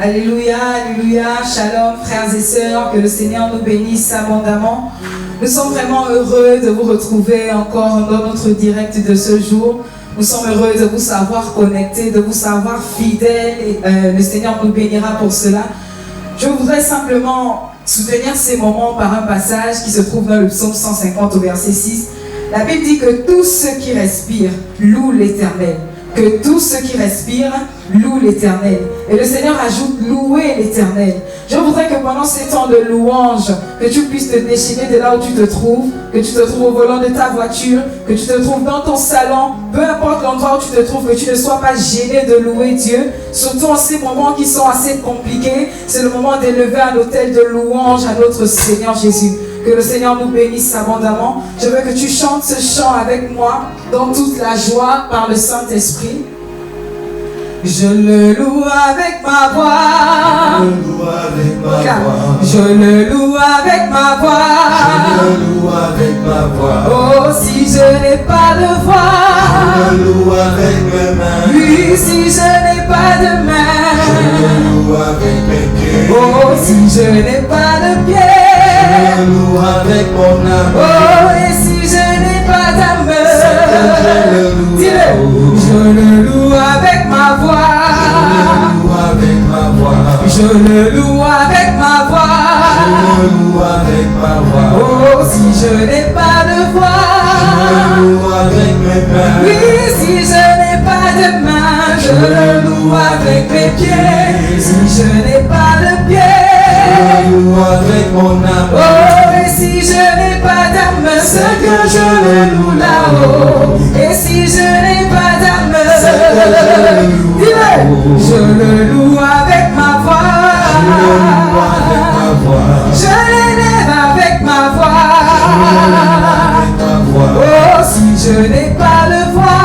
Alléluia, alléluia, shalom frères et sœurs, que le Seigneur nous bénisse abondamment. Nous sommes vraiment heureux de vous retrouver encore dans notre direct de ce jour. Nous sommes heureux de vous savoir connectés, de vous savoir fidèles et le Seigneur nous bénira pour cela. Je voudrais simplement soutenir ces moments par un passage qui se trouve dans le psaume 150 au verset 6. La Bible dit que tous ceux qui respirent louent l'Éternel. Que tous ceux qui respirent louent l'Éternel. Et le Seigneur ajoute louer l'Éternel. Je voudrais que pendant ces temps de louange, que tu puisses te déchirer de là où tu te trouves, que tu te trouves au volant de ta voiture, que tu te trouves dans ton salon, peu importe l'endroit où tu te trouves, que tu ne sois pas gêné de louer Dieu, surtout en ces moments qui sont assez compliqués. C'est le moment d'élever un autel de louange à notre Seigneur Jésus. Que le Seigneur nous bénisse abondamment. Je veux que tu chantes ce chant avec moi dans toute la joie par le Saint-Esprit. Je le loue avec ma voix. Je le loue avec ma voix. Je le loue avec ma voix. Oh, si je n'ai pas de voix. Je le loue avec mes mains. Oui, si je n'ai pas de main. Je le loue avec mes pieds. Oh, si je n'ai pas de pied. Je le loue avec mon âme. Oh, et si je n'ai pas d'âme. Dis-le. Je le loue avec ma voix. Je le loue avec ma voix. Je le loue avec ma voix. Je le loue avec ma voix. Oh, si je n'ai pas de voix. Je le loue avec mes mains. Oui, si je n'ai pas de main. Je le loue avec mes pieds. Si je n'ai pas de pieds. Je le loue avec mon âme. Oh, et si je n'ai pas d'âme, c'est que je le loue là-haut. Et si je n'ai pas d'âme, dis-le, je le loue avec ma voix. Je l'élève avec ma voix. Oh, si je n'ai pas de voix.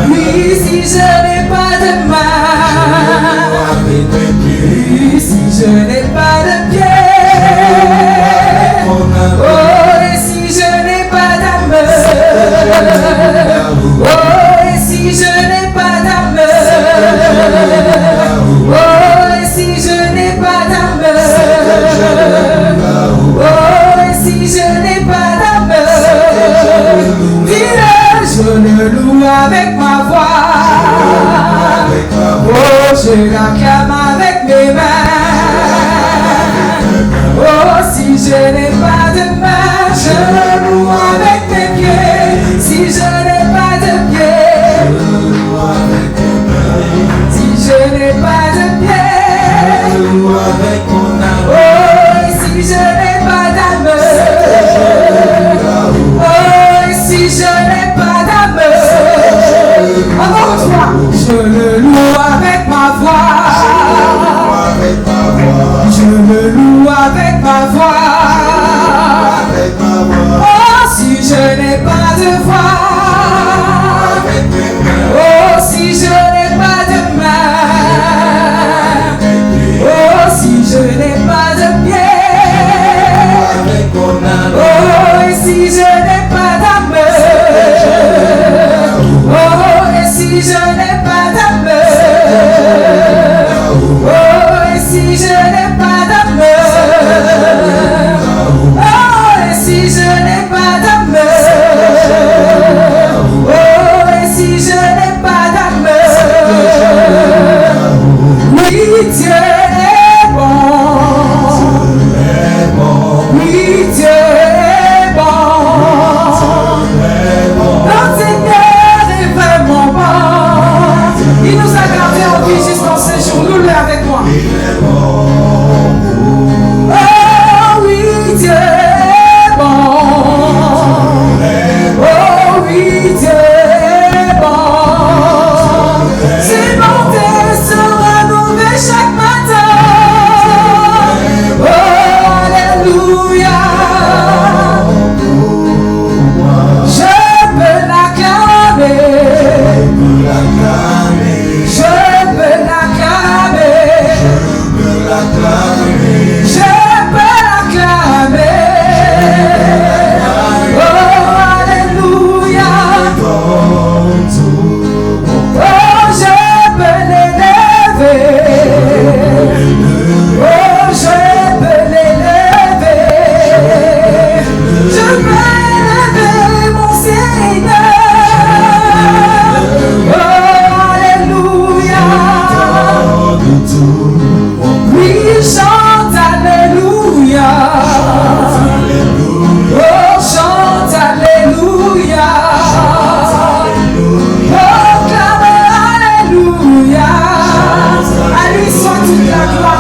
Oui, si je n'ai pas de main. Oui, si je n'ai pas de pied. Oh, et si je n'ai pas d'âme. Oh, et si je n'ai pas d'âme. Oh, et si je n'ai pas d'âme. Oh, et si je n'ai pas d'âme. Dis-le, je le loue avec ma voix. Oh, je l'acclame avec mes mains. Oh, si je n'ai pas de main, je le loue avec mes pieds. Si je n'ai pas de pieds, si je n'ai pas de pieds, oh, et si je n'ai pas d'âme, oh, et si je n'ai pas d'âme, avant toi, je le loue avec ma voix. Je le loue avec ma voix. Oh, si je n'ai pas de voix. Oh, si je n'ai pas de main. Oh, si je n'ai pas de pied. Oh, et si je n'ai pas d'âme. Oh, et si je n'ai pas d'âme. Oh, et si je n'ai pas d'âme. Oh, et si je n'ai pas d'âme. Oh, et si je n'ai pas d'âme. Oui, Dieu est bon. Oui, Dieu est bon. Notre Seigneur est vraiment bon. Il nous a gardés en vie jusqu'en ce jour. Nous le avec moi. Oh oui, Dieu est bon. Oh oui, Dieu est bon. Ses bontés se renouvellent chaque matin.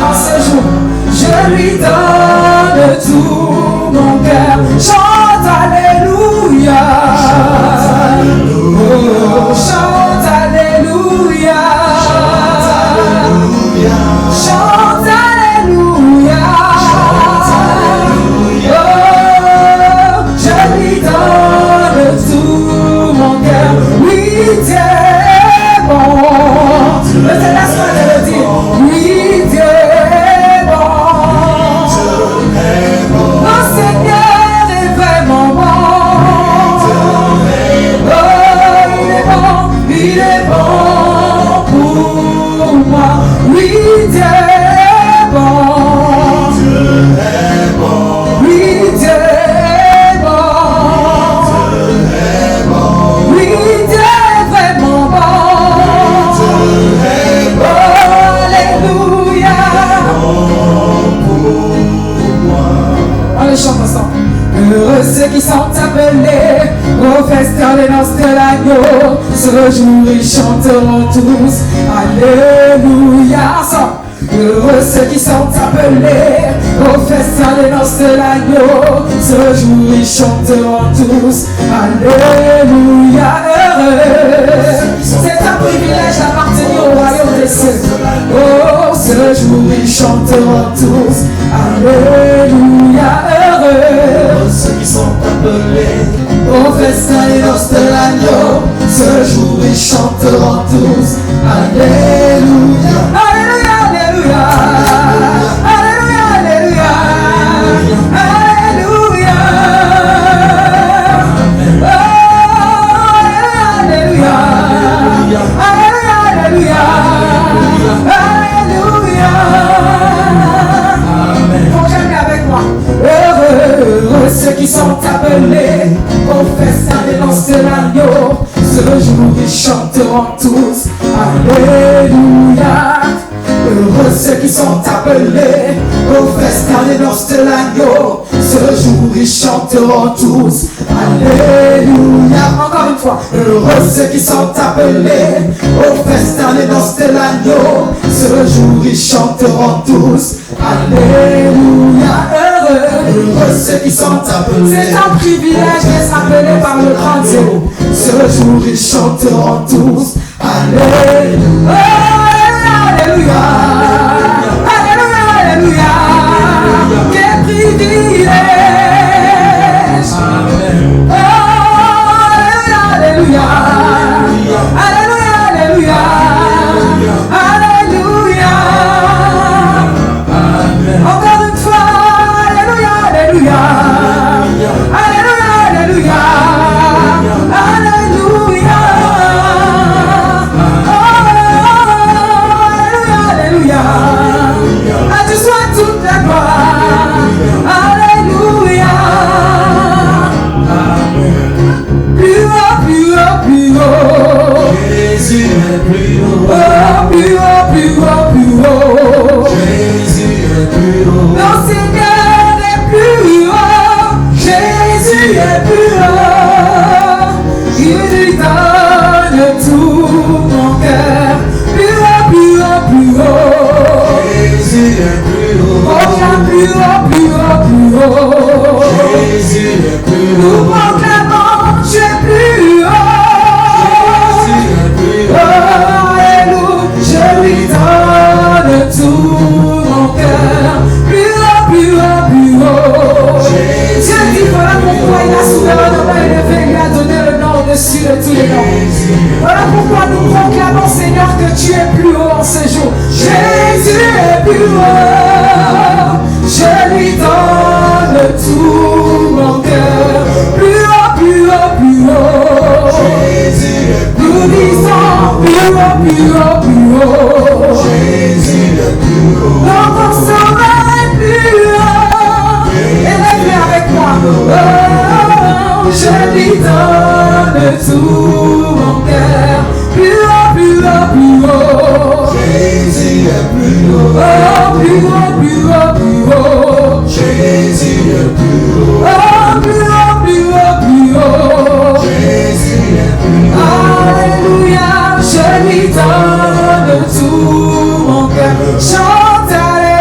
en ce jour. Je lui donne tout mon cœur. Chante Alléluia. Oh, chante Alléluia. Chante Alléluia. Oh, je lui donne tout mon cœur. Oui, Dieu est bon. Ne te laisse pas de le dire. Oui, Dieu est bon. Mon Seigneur est vraiment bon. Oh, il est bon pour moi. Oui, Dieu est bon. Oui, Dieu est bon. Oui, Dieu est vraiment bon. Alléluia. On le chante ensemble. Heureux ceux qui sont appelés au festin des noces de l'agneau. Ce jour ils chanteront tous Alléluia. Ensemble. Heureux ceux qui sont appelés au festin des noces de l'agneau. Ce jour ils chanteront tous Alléluia. Heureux, c'est un privilège d'appartenir au royaume des cieux. Oh, ce jour ils chanteront tous Alléluia. Heureux ceux qui sont appelés au festin des noces de l'agneau. Ce jour ils chanteront tous Alléluia. Alléluia, Alléluia. Alléluia, Alléluia. Alléluia. Oh, Alléluia. Alléluia, Alléluia. Alléluia. Proclamez avec moi. Heureux ceux qui sont appelés au festin des noces de l'agneau. Ce jour ils chanteront tous Alléluia. Heureux ceux qui sont appelés au festin des noces de l'agneau. Ce jour ils chanteront tous Alléluia. Encore une fois. Heureux ceux qui sont appelés au festin des noces de l'agneau. Ce jour ils chanteront tous Alléluia. Heureux ceux qui sont appelés. C'est un privilège d'être appelé par le grand Dieu. Ce jour ils chanteront tous Alléluia. Alléluia. Alléluia. Alléluia. Quel privilège. Oh, Alléluia. Alléluia. Alléluia. Alléluia. Encore une fois. Alléluia. Alléluia. Alléluia. Alléluia. Alléluia. Alléluia. À Dieu soit toute la gloire. Alléluia. Plus haut, plus haut, plus haut. Jésus est plus haut. Oh, plus haut, plus haut, plus haut. Jésus est plus haut. Mon Seigneur est plus haut. Jésus est plus haut. Je lui donne tout mon cœur. Plus haut, plus haut, plus haut. Jésus est plus haut. Proclame plus haut, plus haut, plus haut. Jésus est plus Nous haut. proclamons, tu es plus haut. Jésus est plus Oh, haut. Alléluia, je lui donne tout mon cœur. Plus haut, plus haut, plus haut. Dieu dit, voilà pourquoi il a soulevé le nom élevé, il a donné le nom au-dessus de tous les noms. Voilà pourquoi nous proclamons, Seigneur, que tu es plus haut en ce jour. Jésus est plus haut. Je lui donne tout mon cœur. Plus haut, plus haut, plus haut. Jésus est plus Nous disons plus haut, plus haut, plus haut. Jésus est plus haut. Notre sauveur est plus haut. Élève-le avec moi. Oh, je lui donne tout mon cœur. Plus haut, plus haut, plus haut. Jésus est plus haut. Oh, plus haut, plus haut, plus haut. Jésus est plus haut. Oh, plus haut, plus haut, plus haut. Jésus est plus haut. Alléluia, je lui donne tout mon cœur. Chante Alléluia.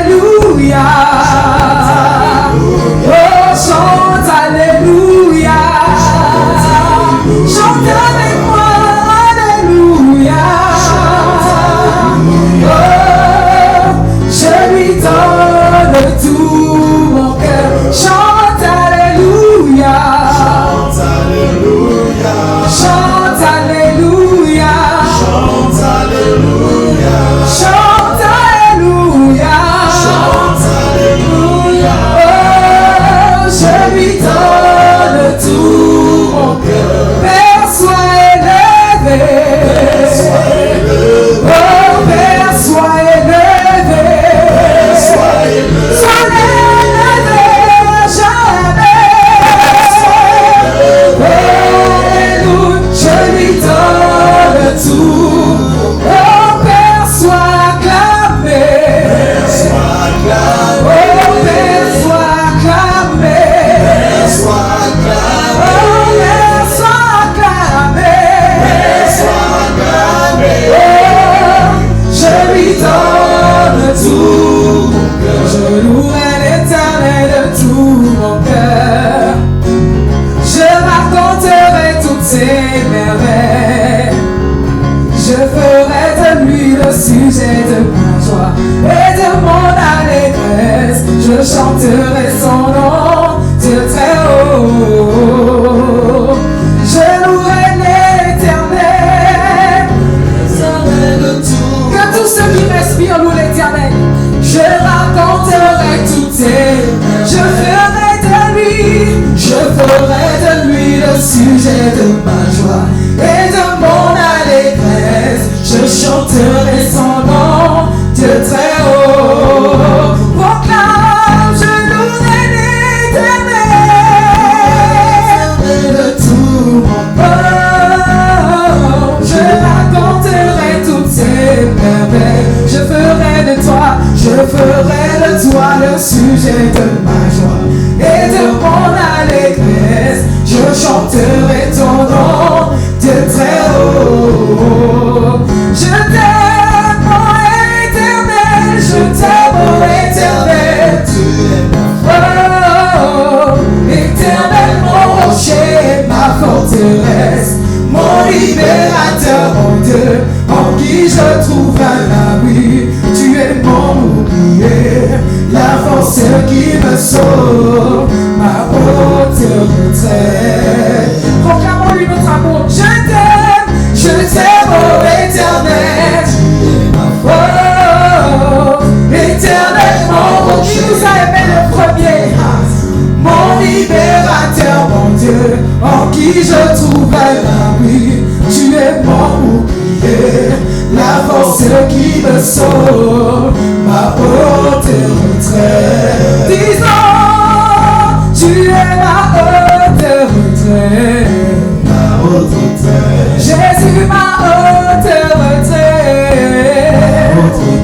Je chanterai son nom de très haut. Je louerai l'Éternel. Que tous ceux qui respirent louent l'Éternel. Je raconterai toutes ses. Je ferai de lui le sujet de ma joie et de mon allégresse. Je chanterai son nom de très haut. Proclame, je louerai l'Éternel de tout mon cœur. Je raconterai toutes ses merveilles. Je ferai de toi le sujet de ma joie et de mon allégresse. Je chanterai ton nom de très haut. Je t'aime, mon Éternel, je t'aime, mon Éternel. Oh, Éternel, mon rocher, ma forteresse, mon libérateur, mon Dieu, en qui je trouve un abri. Tu es mon bouclier, la force qui me sauve, ma haute retraite. Proclamons-lui notre amour. Je t'aime, oh Éternel. Oh, Éternel, mon qui nous a aimé le premier. Mon libérateur, mon Dieu, en qui je trouve un abri. Tu es mon bouclier, la force qui me sauve, ma haute retraite. Disons, tu es ma haute retraite. Ma haute retraite. Jésus, ma haute retraite.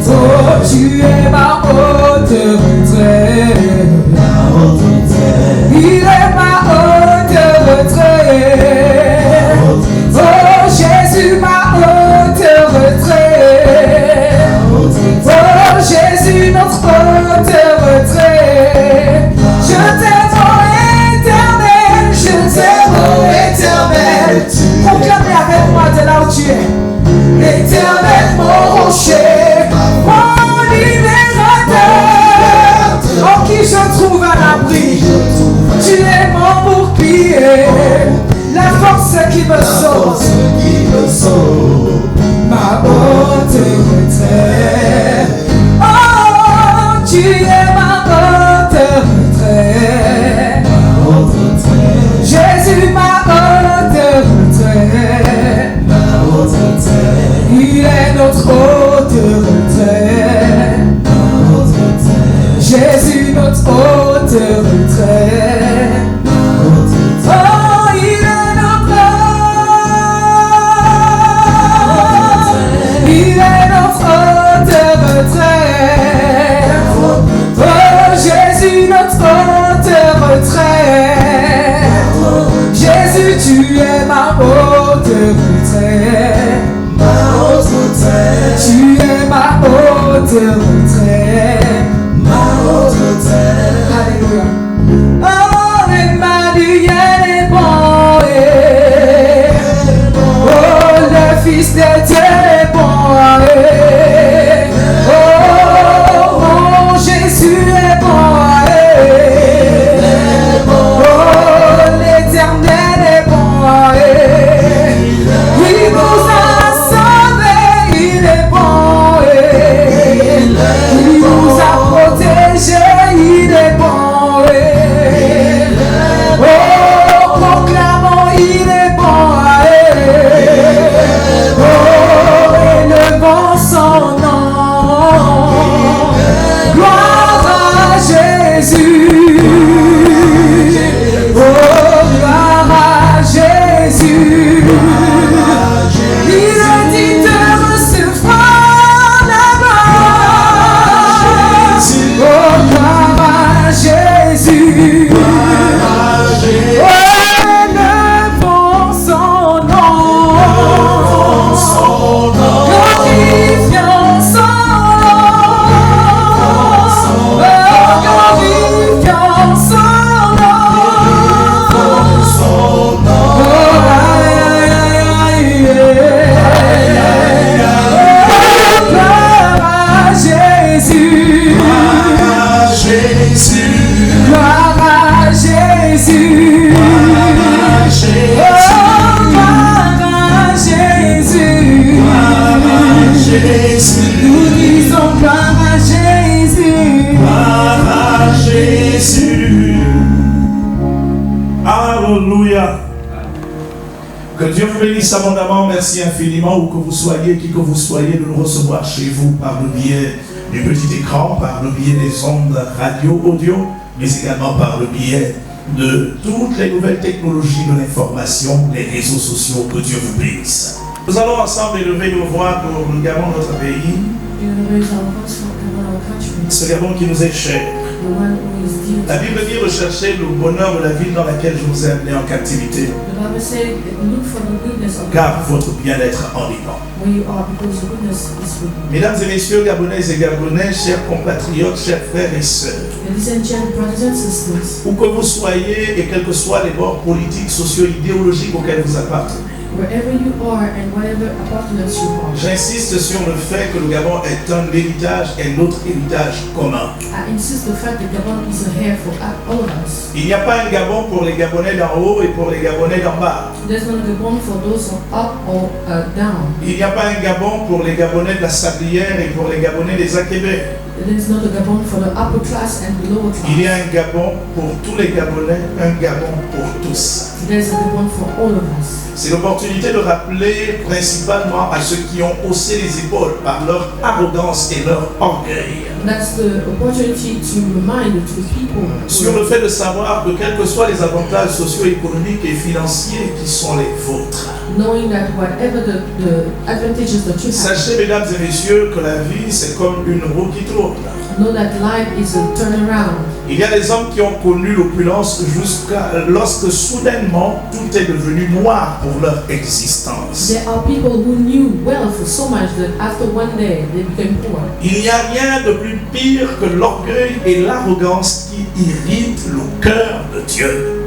Oh, tu es ma haute retraite. Ma haute retraite. Il est ma haute retraite. Oh, Jésus, ma haute retraite. Oh, Jésus, notre haute retraite. Je t'aime, oh Éternel, je t'aime, oh Éternel. Proclamez avec moi de là où tu es. Éternel, mon rocher, mon libérateur, en qui je trouve un abri. Tu es mon bouclier, la force qui me sauve, ma haute retraite. Oh, tu es ma haute retraite. Jésus, ma haute retraite. Il est notre haute retraite. Jésus, notre haute retraite. Oh, il est notre haute retraite. Que Dieu vous bénisse abondamment. Merci infiniment, où que vous soyez, qui que vous soyez, de nous recevoir chez vous par le biais du petit écran, par le biais des ondes radio, audio, mais également par le biais de toutes les nouvelles technologies de l'information, les réseaux sociaux. Que Dieu vous bénisse. Nous allons ensemble élever nos voix pour le Gabon, notre pays. Ce Gabon qui nous est cher. La Bible dit rechercher le bonheur de la ville dans laquelle je vous ai amené en captivité. Car votre bien-être en dépend. Mesdames et messieurs, Gabonaises et Gabonais, chers compatriotes, chers frères et sœurs, où que vous soyez et quels que soient les bords politiques, socio-idéologiques auxquels vous appartenez, j'insiste sur le fait que le Gabon est un héritage et notre héritage commun. Il n'y a pas un Gabon pour les Gabonais d'en haut et pour les Gabonais d'en bas. Il n'y a pas un Gabon pour les Gabonais de la Sablière et pour les Gabonais des Akébé. Il y a un Gabon pour tous les Gabonais, un Gabon pour tous. C'est l'opportunité de rappeler principalement à ceux qui ont haussé les épaules par leur arrogance et leur orgueil. Sur le fait de savoir que quels que soient les avantages socio-économiques et financiers qui sont les vôtres. Sachez, mesdames et messieurs, que la vie c'est comme une roue qui tourne. Il y a des hommes qui ont connu l'opulence jusqu'à lorsque soudainement tout est devenu noir pour leur existence. Il n'y a rien de plus pire que l'orgueil et l'arrogance qui irritent le cœur de Dieu.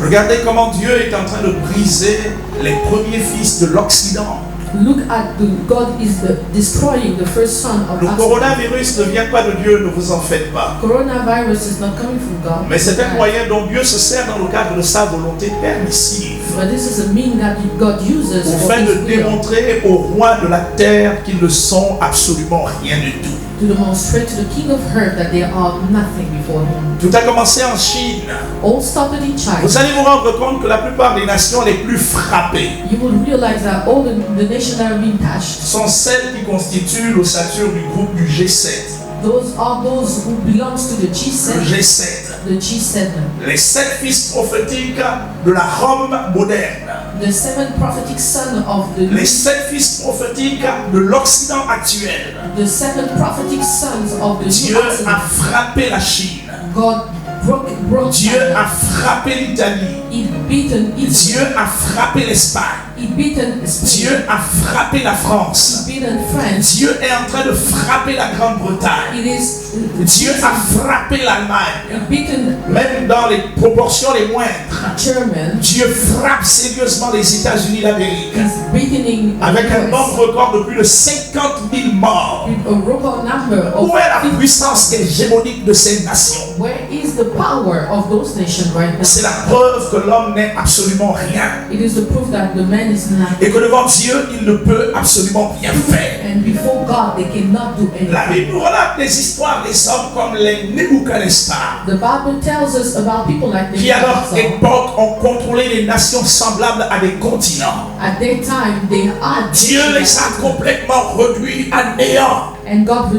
Regardez comment Dieu est en train de briser les premiers fils de l'Occident. Look at God is destroying the first son of Le us. coronavirus ne vient pas de Dieu, ne vous en faites pas. Coronavirus is not coming from God. Mais c'est un moyen dont Dieu se sert dans le cadre de sa volonté permissive. But this is a means that God uses Au fait de démontrer aux rois de la terre qu'ils ne sont absolument rien du tout. To demonstrate to the king of earth that they are nothing before him. Tout a commencé en Chine. All started in China. Vous allez vous rendre compte que la plupart des nations les plus frappées You will realize that all the nations that are being touched, sont celles qui constituent l'ossature du groupe du G7. those are those who belongs to the Le G7. G7. The G7. Les 7 fils prophétiques de la Rome moderne. The 7 prophetic sons of Les the 7 fils prophétiques de l'Occident actuel. 7 prophetic sons of the Dieu New a Occident. frappé la Chine. God broke Dieu China. a frappé l'Italie. He beaten Italy. Dieu a frappé l'Espagne. He beaten Spain. Dieu a frappé la France. He beaten France. Dieu est en train de frapper la Grande-Bretagne. It is Dieu a frappé l'Allemagne. beaten Même dans les proportions les moindres. German. Dieu frappe sérieusement les États-Unis d'Amérique. He's beating Avec un US nombre record de plus de 50 000 morts. with a record number of Où est la 50. puissance hégémonique de ces nations? Where is the power of those nations right now? C'est la preuve que l'homme n'est absolument rien. It is the proof that the man is not. Et que devant Dieu, il ne peut absolument rien faire. And before God, they cannot do La anything. Bible relate des histoires des hommes comme les Nebuchadnezzar, The Bible tells us about people like qui à leur Nebuchadnezzar. époque ont contrôlé les nations semblables à des continents. At their time, they had Dieu les a complètement réduits à néant. and God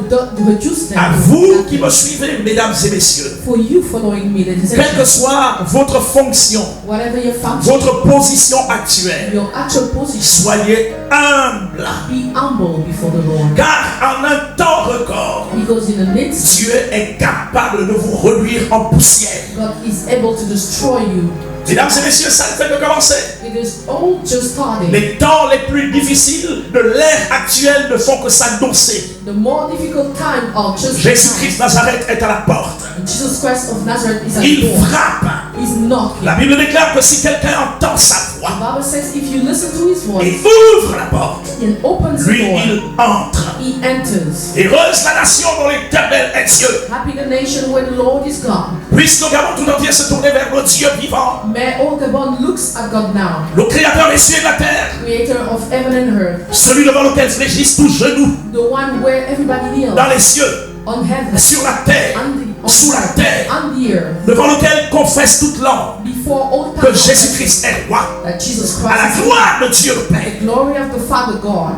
reduced them. À vous qui me suivez, mesdames et messieurs, For you following me, ladies and quelle que gentlemen, soit votre fonction, whatever your function, votre position actuelle, your actual position, soyez humble. be humble before the Lord. Car en un temps record, Because in the midst, Dieu est capable de vous réduire en poussière. God is able to destroy you. Mesdames et messieurs, ça ne fait que commencer. It is all just starting. Les temps les plus difficiles de l'ère actuelle ne font que s'adosser. The more difficult time are just Jésus-Christ Nazareth est à la porte. Jesus Christ of Nazareth is at the Il door. frappe. He's knocking. La Bible déclare que si quelqu'un entend sa The voix Bible says if you listen to his et voice ouvre la porte, and opens lui, the door, il entre. he enters. Heureuse la nation dont l'Éternel est Dieu. Happy the nation where the Lord is God. Puisse le Gabon tout entier se tourner vers le Dieu vivant, May all Gabon looks at God now, le Créateur des cieux et de la terre, creator of heaven and earth, celui devant lequel fléchissent tous genoux, the one where everybody kneels dans les cieux, on heaven, sur la terre, on the sous la terre, on the earth, devant lequel confesse toute langue before all que time, Jésus-Christ est roi, that Jesus à la Christ is gloire de Dieu le Père. the glory of the Father God,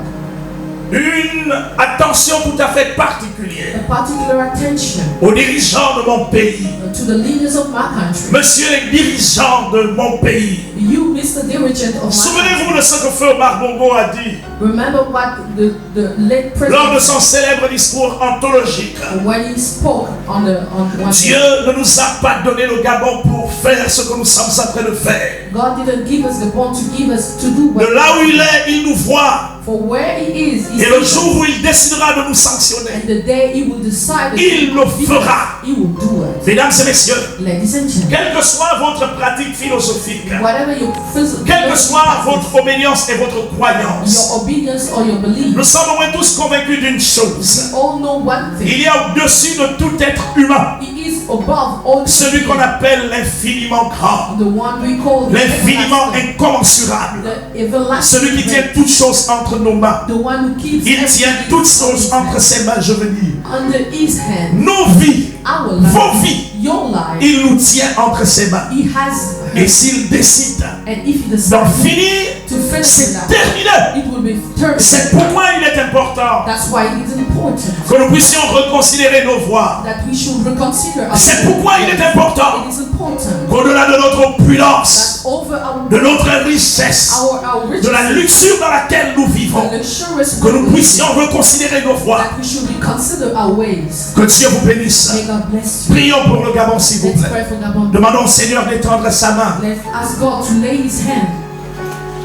Une attention tout à fait particulière a particular attention aux dirigeants de mon pays. to the leaders of my country. Monsieur les dirigeants de mon pays, You, Mr. Dirigent of my souvenez-vous de ce que Feu Omar Bongo a dit remember what the late lors de president, son célèbre discours anthologique. when he spoke on one Dieu ne nous a pas donné le Gabon pour faire ce que nous sommes en train de faire. God didn't give us the bond to give us to do De what là où il est, il nous voit. for where he is. Et le jour où il décidera de nous sanctionner, And the day he will decide, il le fera. he will do it. Mesdames et messieurs, Ladies and gentlemen, quelle que soit votre pratique philosophique, whatever your physical, quelle que soit votre obédience et votre croyance, your obedience or your belief, nous sommes au moins tous convaincus d'une chose. all know one thing. Il y a au-dessus de tout être humain He is above all celui qu'on appelle l'infiniment grand, the one we call the l'infiniment everlasting, incommensurable, the everlasting, celui qui tient toutes choses entre nos mains. the one who keeps Il tient everything toutes on choses his entre hand. ses mains, je veux dire. Under his hand, Nos vies, our life, vos vies, your life, il nous tient entre ses mains. he has Et s'il décide and if he d'en decides finir, to finish c'est that, terminé. it will be terminated. C'est pourquoi il est important That's why it is important que nous puissions reconsidérer nos voies. that we should reconsider our C'est pourquoi il est important It is important qu'au-delà de notre opulence, that over our de notre richesse, our de la riches, luxure dans laquelle nous vivons, the luxurious que nous world, puissions reconsidérer nos voies. that we should reconsider our ways. Que Dieu vous bénisse. May God bless you. Prions pour le Gabon, s'il vous Let's plaît. pray for Gabon. Demandons au Seigneur d'étendre sa main. Let's ask God to lay his hand.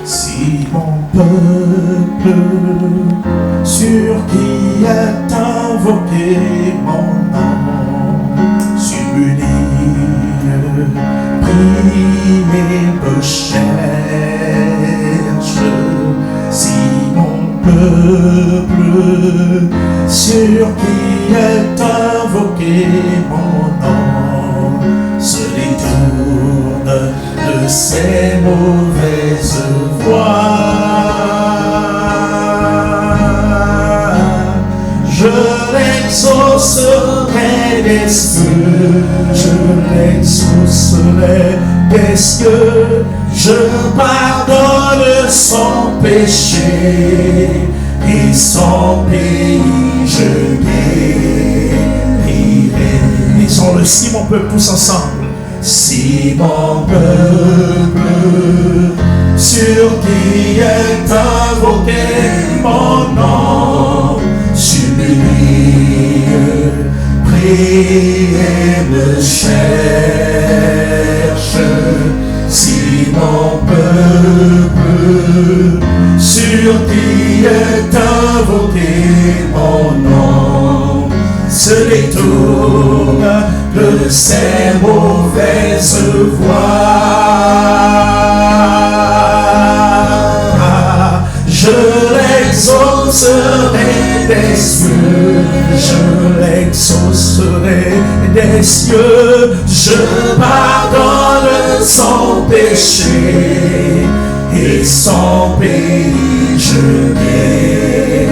Si mon peuple sur qui est invoqué mon nom s'humilie, prie et me cherche, si mon peuple sur qui est invoqué mon nom se détourne de ses mauvaises voies, je l'exaucerai des cieux, je l'exaucerai des cieux, je pardonne son péché et son pays je guérirai. Disons-le, si mon peuple tous ensemble. Si mon peuple sur qui est invoqué mon nom s'humilie, prie et me cherche, si mon peuple sur qui est invoqué mon nom se détourne de ses mauvaises voies, je l'exaucerai des cieux, je l'exaucerai des cieux, je pardonne son péché et son pays je guérirai.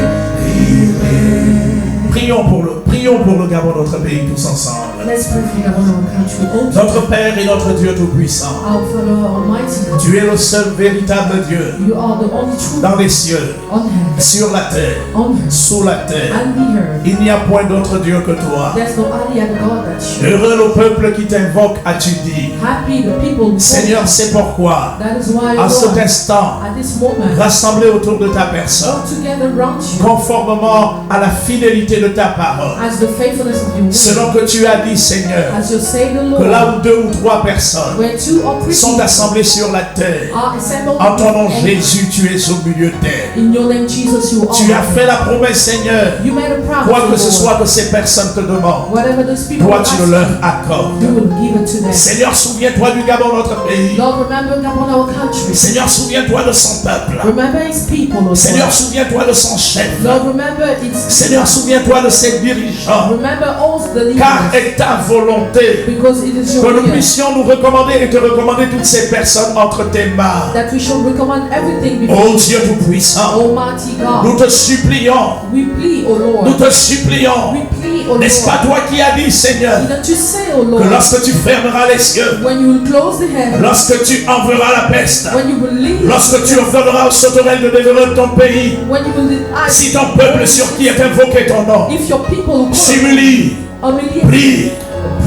Prions pour le Gabon, notre pays, tous ensemble. Let's pray for Gabon, our country. Oh, Notre Père et notre Dieu Tout-Puissant, our Father Almighty God, tu es le seul véritable Dieu you are the only true dans les cieux, on heaven, sur la terre, on earth, sous la terre. and the earth. Il n'y a point d'autre Dieu que toi. There's no other God that you. Heureux le peuple qui t'invoque, as-tu dit. Happy the people who Seigneur, c'est pourquoi, that is why à cet Lord, instant, at this moment, rassemblés autour de ta personne, all together around you, conformément à la fidélité de ta parole, as the faithfulness of your word, selon que tu as dit, Seigneur, as you say the que Lord, là où 2 ou 3 personnes where 2 or 3 sont assemblées sur la terre, are assembled en ton nom and Jésus, tu es au milieu d'elles. in your name Jesus you Tu as are. fait la promesse, Seigneur, You made a promise, quoi que ce Lord. soit que ces personnes te demandent, Whatever these people toi ask tu le leur accordes. you will give it to them. Seigneur, souviens-toi du Gabon, notre pays. Lord, remember Gabon, our country. Seigneur, souviens-toi de son peuple. Remember his people, Lord. Seigneur, souviens-toi de son chef. Lord, remember its Seigneur, souviens-toi de ses dirigeants. remember all the leaders. Car est ta volonté Because it is que your nous will puissions nous recommander et te recommander toutes ces personnes entre tes mains. that we shall recommend everything before Oh Dieu Tout-Puissant, Almighty nous God. te supplions, We plead, O nous Lord. te supplions. We plead, O N'est-ce pas Lord. toi qui as dit, Seigneur, That you say, O que Lord, lorsque tu fermeras les cieux, when you will close the heaven, lorsque tu enverras la peste, when you will leave, lorsque tu ordonneras aux sauterelles de dévorer ton pays, when you will deny, si ton peuple sur qui est invoqué ton nom if your people will call, s'humilie, humiliate, prie,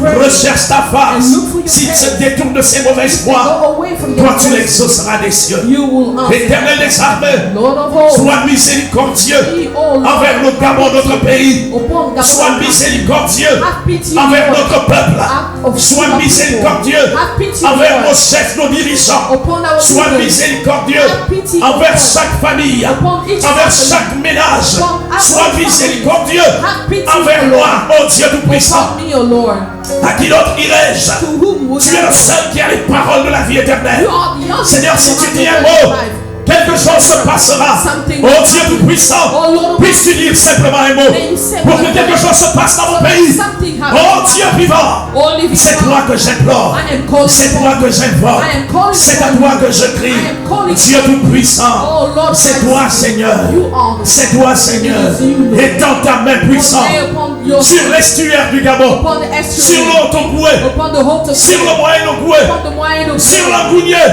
pray, recherche ta face, and look for your s'il face, se détourne de ses mauvaises voies, go away from toi their tu voice, l'exauceras des cieux. you will answer. Éternel des armées, Lord of all, sois miséricordieux be all envers le Gabon, notre pays. upon God, Sois miséricordieux have pity, envers Lord. notre peuple. Act of Sois people. miséricordieux Have pity, envers Lord. nos chefs, nos dirigeants. Upon our Sois leaders. miséricordieux Have pity, envers Lord. chaque famille, Upon each envers family. chaque ménage. Upon every Sois family. miséricordieux Have pity, envers Lord. moi, oh Dieu Tout-Puissant. Upon me, O Lord. À qui d'autre irai-je? To whom would Tu es I le go? seul qui a les paroles de la vie You éternelle. are the only Seigneur, si one tu who dis has un the mot, life. quelque chose se passera. Something Oh will Dieu happen. Tout-Puissant, Oh Lord, puisses-tu dire simplement un mot may you say pour que one quelque word. chose se passe dans mon So that pays. something happens. Oh Dieu vivant, Oh, living c'est God. toi que j'implore, I am calling c'est upon toi you. que j'invoque, I am calling c'est à upon toi you. que je I crie. am calling Dieu upon you. Tout-Puissant, Oh Lord, c'est I toi see. Seigneur, You are the c'est toi Seigneur. It is you, Lord. Étends ta main puissante Lay upon your sur l'estuaire du Gabon, upon the sur estuary, l'Otokoué, upon the Holt of sur le Upon Moyen-Okoué, the Moyen of sur Upon la Gounier, the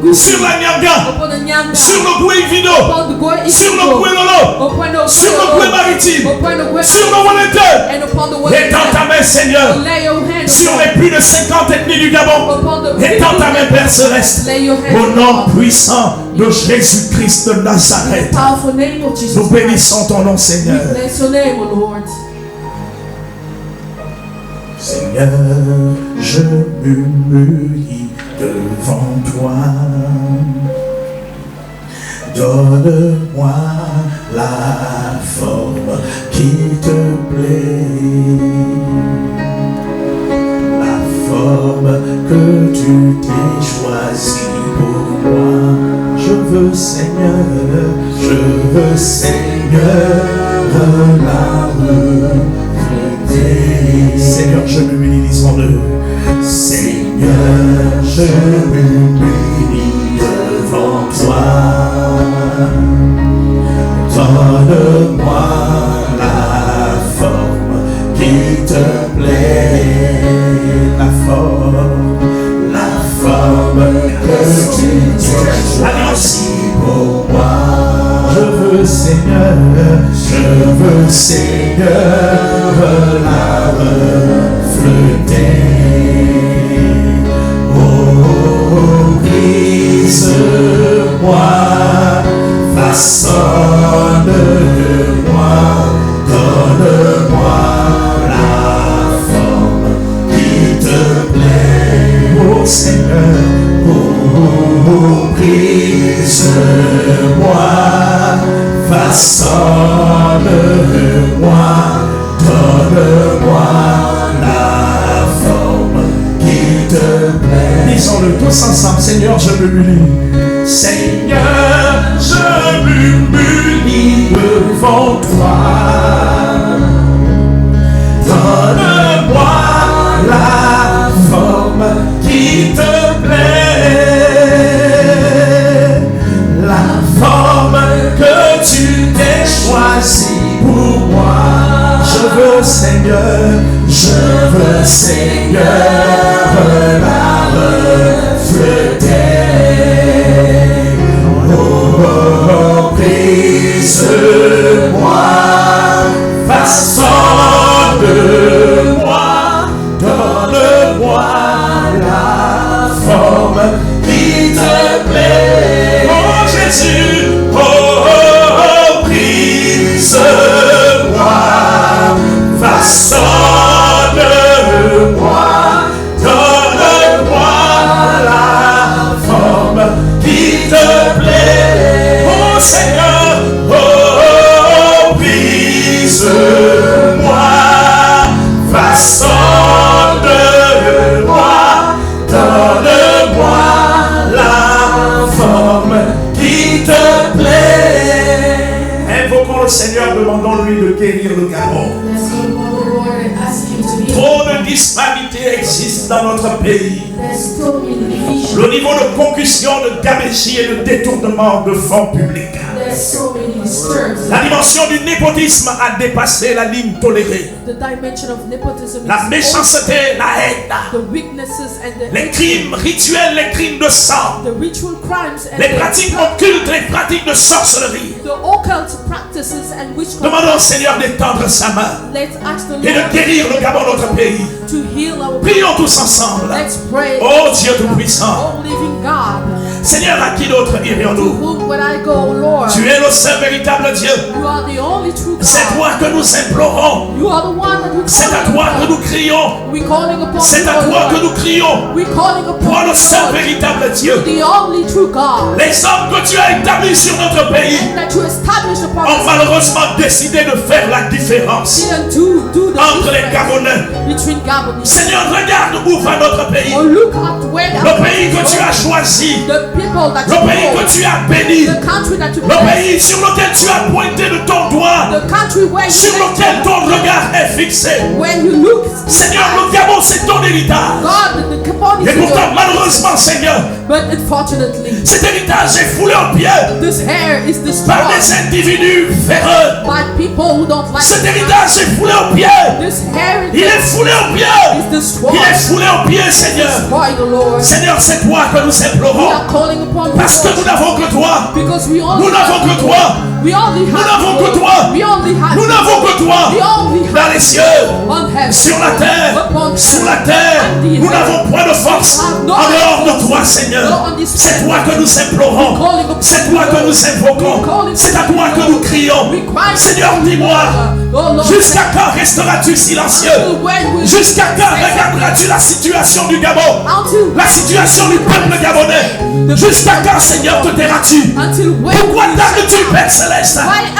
Ngusi, sur la Nyanga, upon the Nyanga, sur le Goué-Vido, upon the Goi sur le Isigo, Goué-Lolo, upon the sur le Goué maritime, upon the Goi sur le Walete. and upon the West. Étends ta main Seigneur Lay your hand sur upon, les plus de 50 ethnies du Gabon. upon the Étends ta main people. Père Céleste. Lay your hand Au nom upon puissant de Jésus-Christ de the Nazareth. powerful name of Jesus Nous Christ. bénissons ton nom Seigneur. Bless your name, O Lord. Seigneur, je m'humilie devant toi. Donne-moi la forme qui te plaît, la forme que tu t'es choisie pour moi. Je veux Seigneur, la refléter. Seigneur, je m'humilie, disons-le. Seigneur, je m'humilie devant toi. Donne-moi la forme qui te plaît, la forme que tu t'es choisie pour moi. Je veux Seigneur, la refléter. Oh, brise-moi, façonne-moi, donne-moi la forme qui te plaît. Oh Seigneur, oh, brise-moi, façonne-moi, donne-moi la forme qui te plaît. Disons-le tous ensemble, Seigneur, je m'humilie. Seigneur, je m'humilie devant toi. Donne-moi la forme qui te plaît, la forme que tu t'es choisie pour moi. Je veux Seigneur, la refléter. Oh, brise-moi, façonne-moi, donne-moi la forme qui te plaît. Oh Jésus, oh, brise-moi, façonne-moi, donne-moi la forme qui te plaît. Oh Seigneur, oh, brise-moi, façonne-moi, donne-moi la forme qui te plaît. Invoquons le Seigneur, demandons-lui de guérir le Gabon. Let's go to the Lord and ask him to heal. Trop de disparité existe dans notre pays. There's so many divisions. Le niveau de concussion, de gabegie et de détournement de fonds publics. There's so many disturbs. La dimension du népotisme a dépassé la ligne tolérée. The dimension of nepotism La is méchanceté, la haine, the weaknesses and les crimes rituels, les crimes de sang, the ritual crimes and les pratiques occultes, les pratiques de sorcellerie. the occult practices and witchcraft. Demandons au Seigneur d'étendre sa main Let's ask the et de Lord guérir le Gabon, notre pays. to heal our Prions tous ensemble. Let's pray. Oh Dieu Tout-Puissant, Oh living God, Seigneur, à qui d'autre to irions-nous? whom would I go, Lord? Tu es le seul véritable Dieu. You are the only true C'est God. toi que nous implorons. You are the one that we C'est à toi que nous crions. We're calling upon C'est you, à toi Lord. que nous crions. We're calling Toi upon le you, seul Lord. véritable Dieu. The only true God. Les hommes que tu as établis sur notre pays That you established upon ont us. malheureusement décidé de faire la différence Didn't do the entre les difference Gabonais. between Gabonese. Seigneur, regarde où va notre pays. Or look at where Le pays que tu as choisi. the people that Le you pays que know, tu as béni. the country that you Le bless, pays sur lequel tu as pointé de ton doigt. the country where you Sur lequel ton regard est fixé. when you look, Seigneur, le Gabon, c'est ton héritage. God, the Gabon is Et pourtant, yours. malheureusement, Seigneur, But unfortunately, cet héritage est foulé aux pieds this hair is par destroyed des individus véreux. by people who don't like Cet it. héritage est foulé aux pieds. This hair Il est foulé aux pieds. is destroyed. Il est foulé aux pieds, Seigneur. Destroy the Lord. Seigneur, c'est toi que nous We implorons. are calling upon you, Parce que Lord, nous n'avons que toi. because we Nous only n'avons que toi. we only Nous have n'avons you, que Lord. toi. We only have Nous you, n'avons Lord. que toi. We only Dans have les cieux, on heaven, sur la terre, upon sous earth, la terre, and the nous heaven. n'avons point de force en dehors de toi, Seigneur. C'est toi que nous implorons. C'est toi que nous invoquons. C'est à toi que nous crions. Seigneur, dis-moi, Oh Lord, jusqu'à quand resteras-tu silencieux? until when will Jusqu'à quand regarderas-tu la situation du Gabon? until La situation du peuple gabonais? Jusqu'à quand, Seigneur, te tairas-tu? until when Pourquoi will tardes-tu, Père Céleste?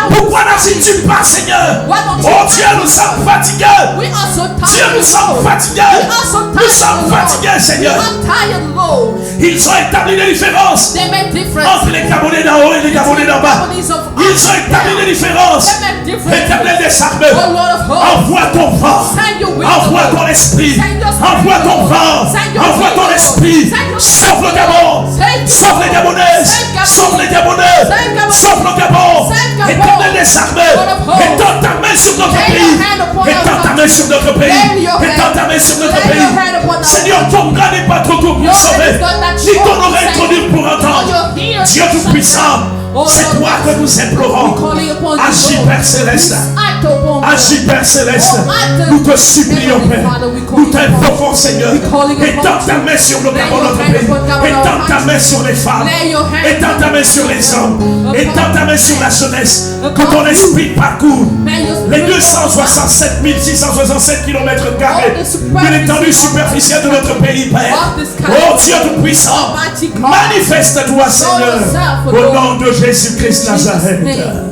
Pourquoi n'agis-tu pas, Seigneur? Oh Dieu, nous sommes fatigués. we are so Dieu, tired, nous sommes Lord. fatigués. We are so Nous sommes tired, fatigués, Lord. Seigneur. We are tired, Lord. Ils ont établi des différences They make difference. entre les Gabonais d'en haut et les Gabonais d'en bas. Gabonese of Ils ont établi des différences. They make difference. Établis des armées. Oh Lord of hosts, Envoie ton vent. send your wind, Envoie Lord. ton esprit. Send your spirit, Envoie ton Lord. vent. Send your Envoie ton wind, Lord. esprit. Send your Sauve le spirit, Gabon. Lord. Send Sauve les Gabonaises. Send Gabon. Sauve les Gabonais. Send Gabon. Sauve le Gabon. Send Gabon. Établis des armées. Lord of hosts. Étends ta main sur notre Lay your pays. hand upon our Étends ta main country. sur notre pays. Lay your hand. Étends ta main sur notre Lay pays. your hand upon our Seigneur, country. ton bras n'est pas trop court pour Your hand sauver. is not that Ni ton short to oreille trop save. dure pour entendre. Or your ears Dieu to Tout-Puissant, Oh, c'est Lord, toi que nous implorons. we're calling upon you, Agis, Lord. Père Céleste. Act upon us. Agis, Père Céleste. Oh, act. Nous te supplions, Heavenly Père. Father, we call Nous you t'invoquons, Seigneur. We calling upon Étends ta you. main sur le Lay Gabon, your notre hand pays. upon Gabon, Étends our ta country. main sur les femmes. Lay your hand Étends ta main sur les hommes. upon Étends ta main sur la jeunesse. upon Que ton you. esprit parcourt May your les spirit 267 667 km carrés All the de l'étendue superficie superficielle de notre pays, Père. of this country. Oh Dieu Tout-Puissant, Almighty God. manifeste-toi, Seigneur, yourself, au Lord. nom de Jésus-Christ Jesus' Nazareth. name.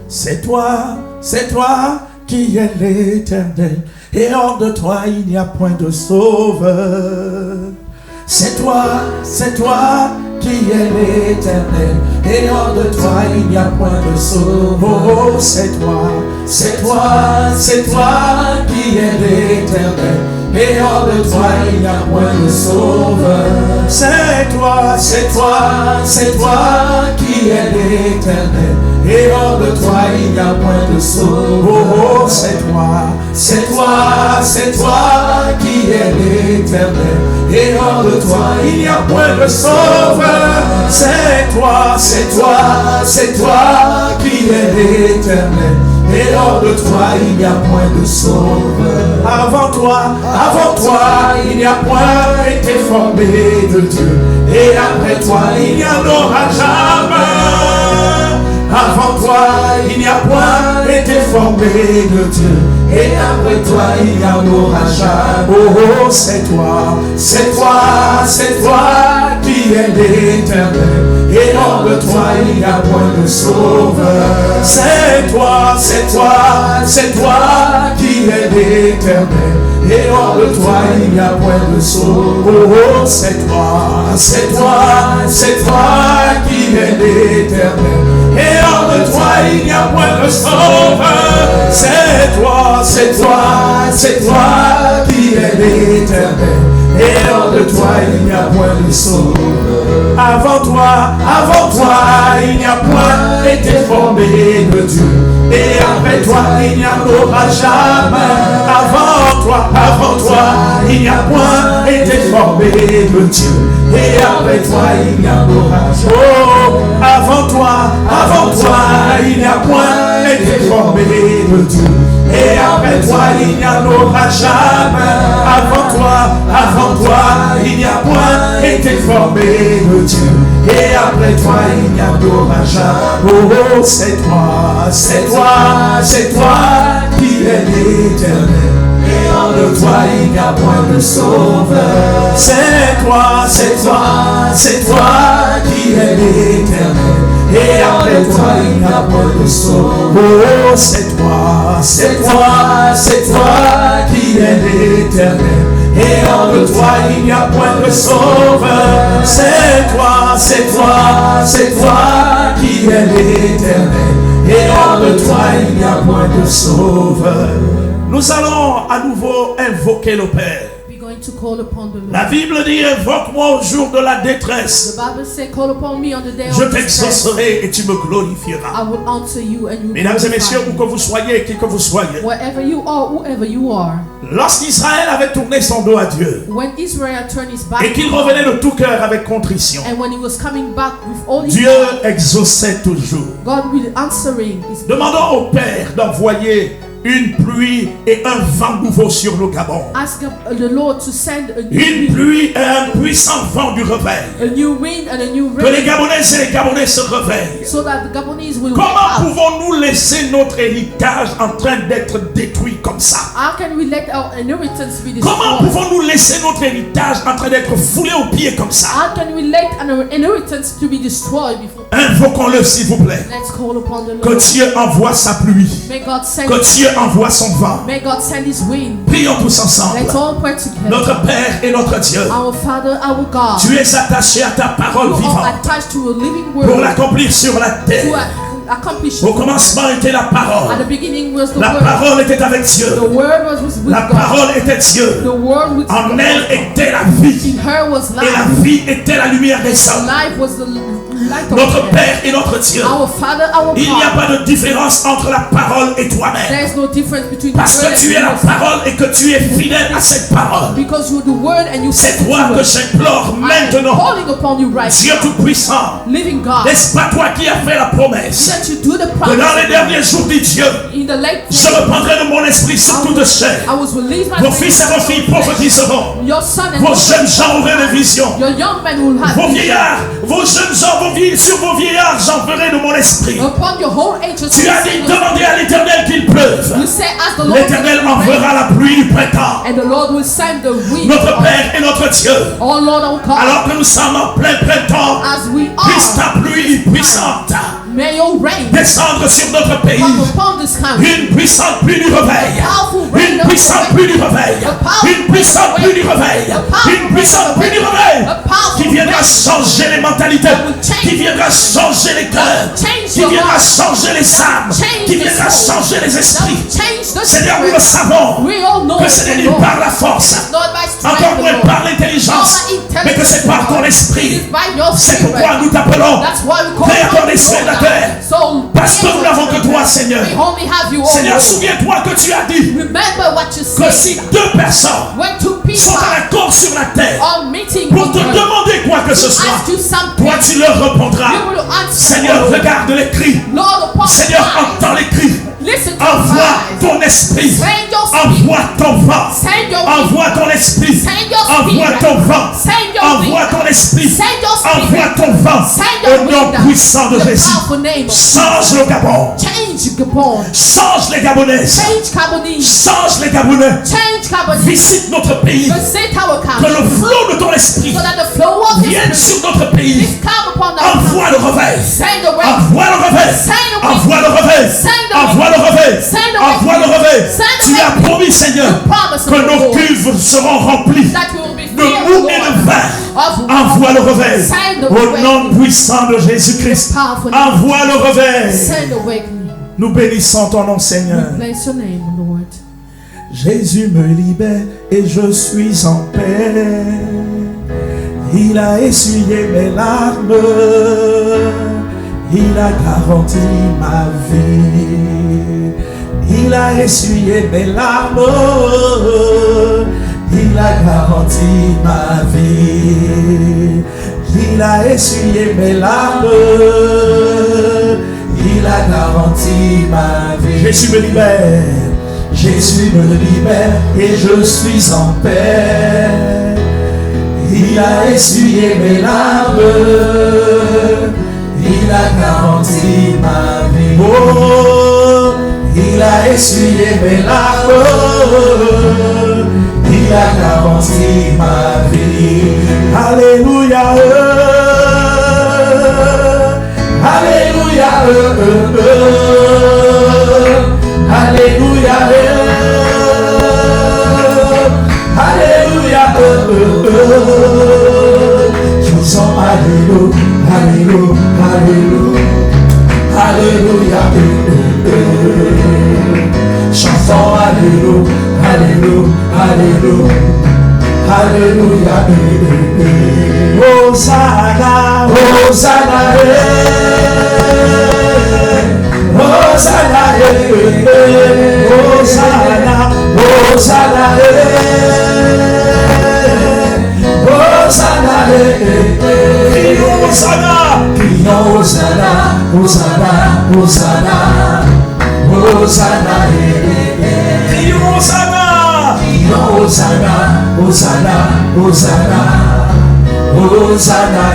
C'est toi qui es l'Éternel, et hors de toi il n'y a point de sauveur. C'est toi qui es l'Éternel, et hors de toi il n'y a point de sauveur. Oh, c'est toi qui es l'Éternel, et hors de toi il n'y a point de sauveur. C'est toi qui es l'Éternel, et hors de toi il n'y a point de sauveur. Oh, c'est toi qui es l'Éternel, et hors de toi il n'y a point de sauveur. C'est toi qui es l'Éternel, et hors de toi il n'y a point de sauveur. Avant toi il n'y a point été formé de Dieu, et après toi il n'y en aura jamais. Avant toi il n'y a point été formé de Dieu, et après toi il n'y en aura jamais. Oh, c'est toi qui es l'Éternel, et hors de toi il n'y a point de sauveur. C'est toi qui es l'Éternel, et hors de toi il n'y a point de sauveur. Oh, c'est toi qui es l'Éternel, et hors de toi il n'y a point de sauveur. C'est toi c'est toi qui es l'éternel. Et hors de toi, il n'y a point de sauveur. Avant toi, il n'y a point été formé de Dieu. Et après toi, il n'y en aura jamais. Avant toi, il n'y a point été formé de Dieu. Et après toi, il n'y en aura jamais. Oh, avant toi, il n'y a point été formé de Dieu. Et après toi, il n'y en aura jamais. Avant toi, il n'y a point été formé de Dieu. Et après toi, il n'y en aura jamais. Oh, c'est toi qui es l'éternel. Et hors de toi, il n'y a point de sauveur. c'est toi qui es l'éternel. Et après toi, il n'y a point de sauveur. Oh, c'est toi qui es l'éternel. Et hors de toi, il n'y a point de sauveur. c'est toi qui es l'éternel. Et hors de toi, il n'y a point de sauveur. Nous allons à nouveau invoquer le Père. We're going to call upon the Lord. La Bible dit, invoque-moi au jour de la détresse. The Bible says, call upon me on the day Je of distress. t'exaucerai et tu me I glorifieras. will answer you and you will Mesdames et glorify messieurs, où me. que vous soyez, qui que vous soyez. Wherever you are, whoever you are. Lorsqu'Israël avait tourné son dos à Dieu When Israel turned his back et qu'il on God, revenait de tout cœur avec contrition, and when he was coming back with all his Dieu heart, exauçait toujours. God will answering his Demandons au Père d'envoyer une pluie et un vent nouveau sur le Gabon. Ask the Lord to send a new Une wind, pluie et un puissant vent du réveil. a new wind and a new Que les rain, Gabonaises et les Gabonais se réveillent. so that the Gabonese will wake Comment up. pouvons-nous laisser notre héritage en train d'être détruit comme ça? How can we let our inheritance be Comment destroyed? pouvons-nous laisser notre héritage en train d'être foulé aux pieds comme ça? How can we let our inheritance to be destroyed before? Invoquons-le s'il vous plaît. Let's call upon the Que Lord. Dieu envoie sa pluie. May God send. Que Dieu envoie son vent. May God send His wind. Prions tous ensemble. Let's all pray together. Notre Père et notre Dieu, Our Father, our God. tu es attaché à ta parole You are vivante attached to a living pour word l'accomplir sur la to terre. accomplish. Au commencement était la At parole. the beginning was the La word. parole était avec The Dieu. word was with La God. parole était Dieu. The word with En God. elle était la vie. In her was Et la life. vie était la lumière des hommes. Life was the light of Notre man. Père et notre Dieu. Our Father, our Il n'y a God. pas de différence entre la parole et toi-même. There is no difference between the Parce word que tu es and la yourself. parole et que tu es fidèle à cette parole. Because you're the word and you C'est keep toi the que word. j'implore I am maintenant. calling upon you right Dieu now. Tout-Puissant, Living God. n'est-ce pas toi qui as fait la promesse That you do the que promise. dans les derniers jours, dit Dieu, In the late je reprendrai de mon esprit sur toute chair. I was released my Vos fils et vos filles prophétiseront. Your son and Vos daughter, jeunes gens auront des visions. your young men will have Vos visions. vieillards, vos jeunes gens, sur vos vieillards, j'enverrai de mon esprit. Upon your whole age. Tu as dit, demandez à l'Éternel qu'il pleuve. You say, ask the Lord. L'Éternel enverra la pluie du printemps. And the Lord will send the wind. Notre Père et notre Dieu, Oh Lord, our God. alors que nous sommes en plein printemps, As we puisse are, ta pluie puissante may your rain descendre sur notre pays. come upon this country. Une puissante pluie du réveil. Une puissante pluie du réveil. Une puissante pluie du réveil. Une puissante pluie du réveil. Qui viendra changer les mentalités. Qui viendra changer les cœurs. Qui viendra changer les âmes. Qui viendra changer les esprits. Seigneur, nous le savons We all know que ce n'est ni par la force, not by strength, encore moins Lord. par l'intelligence, mais que c'est par ton esprit. By your C'est spirit. pourquoi nous t'appelons That's why we call Créateur upon des you, cieux et de la Lord. terre. So, Parce que nous n'avons que toi, Seigneur. we only have you, oh Seigneur, Lord. souviens-toi que tu as dit Remember what you que said. si deux personnes When two people sont en accord sur la terre are meeting pour te on earth, demander quoi que ce soit, ask you something, toi tu leur répondras. you will answer. Seigneur, regarde les cris. Lord, upon Seigneur, the entends les cris. listen to Envoie the ton esprit. Send your spirit. Envoie ton vent. Send your Envoie ton esprit. Send your Envoie spirit. ton vent. Send your Envoie wind. ton esprit. Send your spirit. Envoie ton vent. Send your Au nom wind. puissant de The Jésus. powerful name of Change le Gabon. Change Gabon. Change les Gabonaises. Change Gabonese. Change les Gabonais. Change Gabonese. Visite notre pays. Visit our Que country. le flot de ton esprit So that the flow of vienne His sur spirit notre pays. is come upon our country. Envoie le réveil. Send the rain. Envoie le réveil. Send the wind. Envoie le réveil. Send the Envoie le réveil. Send the Envoie le wind. réveil. Send the Tu as wind. promis, Seigneur, Promise of que the nos Lord. cuves seront remplies That we will be de filled, mou Lord, et de vin. of Envoie le réveil. Send the Au wind. nom puissant de Jésus-Christ. Powerful name. Envoie le réveil. Send awakening. Nous bénissons ton nom, Seigneur. Bless your name, Lord. Jésus me libère et je suis en paix. Il a essuyé mes larmes, il a garanti ma vie. Il a essuyé mes larmes, il a garanti ma vie. Il a essuyé mes larmes, il a garanti ma vie. Jésus me libère, Jésus me libère et je suis en paix. Il a essuyé mes larmes, il a garanti ma vie. Oh, il a essuyé mes larmes, il a garanti ma vie. Alléluia, alléluia, alléluia, alléluia, chantons alléluia, alléluia, alléluia, chantons alléluia, alléluia, alléluia, Hosanna, Hosanna, Hosanna, Hosanna, Hosanna, Hosanna, crions Hosanna, crions Hosanna, Hosanna, Hosanna, Hosanna, crions Hosanna, crions Hosanna, Hosanna, Hosanna, Hosanna,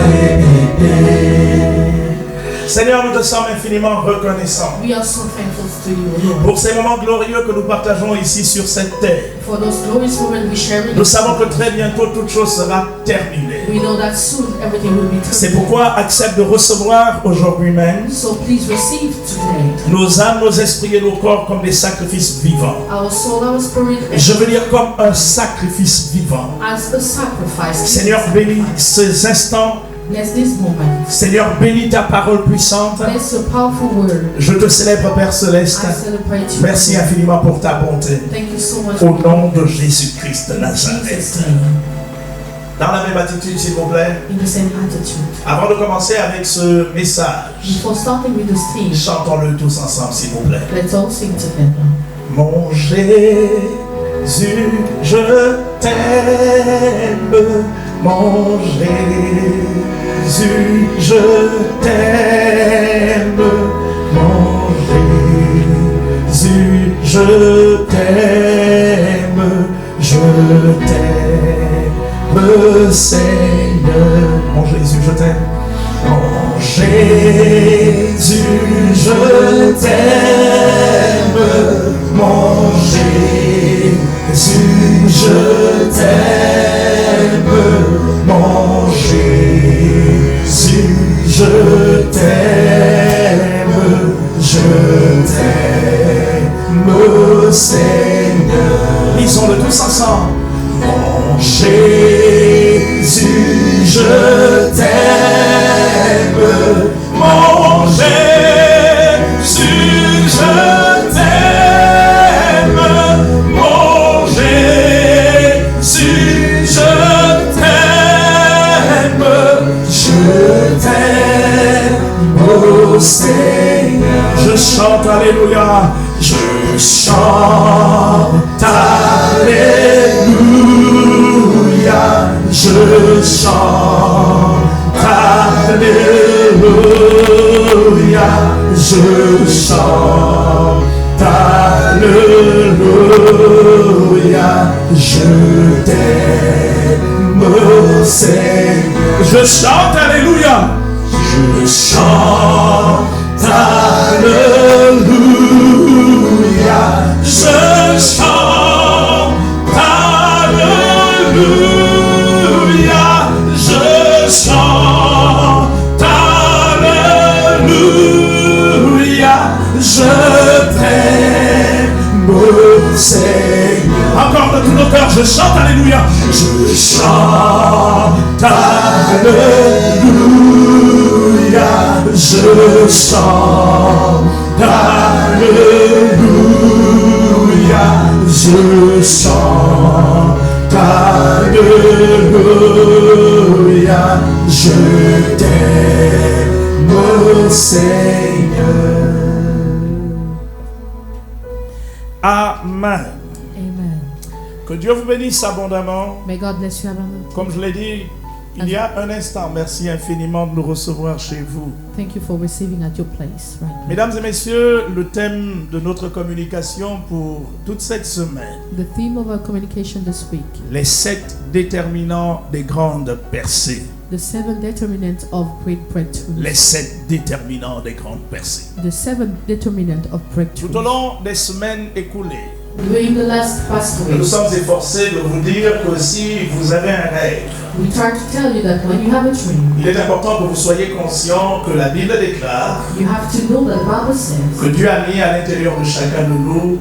Seigneur, nous te sommes infiniment reconnaissants We are so thankful to you, Lord. pour ces moments glorieux que nous partageons ici sur cette terre. For those glorious moments we share with Nous savons que très bientôt toute chose sera terminée. We know that soon everything will be C'est terminated. pourquoi accepte de recevoir aujourd'hui même So please receive today nos âmes, nos esprits et nos corps comme des sacrifices vivants. our soul, our spirit, Je veux dire comme un sacrifice vivant. as a sacrifice. Seigneur, bénis ces instants. Bless this moment. Seigneur, bénis ta parole puissante. Bless your powerful word. Je te célèbre, Père Céleste. I celebrate you. Merci infiniment pour ta bonté. Thank you so much. Au nom de Jésus-Christ de In Nazareth. Jesus' name. Dans la même attitude, s'il vous plaît. In the same attitude. Avant de commencer avec ce message, Before starting with this theme, chantons-le tous ensemble, s'il vous plaît. let's all sing together. Mon Jésus, je t'aime. Mon Jésus, je t'aime. Mon Jésus, je t'aime. Je t'aime, Seigneur. Mon Jésus, je t'aime. Mon Jésus, je t'aime. Mon Jésus, je t'aime. Mon Jésus, je t'aime. Je t'aime, Seigneur. Lisons-le tous ensemble. Mon Jésus, je t'aime. Mon Jésus, je t'aime. Mon Jésus, je t'aime. Je t'aime, oh Seigneur. Je chante alléluia. Je chante alléluia. Je chante alléluia. Je chante alléluia. Je t'aime, Seigneur. Je chante alléluia. Je chante alléluia. Je chante alléluia. Je chante alléluia. Je t'aime, Seigneur. Encore de tout notre cœur, je chante alléluia. Je chante alléluia. Je chante alléluia. Je Je t'aime, Seigneur. Amen. Amen. Que Dieu vous bénisse abondamment. May God bless you abundantly. Comme je l'ai dit il y a un instant, merci infiniment de nous recevoir chez vous. Thank you for receiving at your place right now. Mesdames et messieurs, le thème de notre communication pour toute cette semaine, The theme of our communication this week, les 7 déterminants des grandes percées. the 7 determinants of great breakthroughs. Les 7 déterminants des grandes percées. The 7 determinants of Tout au breakthroughs. long des semaines écoulées, During the last past nous nous week, sommes efforcés de vous dire que si vous avez un rêve, we tried to tell you that when you have a dream, il est important que vous soyez conscient que la Bible déclare you have to know that the Bible says que Dieu a mis à l'intérieur de chacun de nous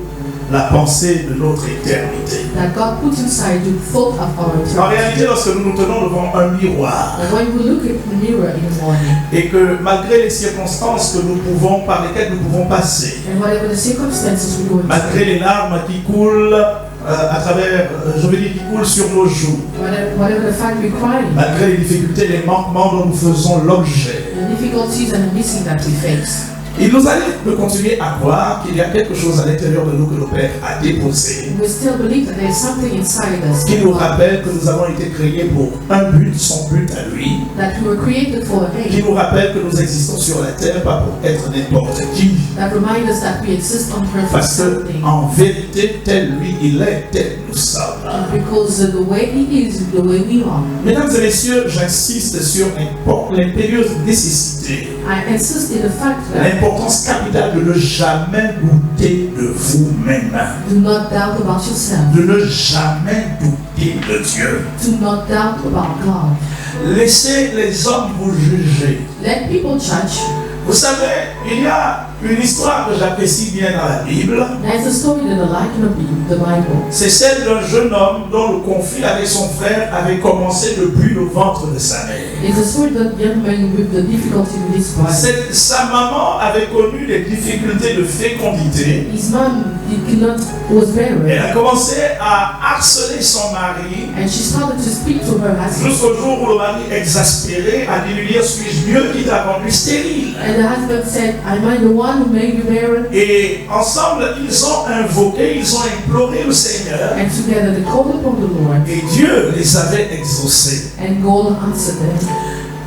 la pensée de notre éternité. that God put inside you thought of our En eternity. réalité, lorsque nous nous tenons devant un miroir And when we look at the mirror in the morning, et que malgré les circonstances que nous pouvons, par lesquelles nous pouvons passer, and whatever the circumstances we go into, malgré les larmes qui coulent à travers, je veux dire, qui coulent sur nos joues, whatever the fact we cry, malgré les difficultés, les manquements dont nous faisons l'objet, the difficulties and the missing that we face, il nous arrive de continuer à croire qu'il y a quelque chose à l'intérieur de nous que le Père a déposé, we still believe that there is something inside us qui nous rappelle que nous avons été créés pour un but, son but à lui, that we were created for a qui aim, nous rappelle que nous existons sur la terre pas pour être n'importe qui, that remind us that we exist on earth for parce que something. en vérité, tel lui il est, tel nous sommes. Because the way He is, the way we are. Mesdames et messieurs, j'insiste sur l'impérieuse nécessité, I insist in the fact that l'importance capitale de ne jamais douter de vous-même, do not doubt about yourself, de ne jamais douter de Dieu. do not doubt about God. Laissez les hommes vous juger. Let people judge. Vous savez, il y a une histoire que j'apprécie bien dans la Bible. There's a story that I like in the Bible. C'est celle d'un jeune homme dont le conflit avec son frère avait commencé depuis le ventre de sa mère. It's a story that young man with the difficulty with his body. Sa maman avait connu des difficultés de fécondité. His mom was Elle barren, a commencé à harceler son mari and she started to speak to her husband. jusqu'au jour où le mari, exaspéré, a dit lui dire: suis-je mieux qui t'a rendu stérile? And the husband said, am I the one who made you barren? Et ensemble, ils ont invoqué, ils ont imploré le Seigneur. And together they called upon the Lord, Et Dieu les avait exaucés. and God answered them.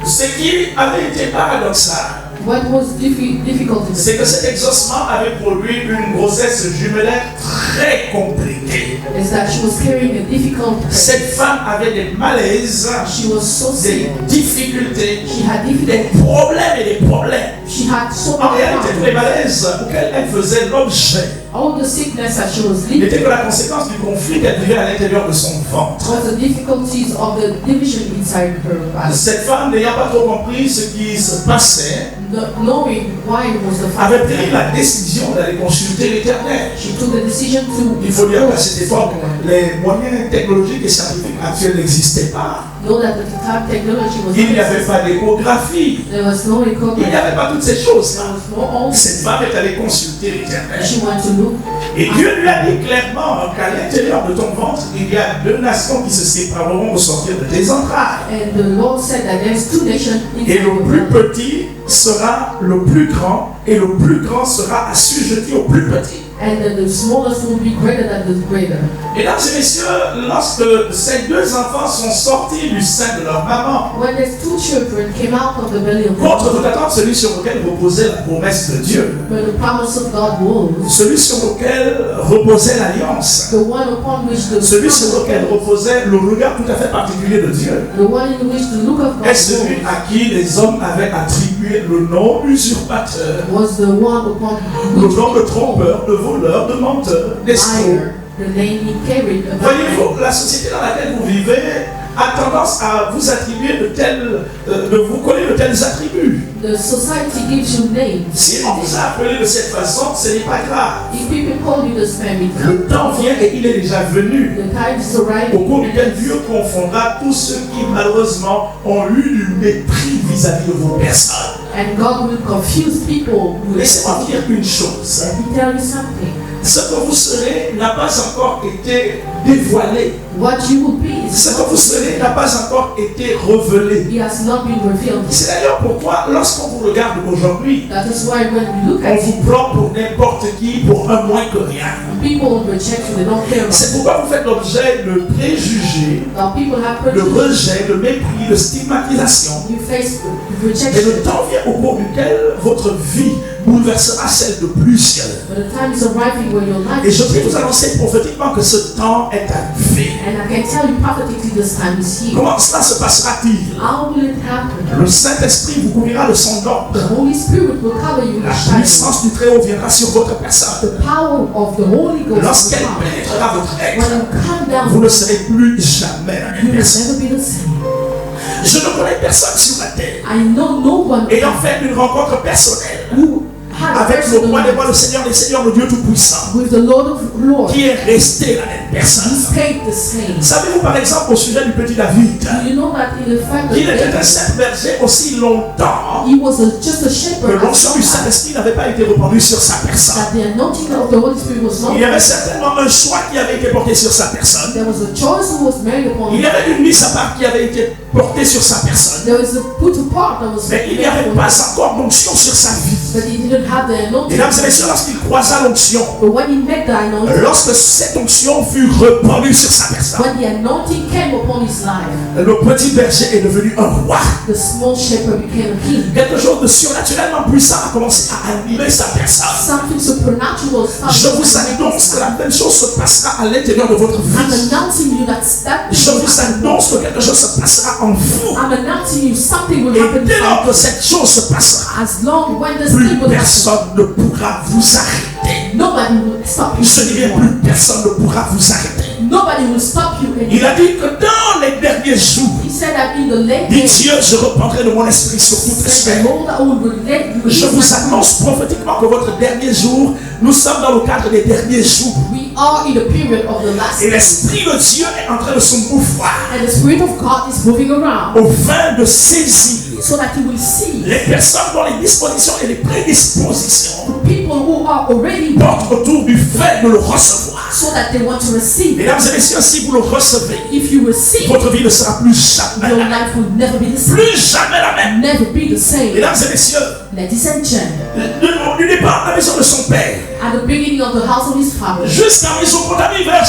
Ce qui avait été paradoxal, What was difficult in c'est it que cet exaucement avait produit une grossesse jumellaire très compliquée. is that she was carrying a difficult Cette pregnancy. femme avait des malaises, She was so des sick. difficultés, She had des difficulty. problèmes et des problèmes. She had so En many réalité, tous les problems. malaises auxquels elle faisait l'objet All the sickness that she was living n'étaient que la conséquence du conflit qu'elle vivait à l'intérieur de son ventre. was the difficulties of the division inside her body. Cette femme, n'ayant pas trop compris ce qui se passait, Knowing why it was the avait fact pris la décision d'aller consulter l'Éternel. she took the decision to Il faut dire go qu'à cette to époque, God. les moyens technologiques et scientifiques actuels n'existaient pas. Know that at the time technology was Il n'y not avait existing. pas d'échographie. There was no Il recovery. n'y avait pas toutes ces choses-là. There was no old. Cette femme est allée consulter l'Éternel. She went to look. Et Dieu lui a dit clairement qu'à l'intérieur de ton ventre, il y a 2 nations qui se sépareront au sortir de tes entrailles. And the Lord said that there's 2 nations Et inside le your plus body. petit sera le plus grand, et le plus grand sera assujetti au plus petit. And the smallest will be greater than the greater. Mesdames et messieurs, lorsque ces 2 enfants sont sortis du sein de leur maman, When these 2 children came out of the belly of contre the toute attente, celui sur lequel reposait la promesse de Dieu, where the promise of God was, celui sur lequel reposait l'alliance, the one upon which the celui sur lequel reposait le regard tout à fait particulier de Dieu, the one in which the look of God est celui was, à qui les hommes avaient attribué le nom usurpateur, was the one upon le which nom de trompeur, de voleur, de menteur, d'escroc. fire, the name he carried about. Voyez-vous, la société dans laquelle vous vivez a tendance à vous attribuer de vous coller de tels attributs. The society gives you names. Si on vous a appelé de cette façon, ce n'est pas grave. If people call you this name, Le temps vient et il est déjà venu, the time is arriving. au cours duquel Dieu confondra tous ceux qui malheureusement ont eu du mépris vis-à-vis de vos personnes. And God will confuse people. Laissez-moi dire une chose. Let me tell you something. Ce que vous serez n'a pas encore été dévoilé. What you will be is Ce que vous serez n'a pas encore été révélé. it has not been revealed. C'est d'ailleurs pourquoi, lorsqu'on vous regarde aujourd'hui, That is why when we look on at vous prend pour n'importe qui, pour un moins que rien. people reject you, they don't care about C'est pourquoi vous faites l'objet de préjugés, now people have de prejudice. rejet, de mépris, de stigmatisation. You face Et rejection. le temps vient au cours duquel votre vie bouleversera celle de plusieurs. But the time is arriving where your life Et je peux is vous annoncer prophétiquement que ce temps est arrivé. and I can tell you prophetically this time is here. Comment cela se passera-t-il? How will it happen? Le Saint-Esprit vous couvrira de son ordre. The Holy Spirit will cover you with La shining. puissance du Très-Haut viendra sur votre personne. The power of the Holy Ghost will Lorsqu'elle come. pénétrera votre When être, you come down, vous ne serez plus jamais la you même will personne. never be the same. Je ne connais personne sur la terre I know no one ayant fait une rencontre personnelle who had a avec le personal roi des rois, le life Seigneur des seigneurs, le Dieu Tout-Puissant, with the Lord of Lords. qui est resté la même personne. He stayed the same. Savez-vous par exemple au sujet du petit David, Do you know that in the fact that qu'il était un David, simple berger aussi longtemps he was just a que shepherd l'onction du as long as Saint-Esprit n'avait pas été répandue sur sa personne. that the anointing of the Holy Spirit was not Il y avait certainement un choix qui avait été porté sur sa personne. there was a choice who was made upon Il y him. avait une mise à part qui avait été portée sur sa personne. There was a put apart that was Mais il n'y made avait upon pas him. encore d'onction sur sa vie. But he didn't have the anointing. Mesdames et messieurs, lorsqu'il croisa l'onction, But when he met the anointing, lorsque cette onction fut répandue sur sa personne, when the anointing came upon his life, le petit berger est devenu un roi. the small shepherd became a king. Quelque chose de surnaturellement puissant a commencé à animer sa personne. Something supernatural Je started vous to make annonce his que la life. même chose se passera à l'intérieur de votre I'm vie. announcing you that that Je vous annonce que quelque chose se passera en vous. I'm announcing you something will Et happen dès lors inside que cette chose se passera, as long when this plus thing will happen. personne ne pourra vous arrêter. Nobody will stop you Je dis bien, anymore. plus personne ne pourra vous arrêter. Nobody will stop you Il a anymore. dit que dans les derniers jours, He said that in the late dit days, Dieu, je reprendrai de mon esprit sur he toute said sphère. the Lord that will relate Je vous annonce prophétiquement que votre dernier jour, nous sommes dans le cadre des derniers jours. we are in the period of the last Et days. l'Esprit de Dieu est en train de se mouvoir And the Spirit of God is moving around au fin de saisir so that you will see les personnes dont les dispositions et les prédispositions the people who are already portent autour du fait de le recevoir. so that they want to receive. Mesdames et messieurs, si vous le recevez, If you receive, votre vie ne sera plus jamais your la même. life will never be the same. Plus jamais la même. Never be the same. Mesdames et messieurs, Ladies and gentlemen, du départ à la maison de son père at the beginning of the house of his father, jusqu'à Mésopotamie vers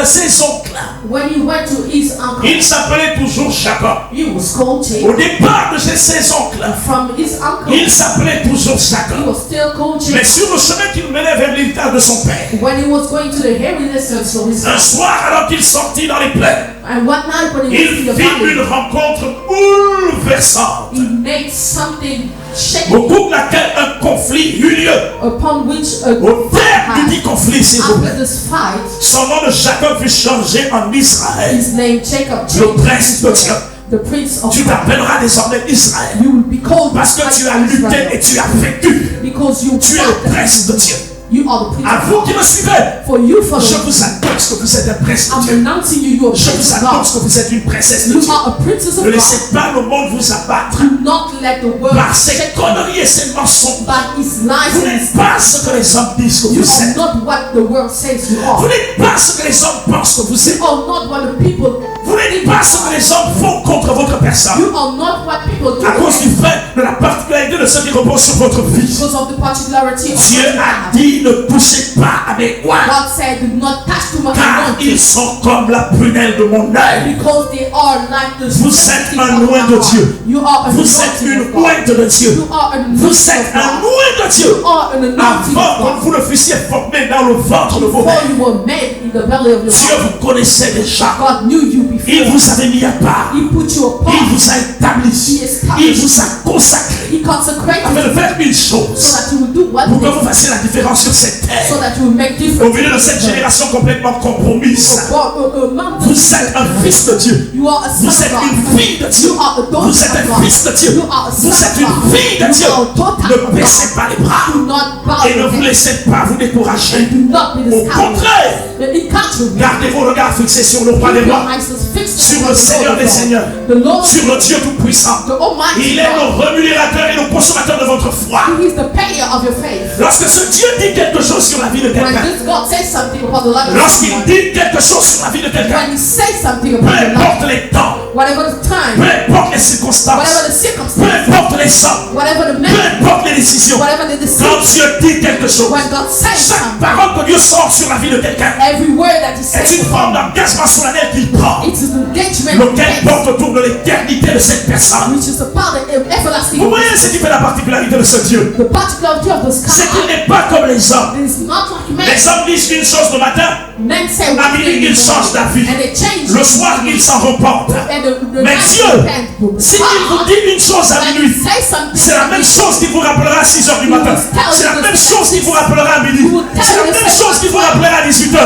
ses oncles, when he went to his uncle, il s'appelait toujours Jacob. he was called Au Jacob. départ de ses oncles, From his uncle, il s'appelait toujours he Jacob. was still called Mais Jacob. sur le chemin qui nous menait vers l'héritage de son père, When he was going to the inheritance of his un father, soir alors qu'il sortit dans les plaines, and one night when he was il in the fit une valley, rencontre bouleversante, he made something au shaking cours de laquelle un conflit eut lieu. upon which a Au terme du dit conflit, s'il vous plaît, after this fight, son nom de Jacob fut changé en Israël. his name Jacob Le changed prince de Dieu. the prince of Tu God. t'appelleras désormais Israël. You will be called Parce que Christ tu as lutté Israel, et tu as vécu. because you Tu es fought le prince de Dieu. You are the prince À of vous God. qui me suivez, For you, je follow, vous annonce que vous êtes un prince de I'm Dieu. announcing you, you are a Je vous prince of annonce God. que vous êtes une princesse de You Dieu. are a princess Ne of God. laissez pas le monde vous abattre Do not let the world par ces shake you conneries et ces mensonges. by his lies Vous and n'êtes his pas ce que les hommes disent que You vous are êtes. not what the world says you Vous are. n'êtes pas ce que les hommes pensent que vous êtes. You are not what the people Vous n'êtes pas ce que les hommes font contre votre personne. You are not what people do À cause du fait de la particularité de ce qui repose sur votre vie. because of the particularity of Dieu what you a have. dit ne touchez pas à mes oies, God said, do not touch to my car ils anointing sont comme la prunelle de mon œil. because they are like the Vous sensitive êtes un of oint my de heart. Dieu. You are an Vous êtes anointing une of God. ointe de Dieu. You are an Vous anointing êtes of un God. oint de Dieu. You are an anointing Avant of que God. vous ne fussiez formé dans le ventre de vos Before mères, you were made in the belly of your Dieu mother, vous connaissait déjà. God knew you Il before. vous avait mis à part. He put you Il apart. vous a établi. Il vous a consacré He consecrated afin de you faire une so chose that you will do one pour que thing, vous fassiez la différence sur cette so terre. that you will make Au difference. milieu de cette génération complètement compromise, Among vous êtes un fils de Dieu. You are a son Vous êtes of une God. fille de Dieu. You are a daughter Vous êtes of un God. fils de Dieu. You are a son Vous of êtes une God. fille de You Dieu. are a daughter Ne of baissez God. pas les bras Do not bow et ne your vous head. laissez pas vous décourager. Do not be Au discouraged. contraire, But in contrary, gardez vos regards fixés sur le roi des keep your rois, eyes fixed sur upon le the Seigneur Lord des of God. seigneurs, The Lord, sur le Dieu tout-puissant. the Almighty Il est God. le rémunérateur et le consommateur de votre foi. He is the payer of your faith. Lorsque ce Dieu dit quelque chose sur la vie de When quelqu'un, this God says something about the life of lorsqu'il someone, dit quelque chose sur la vie de quelqu'un, when He says something peu about your life, importe les temps, whatever the peu time, importe les circonstances, whatever the peu circumstance, importe les sommes, whatever the peu man, importe les décisions, whatever the quand decision, Dieu dit quelque chose, when God says chaque something, parole que Dieu sort sur la vie de quelqu'un every word that He est says, une forme d'engagement solennel qu'il prend, it is an engagement lequel porte autour de l'éternité de cette personne. which is about the everlasting. Vous voyez ce qui fait la particularité de ce Dieu, The particularity of the c'est qu'il sky n'est pas comme les hommes. is not like men. Les hommes disent une chose le matin, Men say à one midi thing ils changent d'avis, and they change le soir ils s'en repentent. and the Mais night Dieu, repent. si il vous dit une chose à When minuit, He says something, c'est la même chose qui vous rappellera à 6h du matin. C'est la même chose qui vous rappellera à midi. C'est la même chose qui vous rappellera à 18h.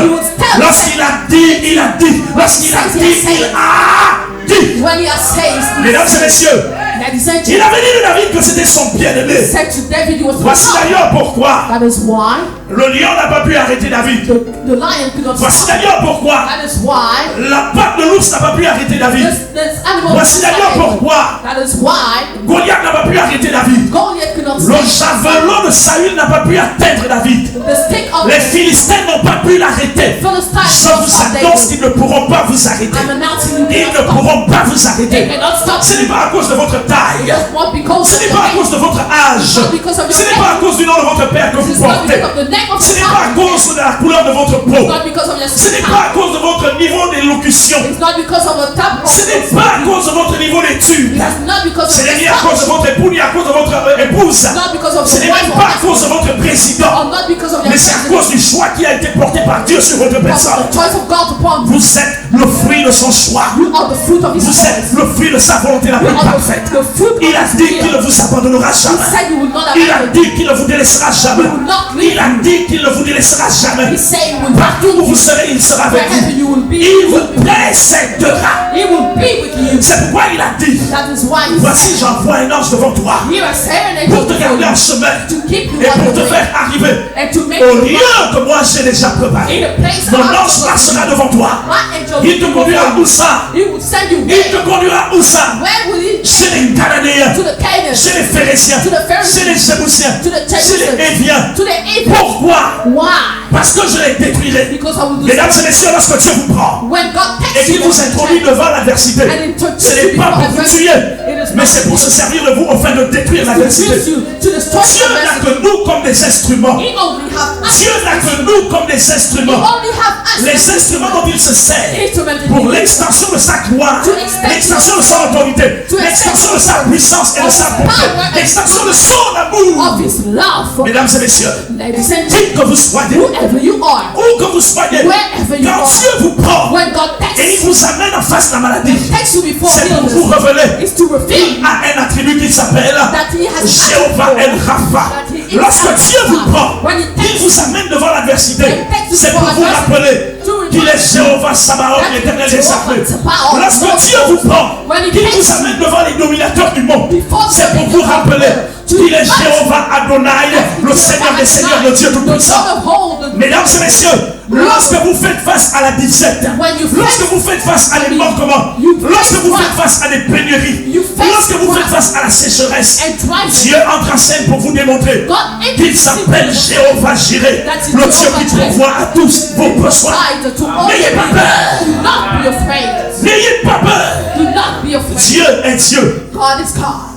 Lorsqu'il a dit, il a dit. Lorsqu'il a dit, il a dit. when He has says, Mesdames et messieurs, ladies and il gentlemen, avait dit de David que c'était son bien-aimé. said to David, he was Voici the d'ailleurs pourquoi That is why le lion n'a pas pu arrêter David. the lion could not Voici stop. d'ailleurs pourquoi That is why la patte de l'ours n'a pas pu arrêter David. this animal Voici could not d'ailleurs stop. pourquoi That is why Goliath n'a pas pu arrêter David. Goliath could not Le stop. javelot de Saül n'a pas pu atteindre David. The stick of Les Philistins n'ont pas pu l'arrêter. Philistines Je could not vous stop annonce David. qu'ils ne pourront pas vous arrêter. I'm announcing you Ils cannot ne stop. pourront pas vous They arrêter. cannot stop. Ce n'est pas à cause de votre taille. Just not because Ce of n'est your pas à name. cause de votre âge. Not because of your Ce n'est pas à cause du nom de votre père que It vous is not portez. because of the name of Ce your n'est pas à father. cause de la couleur de votre peau. It's not because of your Ce n'est skin. pas à cause de votre niveau d'élocution. It's not because of the type of Ce n'est pas à cause de votre niveau d'études. It's not because of Ce n'est the ni à cause de votre époux ni à cause de votre épouse. It's not because of Ce the n'est wife même or pas à husband. cause de votre président. Or not because of your Mais c'est à president. cause du choix qui a été porté par Dieu sur votre But personne. the choice of God upon you. Vous êtes le fruit de son choix. You are the fruit of His Vous êtes choice. le fruit de sa volonté la You plus are parfaite. the fruit of Il a His dit qu'il ne will. vous abandonnera He jamais. said you will not Il a abandon. dit qu'il ne vous délaissera jamais. He will not leave Il a dit qu'il ne vous délaissera He jamais. said he will not Partout où leave vous you. serez, il sera avec Wherever vous. you will be, Il he will vous précédera. He will be with you. C'est pourquoi il a dit, That is why He voici j'envoie un ange devant toi Here I say an pour angel te before garder en you chemin to keep you et on pour the te way faire arriver and to make au you lieu que moi j'ai déjà préparé. in a place Mon out ange of passera the devant toi. My angel Il te will conduira before où you. ça? He will send you Il te where? conduira où ça? Where will He Chez take les Cananéens, you? To the Canaan, chez les Phéréciens, To the Pharisees, chez les Jébusiens, to the chez les Jebusites, Héviens. to the Egypt. Pourquoi? Why? Parce que je les détruirai. Because I will do Mesdames et something. messieurs, lorsque Dieu vous prend When God et takes qu'il you vous introduit devant l'adversité, and introduces ce n'est you pas before pour vous adversity, tuer, it is mais not c'est pour se servir de vous afin de détruire to l'adversité. use you to destroy Dieu the n'a adversity. que nous comme des instruments. He only have us. Dieu n'a que nous comme des He instruments. only have us. Les instruments dont il se sert Instrument that pour He l'extension de sa gloire, To extend l'extension de His son autorité, To l'extension de sa puissance et de His sa power bonté, and l'extension de son amour. of His love. Mesdames et messieurs, Ladies and qui gentlemen, que vous soyez, whoever you are, où que vous soyez, wherever you quand are, Dieu vous prend when God et takes il vous amène en face de la maladie, takes you before c'est pour vous illness, révéler. is to reveal Il a un attribut qui s'appelle that He has Jéhovah El Rapha. That he is Lorsque El Dieu vous Rapha. prend, When he takes il vous amène devant l'adversité. When he takes you C'est before pour vous adversity, rappeler to qu'il est remind Jéhovah Sabaoth, that l'éternel Jehovah des armées. Sabaoth, Lorsque Lord Dieu vous prend, When he qu'il takes vous amène devant les dominateurs du monde, Before c'est pour the vous rappeler to qu'il est remind Jéhovah Adonai, le Seigneur des Seigneurs, le Dieu the Tout-Puissant. Son of Hold, Mesdames et messieurs, lorsque vous faites face à la disette, When you lorsque face- vous faites face à des manquements, You lorsque face vous what? faites face à des pénuries, You face lorsque vous what? faites face à la sécheresse, and twice Dieu entre en scène pour vous démontrer God qu'il s'appelle Jéhovah Jireh, That is le Dieu Jehovah qui Jireh. pourvoit à tous vos besoins. tried to all N'ayez pas peur. Do not be afraid. N'ayez pas peur. Do not be afraid. Dieu est Dieu. God is God.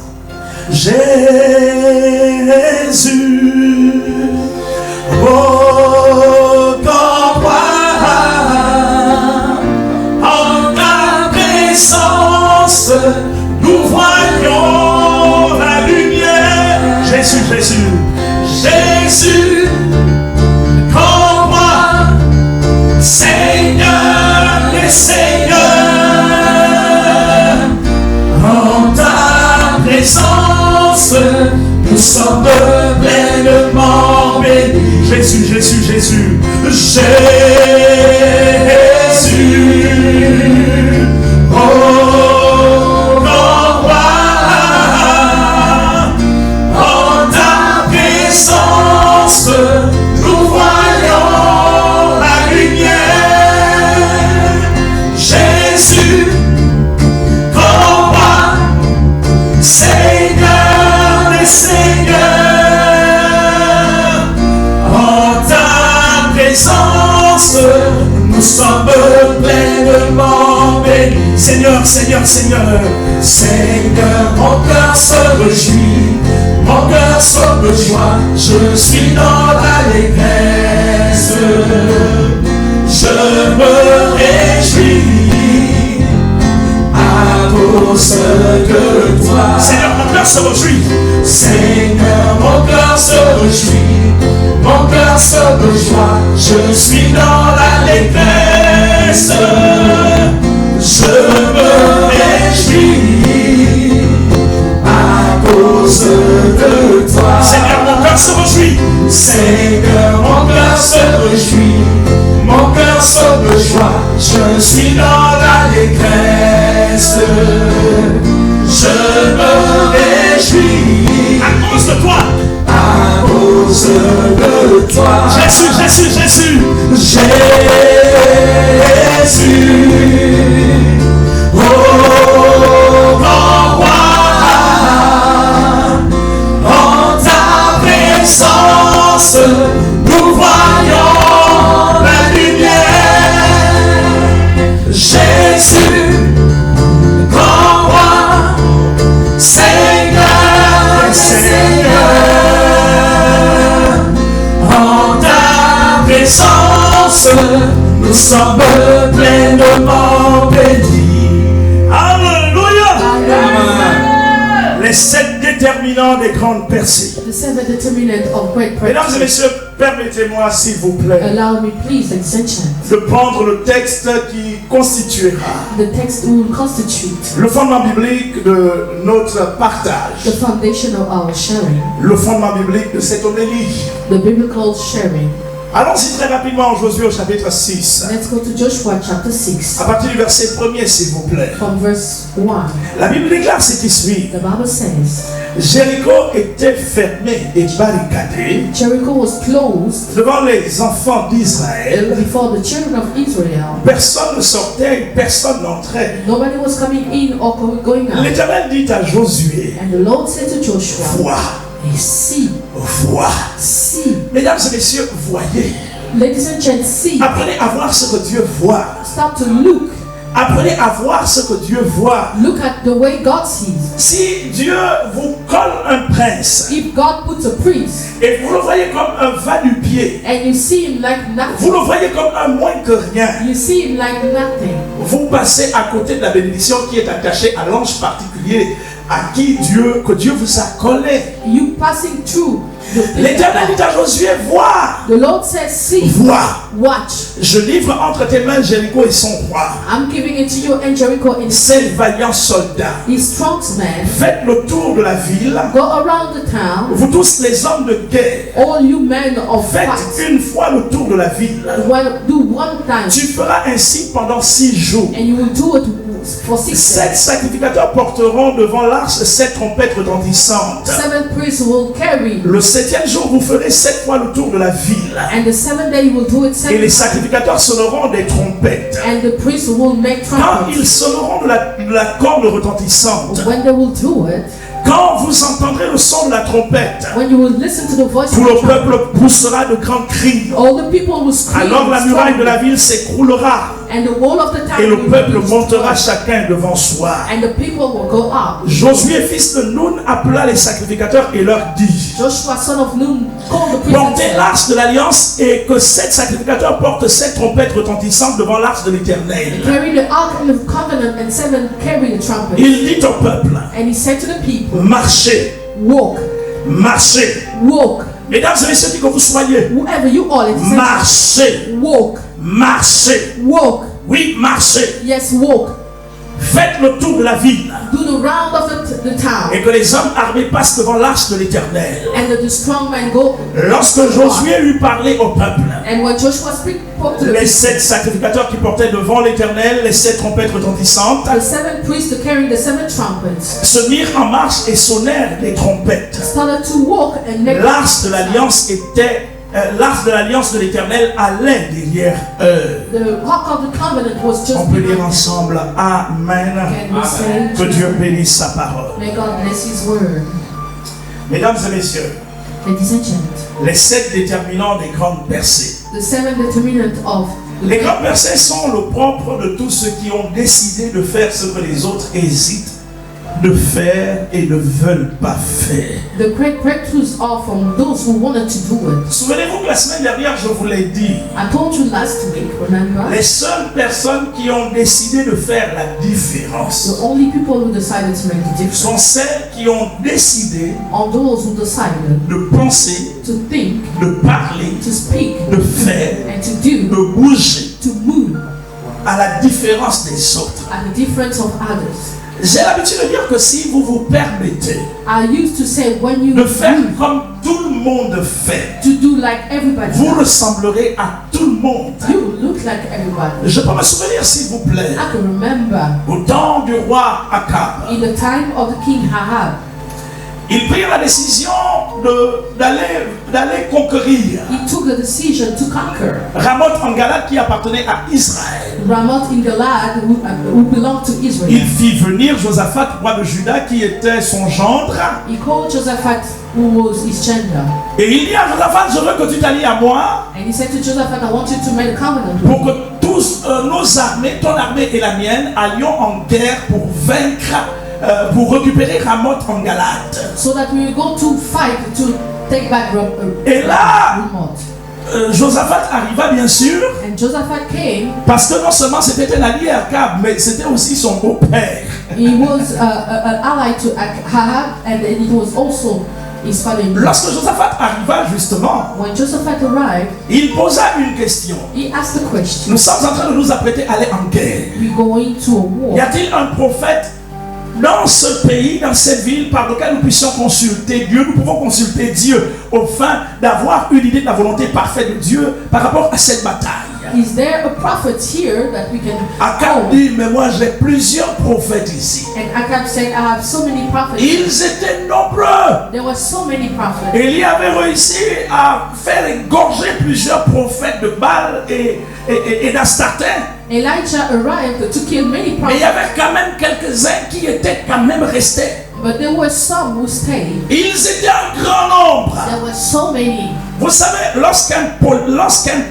Jésus, oh, en ta présence, nous voyons la lumière. Jésus, Jésus, Jésus, comme moi, Seigneur des Seigneurs, en ta présence, nous sommes pleinement bénis. Jésus, Jésus, Jésus, Jésus, oh, roi, en ta présence, nous voyons la lumière. Jésus, combat, Seigneur des Seigneurs, en ta présence, nous sommes pleinement bénis. Seigneur, Seigneur, Seigneur, Seigneur, mon cœur se réjouit, mon cœur saute de joie, je suis dans l'allégresse, je me réjouis à cause de toi. Seigneur, mon cœur se réjouit, Seigneur, mon cœur se réjouit, mon cœur saute de joie, je suis dans l'allégresse, je me réjouis à cause de toi. Seigneur, mon cœur se réjouit, Seigneur, mon cœur se réjouit, mon cœur saute de joie, je suis dans l'allégresse, je me réjouis à cause de toi. À cause de toi. Jésus, Jésus, Jésus, Jésus, oh grand roi, en ta présence, nous voyons la lumière. Jésus, grand roi, Seigneur, Seigneur, en ta présence, nous sommes pleinement bénis. Alléluia. Les 7 déterminants des grandes percées. The 7 determinant of great Mesdames et purpose. messieurs, permettez-moi s'il vous plaît Allow me, please, ladies and gentlemen, de prendre le texte qui constituera the text will constitute le fondement biblique de notre partage, the foundation of our sharing, le fondement biblique de cette homélie. the biblical sharing. Allons-y très rapidement en Josué au chapitre 6. Let's go to Joshua chapter 6, À partir du verset 1er, s'il vous plaît. from verse 1. La Bible déclare ce qui suit. The Bible says, Jéricho était fermé et barricadé Jericho was closed devant les enfants d'Israël. before the children of Israel. Personne ne sortait, personne n'entrait. Nobody was coming in or going out. L'Éternel dit à Josué, And the Lord said to Joshua, vois, see, vois. see. Mesdames et messieurs, voyez. Ladies and gents, see. Apprenez à voir ce que Dieu voit. Start to look. Apprenez à voir ce que Dieu voit. Look at the way God sees. Si Dieu vous colle un prince If God puts a priest et vous le voyez comme un va-nu-pied, and you see him like vous nothing, le voyez comme un moins que rien, you see him like nothing, vous passez à côté de la bénédiction qui est attachée à l'ange particulier à qui que Dieu vous a collé. you passing through the thing. L'Éternel dit à Josué, vois, The Lord says, see, vois. watch. Je livre entre tes mains Jéricho et son roi, I'm giving it to you and Jericho in ces vaillants soldats. his strong men. Faites le tour de la ville, Go around the town, vous tous les hommes de guerre. all you men of Faites fight. une fois le tour de la ville. Do one time, Tu feras ainsi pendant 6 jours. and you will do it for 6 7 days. sacrificateurs porteront devant l'arche 7 trompettes retentissantes. 7 priests will carry, Le 7e jour, vous ferez 7 fois le tour de la ville. and the 7th day you will do it Et les 7 times, sacrificateurs sonneront des trompettes. and the priests will make Quand ils trumpets. sonneront de la corde retentissante, When they will do it, quand vous entendrez le son de la trompette, when you will listen to the voice of tout le the trumpet, peuple poussera de grands cris. all the people will scream, Alors la muraille de la strongly, ville s'écroulera and the wall of the town et le will peuple be montera destroyed, chacun devant soi. and the people will go up. Josué, fils de Nun, appela les sacrificateurs et leur dit: Joshua, son of Nun, called the priests and portez said, l'arche de l'alliance et que 7 sacrificateurs portent 7 trompettes retentissantes devant l'arche de l'Éternel. carry the ark of the covenant, and 7 carry the trumpet. Il dit au peuple: And he said to the people, marchez, walk, marchez. walk, Mesdames et messieurs, qui que vous soyez, whoever you are, it said, marchez, walk, marchez. walk, Oui, marchez. yes, walk. Faites le tour de la ville Do the round of the town, et que les hommes armés passent devant l'arche de l'Éternel. and that the strong men go. Lorsque Josué eut parlé au peuple, And when Joshua spoke to the les people, 7 sacrificateurs qui portaient devant l'Éternel les 7 trompettes retentissantes the 7 priests carrying the 7 trumpets se mirent en marche et sonnèrent les trompettes. started to walk and make L'arche de l'alliance l'arche de l'alliance de l'Éternel allait derrière eux. the ark of the covenant was just On peut lire behind. ensemble Amen. Can we say, Que Dieu bénisse sa parole. may God bless His word. Mesdames et messieurs, Ladies and gentlemen, les 7 déterminants des grandes percées. The 7 determinants of Les grandes percées sont le propre de tous ceux qui ont décidé de faire ce que les autres hésitent de faire et ne veulent pas faire. the great breakthroughs are from those who wanted to do it. Souvenez-vous que la semaine dernière, je vous l'ai dit, I told you last week, remember? les seules personnes qui ont décidé de faire la différence The only people who decided to make the difference sont celles qui ont décidé are those who decided de penser, to think, de parler, to speak, de faire, and to do, de bouger to move à la différence des autres. at the difference of others. J'ai l'habitude de dire que si vous vous permettez I used to say when you de faire move, comme tout le monde fait, to do like everybody vous does, ressemblerez à tout le monde. you look like everybody. Je peux me souvenir, s'il vous plaît, I can remember au temps du roi Akab, in the time of the king Ahab, ils prirent la décision d'aller conquérir he took the decision to conquer Ramoth en Galade qui appartenait à Israël. Ramoth in Gilead, who belonged to Il Israel. fit venir Josaphat, roi de Juda, qui était son gendre, He called Josaphat, who was his gender, et il dit à Josaphat, je veux que tu t'allies à moi and he said to Josaphat, I want you to make a covenant with pour me, que tous nos armées, ton armée et la mienne, allions en guerre pour vaincre, pour récupérer Ramoth en Galade. so that we will go to fight to take back Et là, Ramoth. Josaphat arriva bien sûr, And Josaphat came. parce que non seulement c'était un allié à Akab, mais c'était aussi son beau-père. He was an ally to Ahab, and it was also his father-in-law. Lorsque Josaphat arriva justement, When Josaphat arrived, il posa une question. he asked the question, Nous sommes en train de nous apprêter à aller en guerre. we're going to a Y war. a-t-il un prophète dans ce pays, dans cette ville, par lequel nous puissions consulter Dieu? Nous pouvons consulter Dieu au fin d'avoir une idée de la volonté parfaite de Dieu par rapport à cette bataille. Is there a prophet here that we can Akab call? dit, mais moi j'ai plusieurs prophètes ici. And Akab said, I have so many prophets. Ils étaient nombreux. There were so many prophets. Élie avait réussi à faire égorger plusieurs prophètes de Baal et d'Astarté. Elijah arrived to kill many Mais il y prophets, avait quand même quelques-uns qui étaient quand même restés. but there were some who stayed. Ils étaient un grand nombre. There were so many. Vous savez, lorsqu'un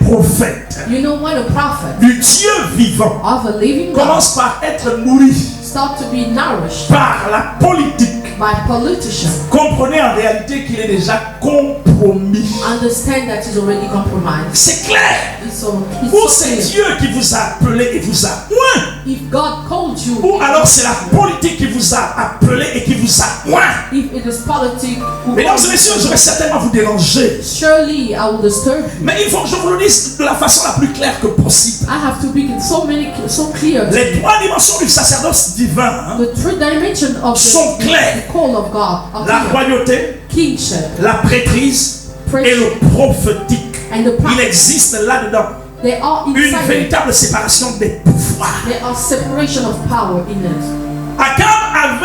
prophète You know, when a prophet du Dieu vivant of a living God commence par être nourri start to be nourished par la politique, by politicians, comprenez en réalité qu'il est déjà compromis. understand that he's already compromised. C'est clair. So Ou it's so c'est clear. Dieu qui vous a appelé et vous a oint, If God called you, ou alors c'est la politique qui vous a appelé et qui vous a oint. if it is politics, who Mesdames called et you, messieurs, je vais certainement vous déranger. surely I will disturb you. Mais il faut que je vous le dise de la façon la plus claire que possible. I have to make it so clear. Les 3 dimensions du sacerdoce divin, hein, The three dimensions of sont clairs. the call of God, of la the royauté, kingship, la prêtrise et le prophétique. and the Il prophet. existe là-dedans They are une inside. véritable séparation des pouvoirs. There are separation of power in it. Akab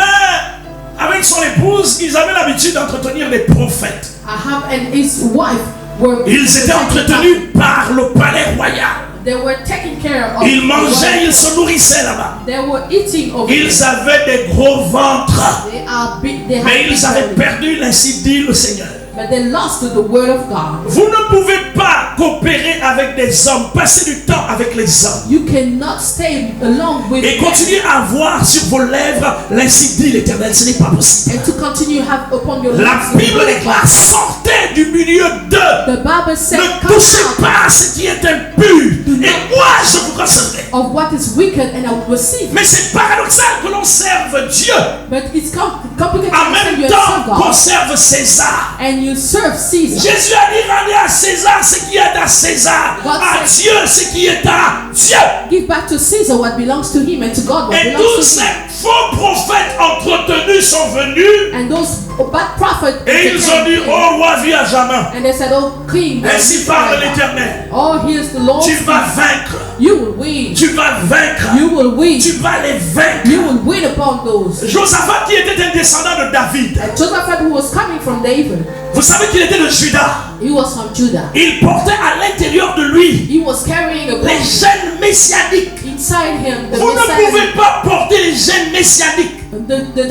avec son épouse, ils avaient l'habitude d'entretenir des prophètes. Ahab and his wife were. Ils étaient entretenus par le palais royal. They were taking care of. Ils mangeaient, ils se nourrissaient là-bas. They were eating over. Ils avaient des gros ventres. They are big. They Mais have big ils avaient belly. perdu, ainsi dit le Seigneur. But they lost the word of God. Vous ne pouvez pas coopérer avec des hommes, passer du temps avec les hommes You cannot stay along with et continuer à avoir sur vos lèvres l'ainsi dit l'Éternel. Ce n'est pas possible. and to continue have upon your La lips the Bible word of déclare, God. sortez du milieu d'eux. The Bible said, Ne come touchez out pas à ce qui est impur et moi je vous recevrai. of what is wicked and I will receive. Mais c'est paradoxal que l'on serve Dieu, But it's complicated en to say même you temps serve qu'on God serve César. and you serve Caesar. Jésus a dit, rendez à César ce qui est à César, God à said- Dieu ce qui est à Dieu. Give back to Caesar what belongs to him and to God what Et belongs tous to ces him. faux prophètes entretenus sont venus And those bad prophets et ils ont dit, oh roi, vis à jamais. and they said, oh king, Ainsi parle l'Éternel. oh here's the Lord. Tu vas vaincre, You will win. tu vas vaincre, You will win. tu vas les vaincre. You will win upon those. Josaphat qui était un descendant de David, And Josaphat, who was coming from David, vous savez qu'il était de Juda. he was from Judah. Il portait à l'intérieur de lui He was carrying a les book gènes messianiques. inside him. Vous ne pouvez pas porter les gènes messianiques the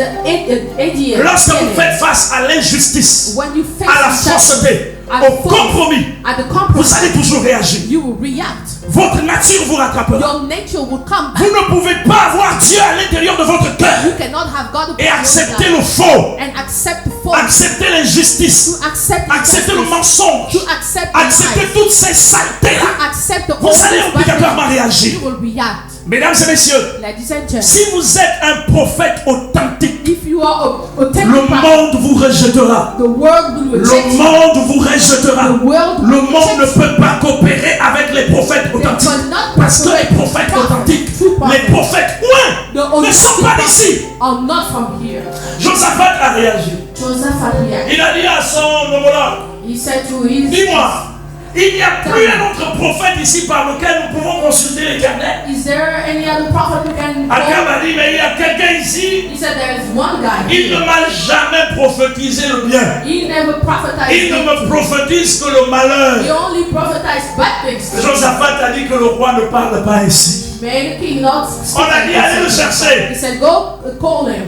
ADL. lorsque vous faites face à l'injustice, When you face à la injustice, fausseté, au compromis, at the vous compromise, allez toujours réagir. you will react. Votre nature vous rattrapera. Your nature will come Vous back. ne pouvez pas avoir Dieu à l'intérieur de votre You cœur cannot have God et upon accepter your le life faux, and accept the false. accepter l'injustice, To accept accepter le injustice. mensonge, To accept accepter lies. toutes ces saletés-là. To accept the Vous allez old obligatoirement bad réagir. you will react. Mesdames et messieurs, Ladies and gentlemen, si vous êtes un prophète authentique, if you are a le authentic prophet, monde vous rejettera. the world will reject Le you. monde vous rejettera. The world Le will monde ne reject you. peut pas coopérer avec les prophètes authentiques. cannot Parce que les cooperate with prophètes prophets, authentiques, true prophets. les prophètes The ne sont pas d'ici. are not from here. Josaphat a réagi. Joseph had reacted. Il a dit à son homologue, He said to his, dis-moi, il n'y a plus un autre prophète ici par lequel nous pouvons consulter l'Éternel. is there any other prophet who can Akab go? a dit, mais il y a quelqu'un ici, He said there is one guy il ne here. m'a jamais prophétisé le bien. He never prophesied Il ne me good. prophétise que le malheur. He only prophesies bad things. Josaphat a dit que le roi ne parle pas ainsi. May the king not speak On a dit, like allez le this. chercher. He said, go call him.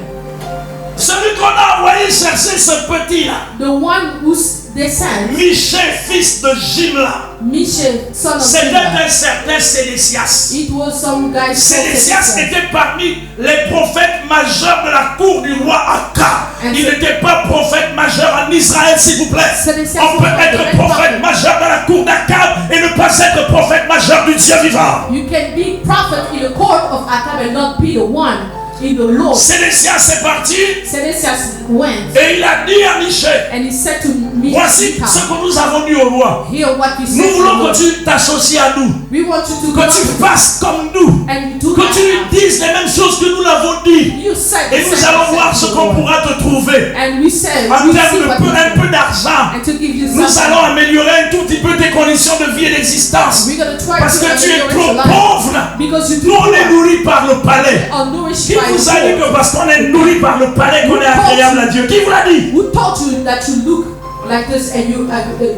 Celui qu'on a envoyé chercher ce petit-là, The one who's they sent, Michel, fils de Jimla, Michel, son of c'était Judah. un certain Sédécias. It was some guy Sédécias était parmi les prophètes majeurs de la cour du roi Akab. Il n'était pas prophète majeur en Israël, s'il vous plaît. Sédécias On peut was not être the prophète prophet. majeur dans la cour d'Akab et ne pas être prophète majeur du Dieu vivant. You can be prophet in the court of Akab and not be the one in the Lord. Sédécias est parti Sédécias went et il a dit à Michel, and he said to me, voici ce que nous avons dit au roi. hear what you Nous said to the voulons Lord. que tu t'associes à nous, We want you to que go tu fasses comme nous, and do que tu lui that. dises les mêmes choses que nous l'avons dit. You said Et the nous same allons thing voir to ce the qu'on Lord. pourra te trouver. And we said, En we termes see de what un peu d'argent, and to give you nous something. allons améliorer un tout petit peu tes conditions de vie et d'existence. We're going to try Parce to que tu es ameliorate trop your life pauvre. because you Nous, on est do nourris par le palais. unnourished Qui by vous a dit the que parce qu'on est nourris par le palais qu'on est agréable à Dieu? Qui vous l'a dit? Who taught you that you look like this and you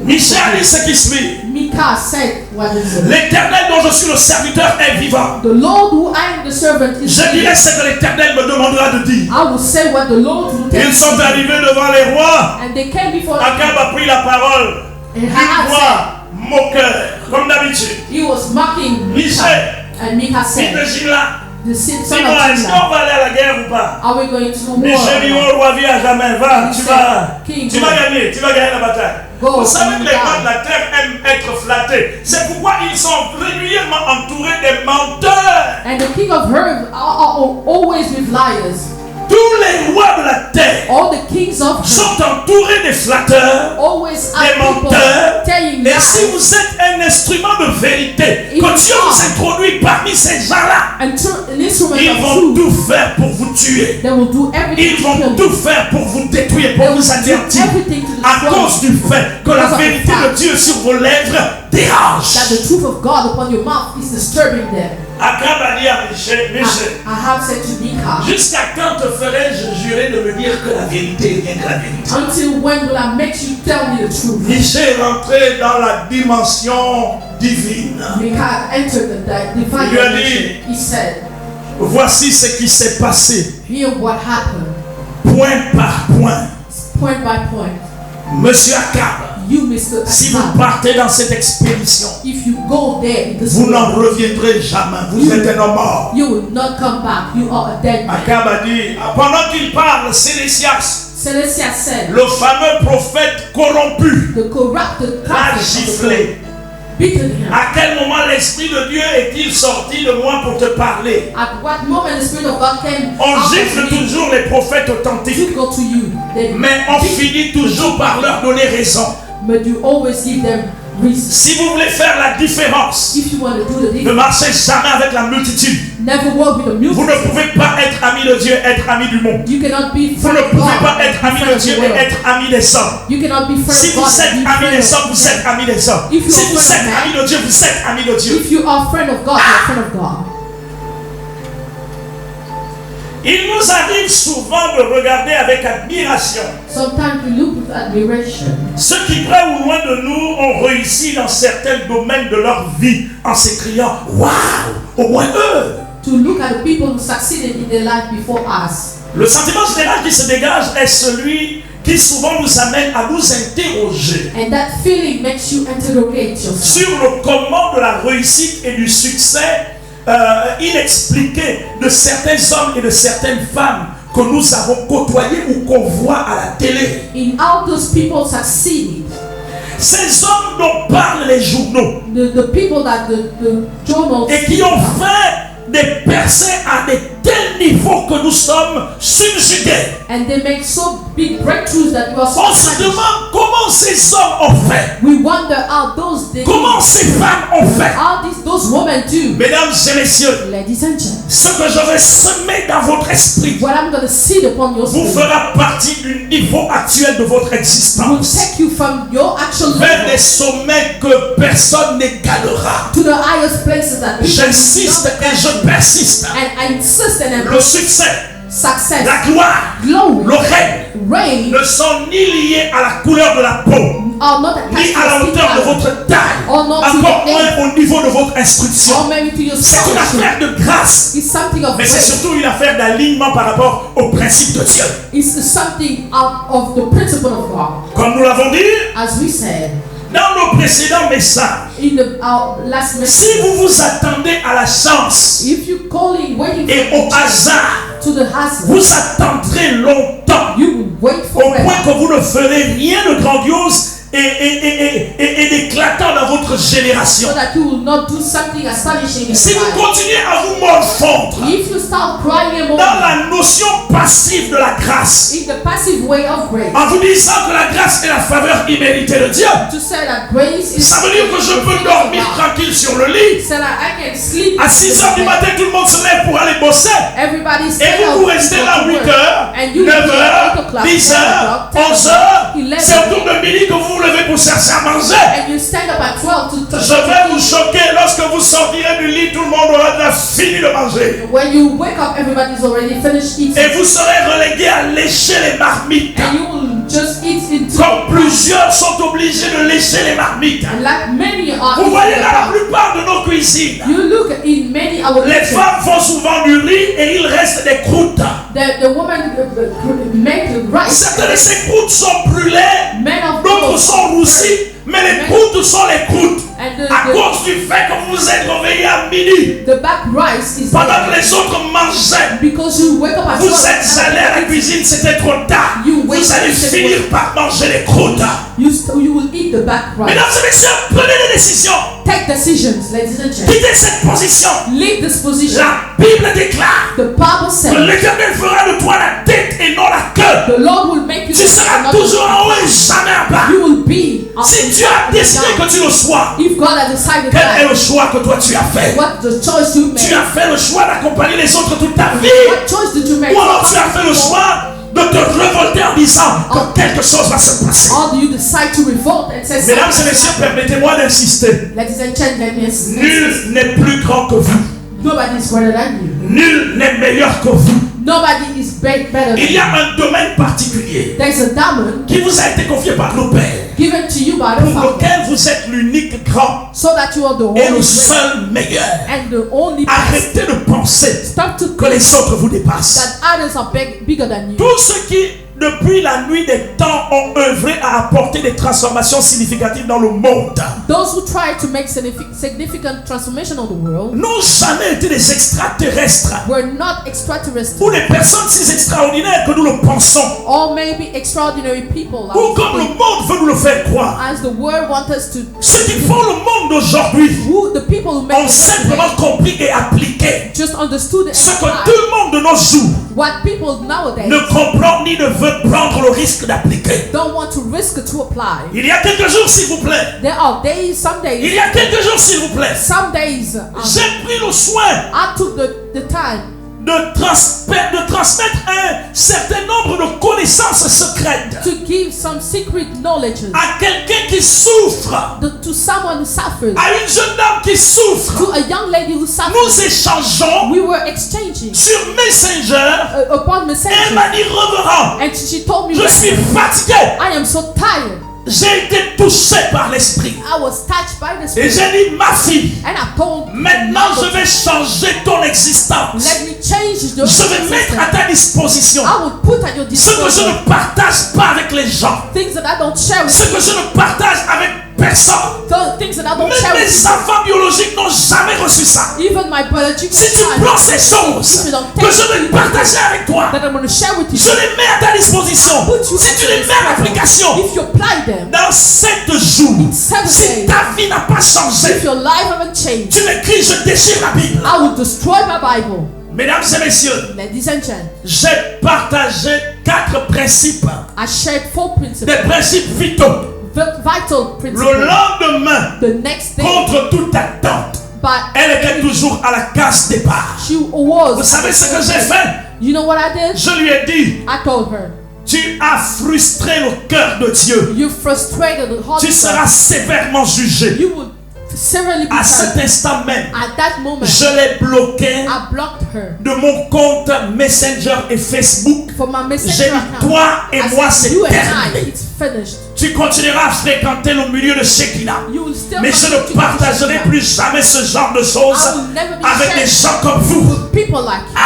Michel a dit ce qui suit. Micah said what is it? L'Éternel dont je suis le serviteur est vivant. The Lord who I am the servant is Je dirai ce que l'Éternel me demandera de dire. I will say what the Lord will tell Ils sont me. arrivés devant les rois. And they came before Akab a pris la parole. and Une Ahab said, voix moqueur, comme d'habitude. he was mocking Michel, Micah. And Micah fils de said, Jimla, the son dis-moi, of est-ce qu'on Judah, va aller à la guerre ou pas? are we going to war? Michel dit au roi, viens à jamais, va, He tu said, vas King, tu go. vas gagner la bataille. Go, Vous savez que you les rois die. de la terre aiment être flattés. C'est pourquoi ils sont régulièrement entourés des menteurs. And the king of Herb are always with liars. Tous les rois de la terre All the kings of Herb sont entourés des flatteurs. always Des are people menteurs. telling Et si lies. vous êtes un instrument de vérité, If que you Dieu are vous introduit parmi ces gens-là, And an instrument ils of vont truth, tout faire pour vous tuer. they will do everything Ils to vont kill tout you. faire pour vous détruire, They pour will vous do anéantir. everything to À destroy cause you. du fait que la Because of the vérité de fact Dieu sur vos lèvres dérange. That the truth of God upon your mouth is disturbing them. Akab a dit à Michel, Ahab said to Micah, jusqu'à quand te ferai-je jurer de me dire que la vérité est rien que la vérité? until when will I make you tell me the truth? Michel est rentré dans la dimension divine. Micah entered the divine Il lui a dimension. dit, He said, voici ce qui s'est passé, hear what happened, point par point. point by point. Monsieur Akab, You, Mr. si vous Ahab, partez dans cette expédition, if you go there in this vous n'en world, reviendrez jamais. Vous êtes un homme mort. you will not come back. You are a dead man. Akab a dit, pendant qu'il parle, Sédécias, Celestia said, le fameux prophète corrompu, the corrupted a prophet of the giflé. Lord beaten him. À quel moment l'Esprit de Dieu est-il sorti de moi pour te parler? At what moment the Spirit of God came On out gifle of me toujours les prophètes authentiques, to go to you? Then mais on finit toujours par leur donner raison. But you always give them reason. Si vous voulez faire la différence, If you want to do the ne difference, marchez jamais avec la multitude. never work with the Vous ne music. pouvez pas être ami de Dieu, être ami du monde. You cannot be Vous friend ne of pouvez God. pas être ami friend de of Dieu the et world. être ami des hommes. You cannot be friend Si of vous God êtes and be ami friend des hommes, of vous men. êtes ami des hommes. If you Si are vous friend êtes of ami man, de Dieu, vous êtes ami de Dieu. If you are friend of God, you are friend of God. Il nous arrive souvent de regarder avec admiration Sometimes we look with admiration. ceux qui, près ou loin de nous, ont réussi dans certains domaines de leur vie en s'écriant « Waouh, au moins eux !» To look at the people who succeeded in their life before us. Le sentiment général qui se dégage est celui qui souvent nous amène à nous interroger And that feeling makes you interrogate yourself sur le comment de la réussite et du succès inexpliqué de certains hommes et de certaines femmes que nous avons côtoyés ou qu'on voit à la télé. in how those people succeed. Ces hommes dont parlent les journaux The people that the journals et qui ont fait des percées à de tels niveaux que nous sommes subjugués. and they make so big breakthroughs that you are so On se punished. demande comment ces hommes ont fait, We wonder how those days, comment ces femmes ont fait. how those women do. Mesdames et messieurs, Ladies and gentlemen, ce que je vais semer dans votre esprit what I'm going to seed upon your vous spirit fera partie du niveau actuel de votre will existence take you from your actual vers des level sommets que personne n'égalera. to the highest places that people J'insiste et je persiste. and I insist and Le succès, success, la gloire, glory, le règne reign ne sont ni liés à la couleur de la peau, are not ni attached à la to your hauteur de skin color, votre taille, or not to encore your age, moins au niveau de votre instruction. or maybe to your C'est une scholarship. affaire de grâce, It's something of mais c'est grace. surtout une affaire d'alignement par rapport au principe de Dieu. It's something out of the principle of God. Comme nous l'avons dit As we said dans nos précédents messages, in our last si message, vous vous attendez à la chance if you calling waiting et for au hasard, to the husband, vous attendrez longtemps you will wait au point forever que vous ne ferez rien de grandiose et d'éclatant dans votre génération. so that you will not do something astonishing in Si vous life. continuez à vous morfondre If you start crying a dans moment la notion passive de la grâce, in the passive way of grace, en vous disant que la grâce est la faveur imméritée de Dieu, to say that grace is ça veut dire que je peux dormir tranquille sur le lit. so that I can sleep À 6 heures du matin, tout le monde se lève pour aller bosser. everybody's Et vous restez là 8 heures, 9 heures, 10 heures, 11 heures. C'est autour de midi que vous vous levez pour chercher à manger. and you stand up at 12 to Je vais vous choquer lorsque vous sortirez du lit, tout le monde aura déjà fini de manger. when you wake up, everybody's already finished eating, Et vous serez relégué à lécher les marmites. and you will just eat into Comme plusieurs sont obligés de lécher les marmites. and like many are Vous voyez eating dans la about. plupart de nos cuisines, You look in many our les kitchen, femmes font souvent du riz et il reste des croûtes. the woman make the rice. Certaines de ces croûtes sont brûlées, Men of d'autres God, sont roussies, mais les croûtes sont les croûtes. and À cause du fait que vous vous êtes réveillé à midi, the back rice is pendant que there les autres mangeaient, because you wake up at vous 12 êtes allé à la cuisine, c'était trop tard. You wait Vous allez till it's finir par manger les croûtes. you will eat the back rice. Mesdames et messieurs, prenez des décisions. Take decisions, ladies and gentlemen. Quittez cette position. Leave this position. La Bible déclare The Bible que says l'Éternel fera de toi la tête et non la queue. the Lord will make you Tu seras toujours en haut et jamais en bas. You will be on Si the Dieu a top and décidé down. que tu le sois, If God has decided quel est that, le choix que toi tu as fait? what the choice you Tu made? as fait le choix d'accompagner les autres toute ta vie? What choice did you make? Ou alors tu as fait le choix de te révolter en disant que quelque chose va se passer? Or do you decide to revolt and say, Mesdames et messieurs, permettez-moi d'insister. ladies and gentlemen, yes, Nul n'est plus grand que vous. nobody is greater than you. Nul n'est meilleur que vous. Nobody is better than Il y you. a un domaine particulier There's a diamond qui vous a été confié par nos pères, given to you by the pour Father, lequel vous êtes l'unique grand so that you are the et le only seul meilleur. and the only best. Arrêtez de penser Stop to que les autres vous dépassent. that others are bigger than you. Tous ceux qui, depuis la nuit des temps, ont œuvré à apporter des transformations significatives dans le monde, Those who try to make significant transformation of the world n'ont jamais été des extraterrestres were not extraterrestrial ou des personnes si extraordinaires que nous le pensons, or maybe extraordinary people ou comme le monde veut nous le faire croire. as the world wants us to. Ceux qui font le monde d'aujourd'hui Who the people who make ont simplement compris et appliqué just understood and ce que applied tout le monde de nos jours what people nowadays ne comprend ni ne veut prendre le risque d'appliquer. don't want to risk to apply. Il y a quelques jours, s'il vous plaît, There are days, some il days, y a quelques jours, s'il vous plaît, some days j'ai pris le soin I took the time de transmettre un certain nombre de connaissances secrètes to give some secret knowledge à quelqu'un qui souffre, to someone who suffers, à une jeune dame qui souffre. to a young lady who suffers. Nous échangeons We were exchanging sur Messenger. upon Elle messenger, m'a dit reverend, and she told me, je suis fatigué. I am so tired. J'ai été touché par l'esprit. I was touched by the Et Spirit, j'ai dit ma fille, and I told Maintenant, je vais changer ton existence. let me change the Je vais mettre à ta disposition I will put at your ce que je disposal ne partage pas avec les gens, things that I don't share with ce que je ne partage avec personne. things that I don't share Même with mes enfants biologiques n'ont jamais reçu ça. even my biological Si tu prends ces choses que je vais partager avec toi, that I'm going to share with you, je les mets à ta disposition. Si tu les mets à l'application, if you apply them, dans 7 jours, seven si days, ta vie n'a pas if changé, your life haven't changed, tu m'écris, je déchire la Bible. I will destroy my Bible. Mesdames et messieurs, Ladies and gentlemen, j'ai partagé 4 principes, I shared 4 principles, des principes vitaux. vital Le principles. lendemain, The next day, contre toute attente, but elle était toujours à la case départ. she was. Vous savez ce que j'ai fait? You know what I did? Je lui ai dit, I told her, tu as frustré le cœur de Dieu. you frustrated the heart Tu of seras God. sévèrement jugé. You would severely be À cet punished. instant même, At that moment, je l'ai bloqué I blocked her de mon compte Messenger et Facebook. from my J'ai messenger dit, account. toi et I moi, said, c'est you and I, terminé. it's finished. Tu continueras à fréquenter le milieu de Shekinah. You will still Mais je continue ne to partagerai be plus jamais ce genre de choses I will never be avec des sharing gens comme vous. with people like you.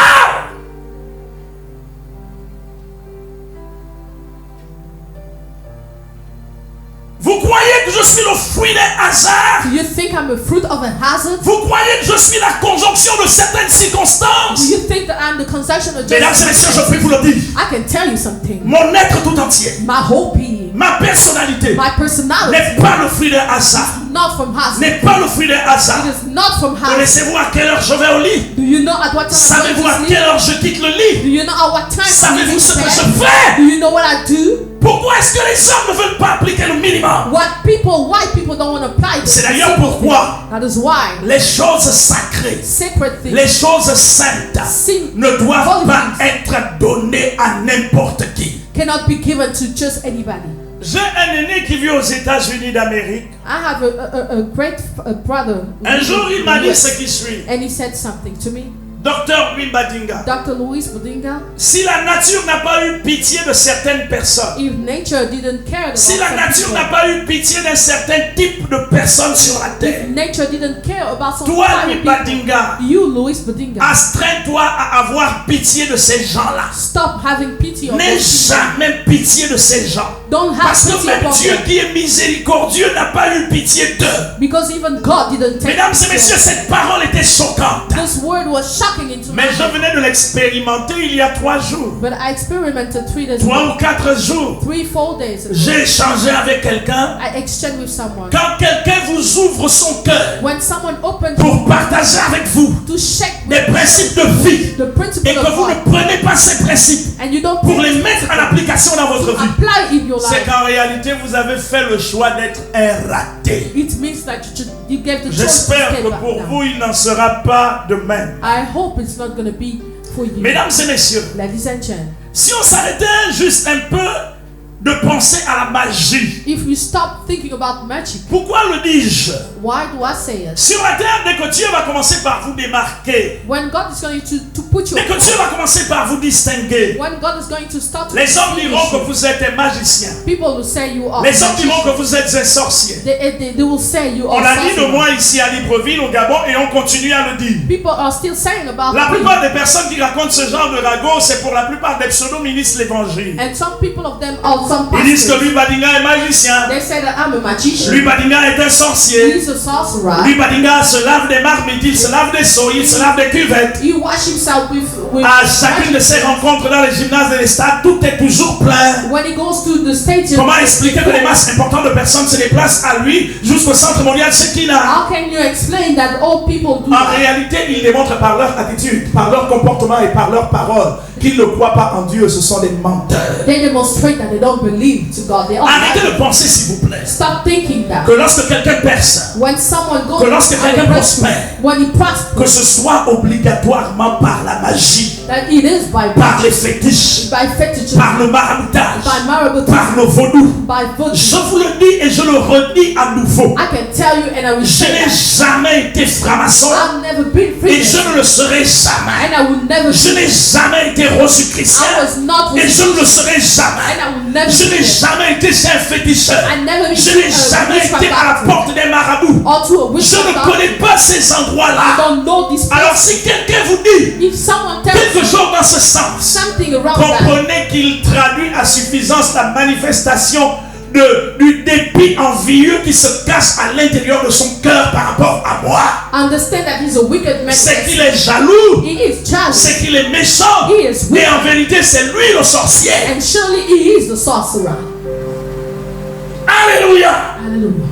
Vous croyez que je suis le fruit des hasards? Do you think I'm a fruit of a hazard? Vous croyez que je suis la conjonction de certaines Do circonstances? you think that I'm the conception of Mesdames et messieurs, je peux vous le dire. I can tell you something. Mon être tout entier, My whole being, ma personnalité my personality, n'est pas le fruit des hasards. not from hazard. N'est pas le fruit des hasards. It is not from hazard. Connaissez-vous à quelle heure je vais au lit? Do you know at what time Savez-vous à I'm going quelle to sleep? heure je quitte le lit? Do you know at what time I'm Savez-vous leaving ce que bed? je fais? Do you know what I do? Pourquoi est-ce que les hommes ne veulent pas appliquer le minimum? White people don't want to apply this. C'est d'ailleurs pourquoi That is why les choses sacrées, sacred things, les choses saintes sin ne doivent holy pas things être données à n'importe qui. cannot be given to just anybody. J'ai un aîné qui vit aux États-Unis d'Amérique. I have a great brother. Un jour, il m'a dit US, ce qui suit. and he said something to me. Docteur Louis Badinga, Dr. Louis Budinga, si la nature n'a pas eu pitié de certaines personnes, if nature didn't care about si la some nature people, n'a pas eu pitié d'un certain type de personnes sur la terre, if nature didn't care about some toi, kind Louis of people, Badinga, you, Louis Budinga, astreins-toi à avoir pitié de ces gens-là. stop having pity on N'aie those people. jamais pitié de ces gens. Don't have Parce que pity même upon Dieu them. qui est miséricordieux n'a pas eu pitié d'eux. Because even God didn't take Mesdames et pity. messieurs, cette parole était choquante. This word was shocking into Mais my je head. venais de l'expérimenter il y a 3 jours. But I experimented 3 days 3 ago. ou 4 jours. 3-4 days ago. J'ai échangé avec quelqu'un. I exchanged with someone. Quand quelqu'un vous ouvre son cœur When someone opened pour partager avec vous to shake des principes de vie the principle et que of vous ne God, prenez pas ces principes and you don't pour les mettre en application dans votre vie, apply in your c'est life, qu'en réalité vous avez fait le choix d'être un raté. it means that you gave the choice to J'espère stay que back pour down. vous il n'en sera pas de même. I hope it's not going to be for you. Mesdames et messieurs, Ladies and gentlemen, si on s'arrêtait juste un peu de penser à la magie, if you stop thinking about magic, pourquoi le dis-je? why do I say it? Sur la terre, dès que Dieu va commencer par vous démarquer, When God is going to put you dès que Dieu va commencer par vous distinguer, when God is going to start to les hommes distinguish diront que you, vous êtes un magicien. people will say you are Les hommes diront que magician. vous êtes un sorcier. They will say you On are a dit de sorcerer. moi ici à Libreville, au Gabon, et on continue à le dire. People are still saying about La me. plupart des personnes qui racontent ce genre de ragot, c'est pour la plupart des pseudo-ministres de l'évangile. And some people of them are some Ils disent que pastors. lui Badinga est magicien. They say that I'm a magician. Lui Badinga est un sorcier. He's a sorcerer. Lui Badinga se lave des marmites, il se lave des seaux, il se lave des cuvettes. He wash himself with À chacune de ses rencontres dans les gymnases et les stades, tout est toujours plein. when he goes to the stadium. Comment expliquer que les masses importantes de personnes se déplacent à lui jusqu'au centre mondial Shekinah? How can you explain that all people do En that? réalité, ils démontrent par leur attitude, par leur comportement et par leurs paroles qu'ils ne croient pas en Dieu, ce sont des menteurs. They demonstrate that they don't believe to God. They are Arrêtez liars. de penser, s'il vous plaît, Stop thinking that que lorsque quelqu'un perce, when someone goes que lorsque on a quelqu'un breakthrough, prospère, when he prospers, que ce soit obligatoirement par la magie. that it is by par les fétiches, fetishism, par le maraboutage, by maraboutism, par le vaudou. by voodoo. Je vous le dis et je le redis à nouveau. I can tell you and I will Je say n'ai that. jamais été franc-maçon I've never been et je Freemason ne le serai jamais. and I will never Je n'ai jamais été reçu chrétien I was not et je ne le serai and jamais. I will never Je n'ai be jamais été chez un féticheur. I never been Je n'ai jamais été à la porte des marabouts. or to a Je witchcraft ne doctor. connais pas ces I endroits-là. don't know this Alors place. si quelqu'un vous dit If someone tells quelque you chose dans ce sens, something around that, comprenez qu'il traduit à suffisance la manifestation du dépit envieux qui se cache à l'intérieur de son cœur par rapport à moi. understand that he's a wicked man. C'est qu'il est jaloux, He is jealous. c'est qu'il est méchant, He is wicked. et en vérité c'est lui le sorcier. And surely he is the sorcerer. Alléluia. Hallelujah.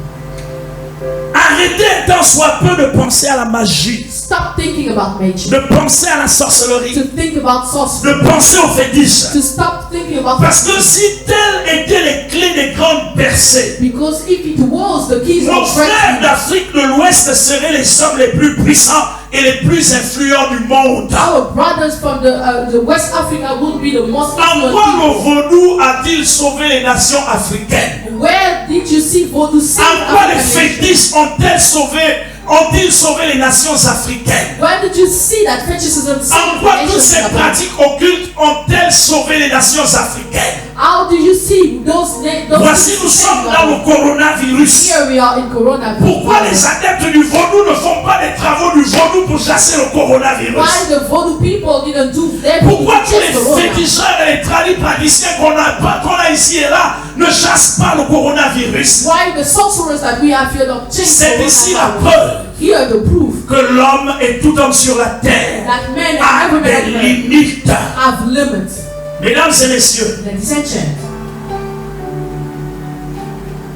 Arrêtez tant soit peu de penser à la magie, Stop thinking about magic. de penser à la sorcellerie, To think about sorcery. de penser aux fétiches. To stop thinking about Parce que si telles étaient les clés des grandes percées, because if it was the keys nos of frères breakthrough, d'Afrique de l'Ouest seraient les hommes les plus puissants et les plus influents du monde. our brothers from the West Africa would be the most En influential quoi le people. vaudou a-t-il sauvé les nations africaines? Where did you see voodoo save En quoi les African nations? fétiches ont-ils sauvé les nations africaines? Where did you see that fetishism En saved quoi the toutes nations ces in Africa? pratiques occultes ont-elles sauvé les nations africaines? How do you see those Voici, nous sommes dans le coronavirus. Here we are in coronavirus. Pourquoi les adeptes du vaudou ne font pas des travaux du vaudou pour chasser le coronavirus? Why the voodoo people didn't do their Pourquoi tous chase les corona? féticheurs et les praticiens qu'on a ici et là ne chassent pas le coronavirus? Why the sorcerers that we have here don't chase C'est ici la coronavirus? preuve Here the proof que l'homme et tout homme sur la terre that men a and every des man limites. have limits. Mesdames et messieurs, Ladies and gentlemen,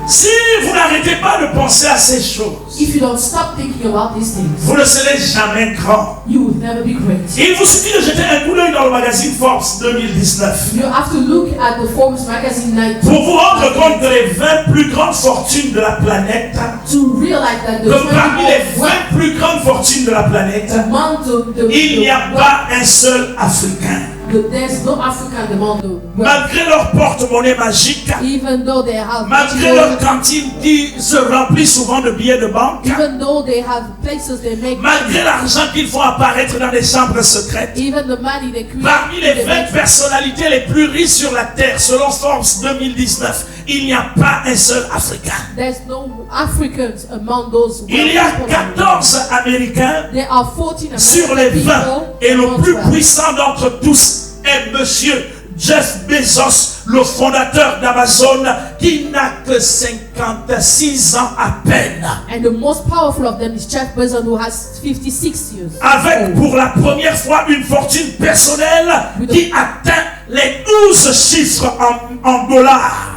si vous n'arrêtez pas de penser à ces choses, if you don't stop thinking about these things, vous ne serez jamais grand. you will never be great. Il vous suffit de jeter un coup d'œil dans le magazine Forbes 2019 You have to look at the Forbes magazine night pour vous rendre compte que les 20 plus grandes fortunes de la planète, to realize that the que parmi les 20 20 plus grandes fortunes de la planète, among il n'y a pas un seul Africain. there's no African among the wealth. Malgré leur porte-monnaie magique, Even though they have malgré leur cantine qui se remplit souvent de billets de banque, even though they have places they make malgré l'argent qu'ils font apparaître dans des chambres secrètes, even the money they create, parmi les they 20 make, personnalités les plus riches sur la terre, selon Forbes 2019, il n'y a pas un seul Africain. there's no Africans among those Il y a wealthy people. 14 Américains There are 14 sur les American 20 people et le among plus 12. puissant d'entre tous est Monsieur Jeff Bezos, le fondateur d'Amazon, qui n'a que 56 ans à peine. And the most powerful of them is Jeff Bezos, who has 56 years. Avec pour la première fois une fortune personnelle qui atteint les 12 chiffres en dollars.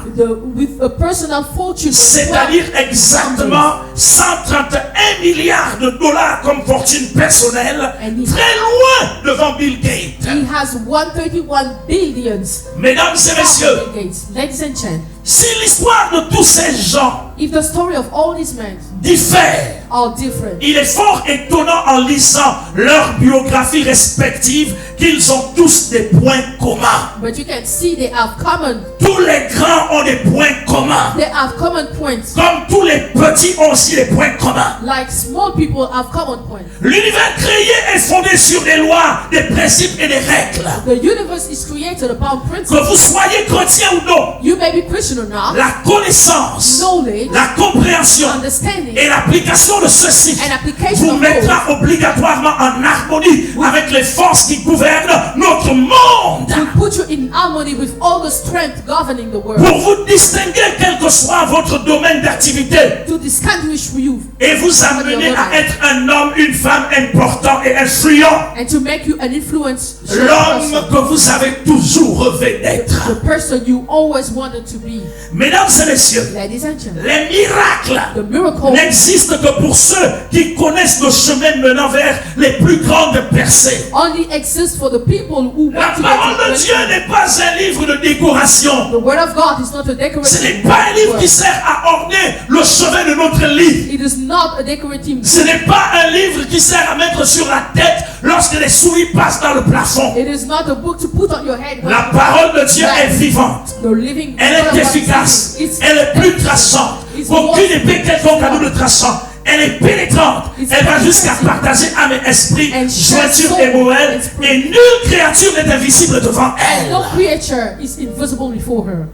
With a personal fortune, C'est-à-dire exactement 131 milliards de dollars comme fortune personnelle, très loin devant Bill Gates. he has 131 billions. Mesdames et messieurs, Bill Gates. Ladies and gentlemen, si l'histoire de tous ces gens if the story of all these men diffère, are different, il est fort étonnant en lisant leurs biographies respectives qu'ils ont tous des points communs. but you can see they have common. Tous les grands ont des points communs, They have common points. comme tous les petits ont aussi des points communs. Like small people have common points. L'univers créé est fondé sur des lois, des principes et des règles. The universe is created upon Que principles. vous soyez chrétien ou non, You may be Christian or not. la connaissance, Knowledge, la compréhension understanding, et l'application de ceci and application vous of mettra those obligatoirement en harmonie avec les forces qui gouvernent notre monde. will put you in harmony with all the strength governing the world. Pour vous distinguer quel que soit votre domaine d'activité To distinguish you et vous amener à être un homme, une femme important et influent. and to make you an influence. L'homme que vous avez toujours rêvé d'être. The person you always wanted to be. Mesdames et messieurs, Ladies and gentlemen, les miracles the miracle n'existent que pour ceux qui connaissent le chemin menant vers les plus grandes percées. only exists for the people who La want to parole de get to Dieu n'est pas un livre de décoration. the word of God is not a Ce decorative n'est pas un livre word. qui sert à orner le chevet de notre lit. It is not a decorative Ce n'est pas un livre qui sert à mettre sur la tête lorsque les souris passent dans le plafond. It is not a book to put on your head. La parole de Dieu est vivante. The living Elle est efficace. Elle est plus traçante. Aucune épée quelconque à double tranchant. Elle est pénétrante. Elle va jusqu'à partager âme et esprit, jointure et moelle. Et nulle créature n'est invisible devant And elle. no creature is invisible before her.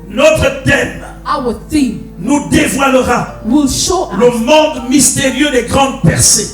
Notre thème Our theme nous dévoilera will show le us monde mystérieux des grandes percées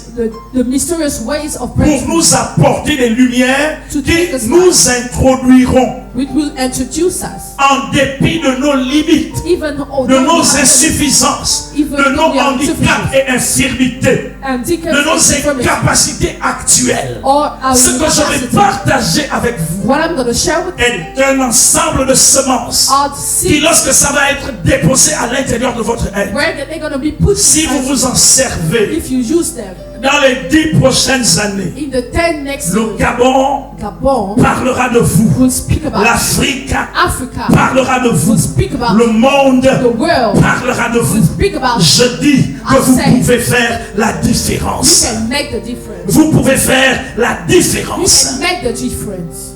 the mysterious ways of pour breakthrough. nous apporter des lumières To qui take us nous introduiront Which will introduce us, en dépit de nos limites, even de although nos we have insuffisances, even de nos though we are handicaps et infirmités, handicaps de nos and infirmities, incapacités actuelles. or our Ce que je vais incapacity. partager avec vous What I'm going to share with est un ensemble de semences are the qui, seeds lorsque ça va être déposé à l'intérieur de votre être, where they're going to be put si vous vous en servez if you use them. dans les 10 prochaines années, In the 10 next le years, Gabon Gabon parlera de vous. will speak about L'Afrique Africa, parlera de vous. will speak about Le monde the world, parlera de will vous. speak about Je dis que I vous say, pouvez faire la you différence. can make the difference. Vous pouvez faire la You différence. can make the difference.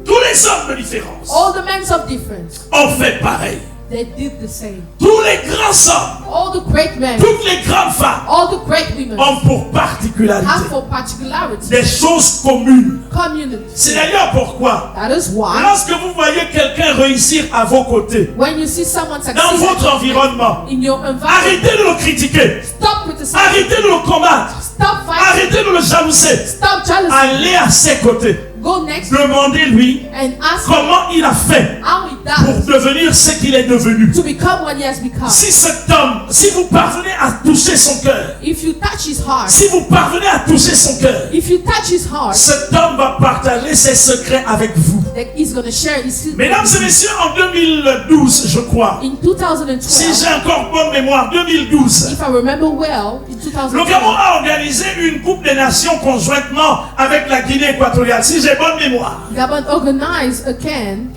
Tous les hommes de différence All the men of difference, ont fait pareil. they did the same. Tous les grands hommes, All the great men, toutes les grandes femmes all the great women ont pour particularité have for particularity des choses communes. community. C'est d'ailleurs pourquoi, That is why lorsque vous voyez quelqu'un réussir à vos côtés, when you see someone dans succeed votre environnement, in your environment, arrêtez de le critiquer, stop criticizing, arrêtez de le combattre, stop fighting, arrêtez de le jalouser, stop jealousy, allez à ses côtés, go next demandez-lui and ask him comment il a fait how he pour does devenir ce qu'il est devenu. to become what he has become. Si cet homme, si vous parvenez à toucher son cœur, If you touch his heart, si vous parvenez à toucher son cœur, if you touch his heart, cet homme va partager ses secrets avec vous. that he's going to share his secret. Mesdames et messieurs, en 2012, je crois, In 2012, si j'ai encore bonne mémoire, 2012, if I remember well, in le 2012, Gabon a organisé une Coupe des Nations conjointement avec la Guinée équatoriale, si j'ai bonne mémoire. Gabon organized again.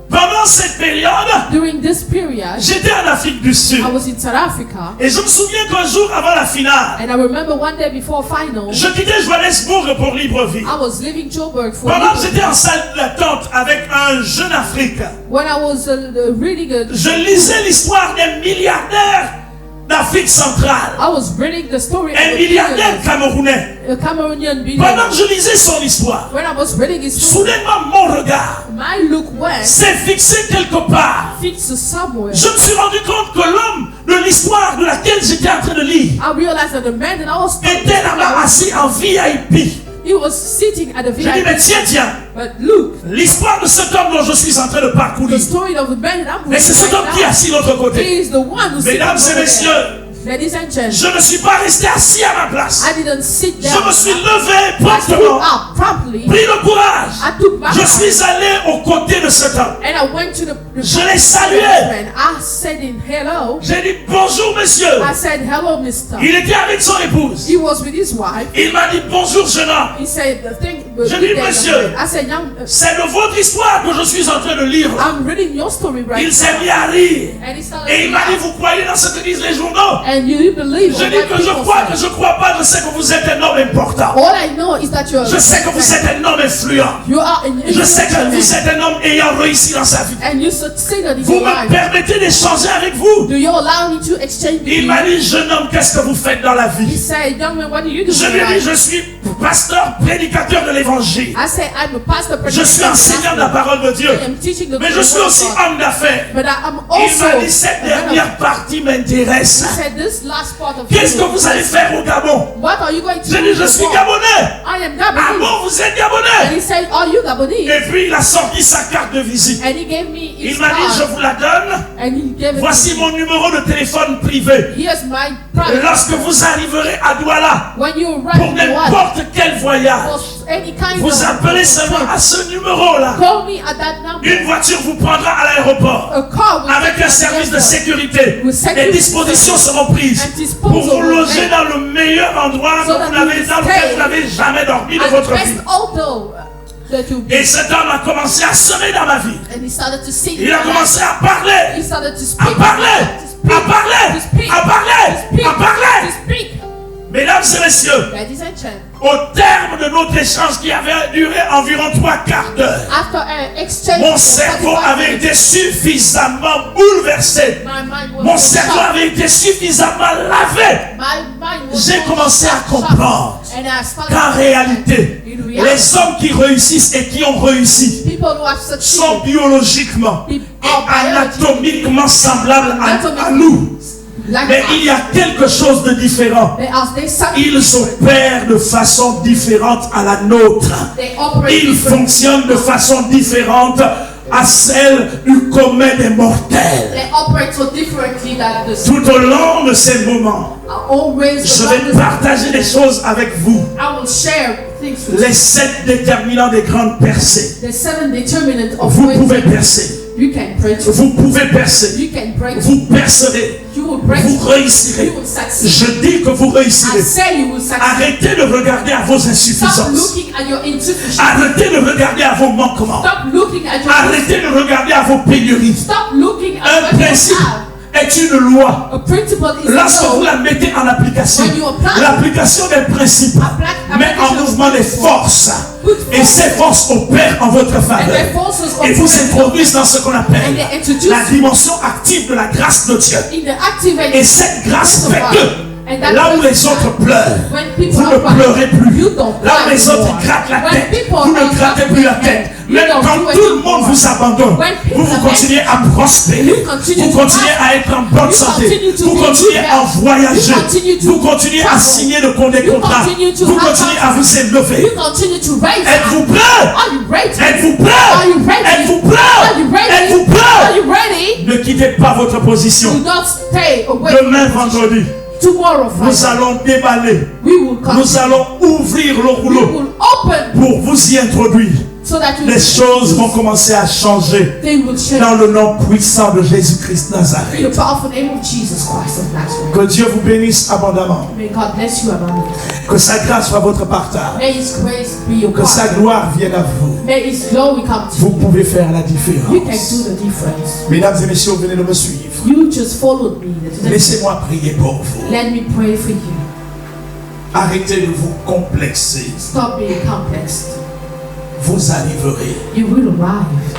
Pendant cette période, During this period, j'étais en Afrique du Sud. I was in South Africa, Et je me souviens qu'un jour avant la finale, and I remember one day before final, je quittais Johannesburg pour Libreville. I was leaving Joburg for Pendant que Liverpool. j'étais en salle d'attente avec un jeune Africain, When I was reading je lisais l'histoire des milliardaires d'Afrique centrale. I was reading the story of Un a milliardaire camerounais. Cameroonian Pendant billionaire. que je lisais son histoire, When I was reading his story, soudainement mon regard my look went s'est fixé quelque part. fixed somewhere. Je me suis rendu compte que l'homme de l'histoire de laquelle j'étais en train de lire I realized that the man that I was talking était là-bas to, assis en VIP. he was sitting at the J'ai dit, mais VIP. tiens, But look, l'histoire de cet homme dont je suis en train de the parcourir. story of the man that I'm Mais c'est cet reading homme qui est right assis de l'autre now, côté. he is the one who's sitting Mesdames et over messieurs, there. Ladies and gentlemen, je ne suis pas resté assis à ma place. I didn't sit Je down. me suis levé I stood promptement, up promptly. pris le courage. I took back Je my- suis allé aux côtés de cet homme. and I went to the Je l'ai salué. man. I said in hello. J'ai dit bonjour monsieur. I said hello, Mister. Il était avec son épouse. He was with his wife. Il m'a dit bonjour jeune homme. He said the thing. Je dis, monsieur. I said, young. C'est de votre histoire que je suis en train de lire. I'm reading your story right Il s'est now. mis à rire. And he started Et il m'a dit, laughing. vous croyez dans ce que disent les journaux? And you believe Je on dis what que je people crois, say. que je crois pas, je sais que vous êtes un homme important. All I know is that you're. Je sais que vous êtes un homme influent. You are an Je sais que influential vous man. êtes un homme ayant réussi dans sa vie. And you succeeded in Vous your me life. permettez d'échanger avec vous? Do you allow me to exchange with Il you? m'a dit, jeune homme, qu'est-ce que vous faites dans la He vie? said, young man, what do you do? Je in lui ai dit, life? je suis pasteur, prédicateur de l'évangile. I said, I'm a pastor. Je suis enseignant de la parole de Dieu. I am teaching the Mais je suis word of aussi God. homme d'affaires. But I'm Il also. m'a dit, cette a man of- dernière partie m'intéresse. He said, this last part of Qu'est-ce que you, vous allez faire au Gabon? what are you going to J'ai do? dit, in je the suis war? Gabonais. I am Ah Gabonese. bon, vous êtes And Gabonais? he said, are you Gabonese? Et puis il a sorti sa carte de visite. And he gave me his Il m'a dit, je card. vous la donne. And he gave it Voici to me. mon numéro de téléphone privé. Here's my private. Lorsque vous arriverez à Douala, When you pour arrive in Douala, n'importe quel voyage, for any kind vous appelez seulement à ce numéro-là. call me at that number. Une voiture vous prendra à l'aéroport. A car will Avec take un you service at de the sécurité. With security Les dispositions seront prises and disposal pour vous will loger make dans le meilleur endroit so que that vous n'avez- you dans lequel stay vous n'avez jamais dormi de at the votre vie. best auto that you Et cet homme a commencé à semer dans ma vie. and he started to sing. Il a commencé à parler, He started to à speak. parler, To speak. à parler, To speak. à parler, To speak. à parler. To speak. Mesdames et messieurs, Ladies and gentlemen, au terme de notre échange qui avait duré environ 3 quarts d'heure, after an exchange, mon for cerveau 45 avait minutes, été suffisamment bouleversé. my mind was Mon cerveau shocked. avait été suffisamment lavé. My mind was J'ai so commencé à shocked. comprendre And I started qu'en to réalité, in reality, les hommes qui réussissent et qui ont réussi people who have sont succeeded biologiquement et anatomiquement semblables à nous. like Mais us. il y a quelque chose de différent. They as they succeed, Ils opèrent de façon différente à la nôtre. they operate Ils differently. fonctionnent de façon différente à celle du commun des mortels. They operate so differently that the Tout au long de ces moments, are always je the vais partager des choses avec vous. I will share things with Les 7 déterminants des grandes percées. you. The 7 determinants of Vous ways pouvez percer. you can pray to. Vous pouvez percer. You can break. Vous percerez. You will break. Vous You réussirez. will succeed. Je dis que vous I réussirez. say you will succeed. Arrêtez de regarder à vos Stop insuffisances. looking at your insufficiency. Arrêtez de regarder à vos manquements. Stop looking at your Arrêtez de regarder à vos pénuries. Stop looking at Un what you principe have. est une loi. A principle is Lorsque a vous law. la mettez en application, When you apply- l'application des principes met en mouvement des forces. Et ces forces opèrent en votre And faveur. their forces Et vous operate introduisent dans ce qu'on and appelle they introduce la dimension active de la grâce de Dieu. in the activate. Et cette grâce fait And que that là où grâce les autres pleurent, when people vous ne are crying, pleurez plus. you don't Là où cry les autres anymore. grattent la When tête, people vous ne are grattez plus la grasping tête. you Même don't quand do tout le anymore. monde vous abandonne, When people vous are continuez à prospérer. You continue Vous to continuez prosper. à être en bonne You santé. continue to Vous be continuez good à health. voyager. You continue to Vous continuez à travel. signer des You contrats. continue to Vous have continuez à vous You élever. continue to raise Êtes-vous up. prêts? Are you ready? Êtes-vous prêts? Are you ready? Êtes-vous prêts? Are you ready? Êtes-vous Are prêts? you ready? Ne quittez pas votre Do position. not stay away. Demain vendredi, Tomorrow, nous Friday, allons déballer. we will come. Nous allons ouvrir le We rouleau will open pour vous y introduire. so that you Les choses vont commencer à changer they will change. dans le nom puissant de Jésus-Christ In Nazareth. the powerful name of Jesus Christ of Nazareth. Que Dieu vous bénisse abondamment. May God bless you abundantly. Que sa grâce soit votre partage. May His grace be your Que sa part. gloire vienne à vous. May His glory come to Vous you. pouvez faire la You can différence. do the difference. Mesdames et messieurs, venez de me suivre. You just followed me. Laissez-moi prier pour vous. Let me pray for you. Arrêtez de vous complexer. Stop being complex. Vous arriverez. You will arrive.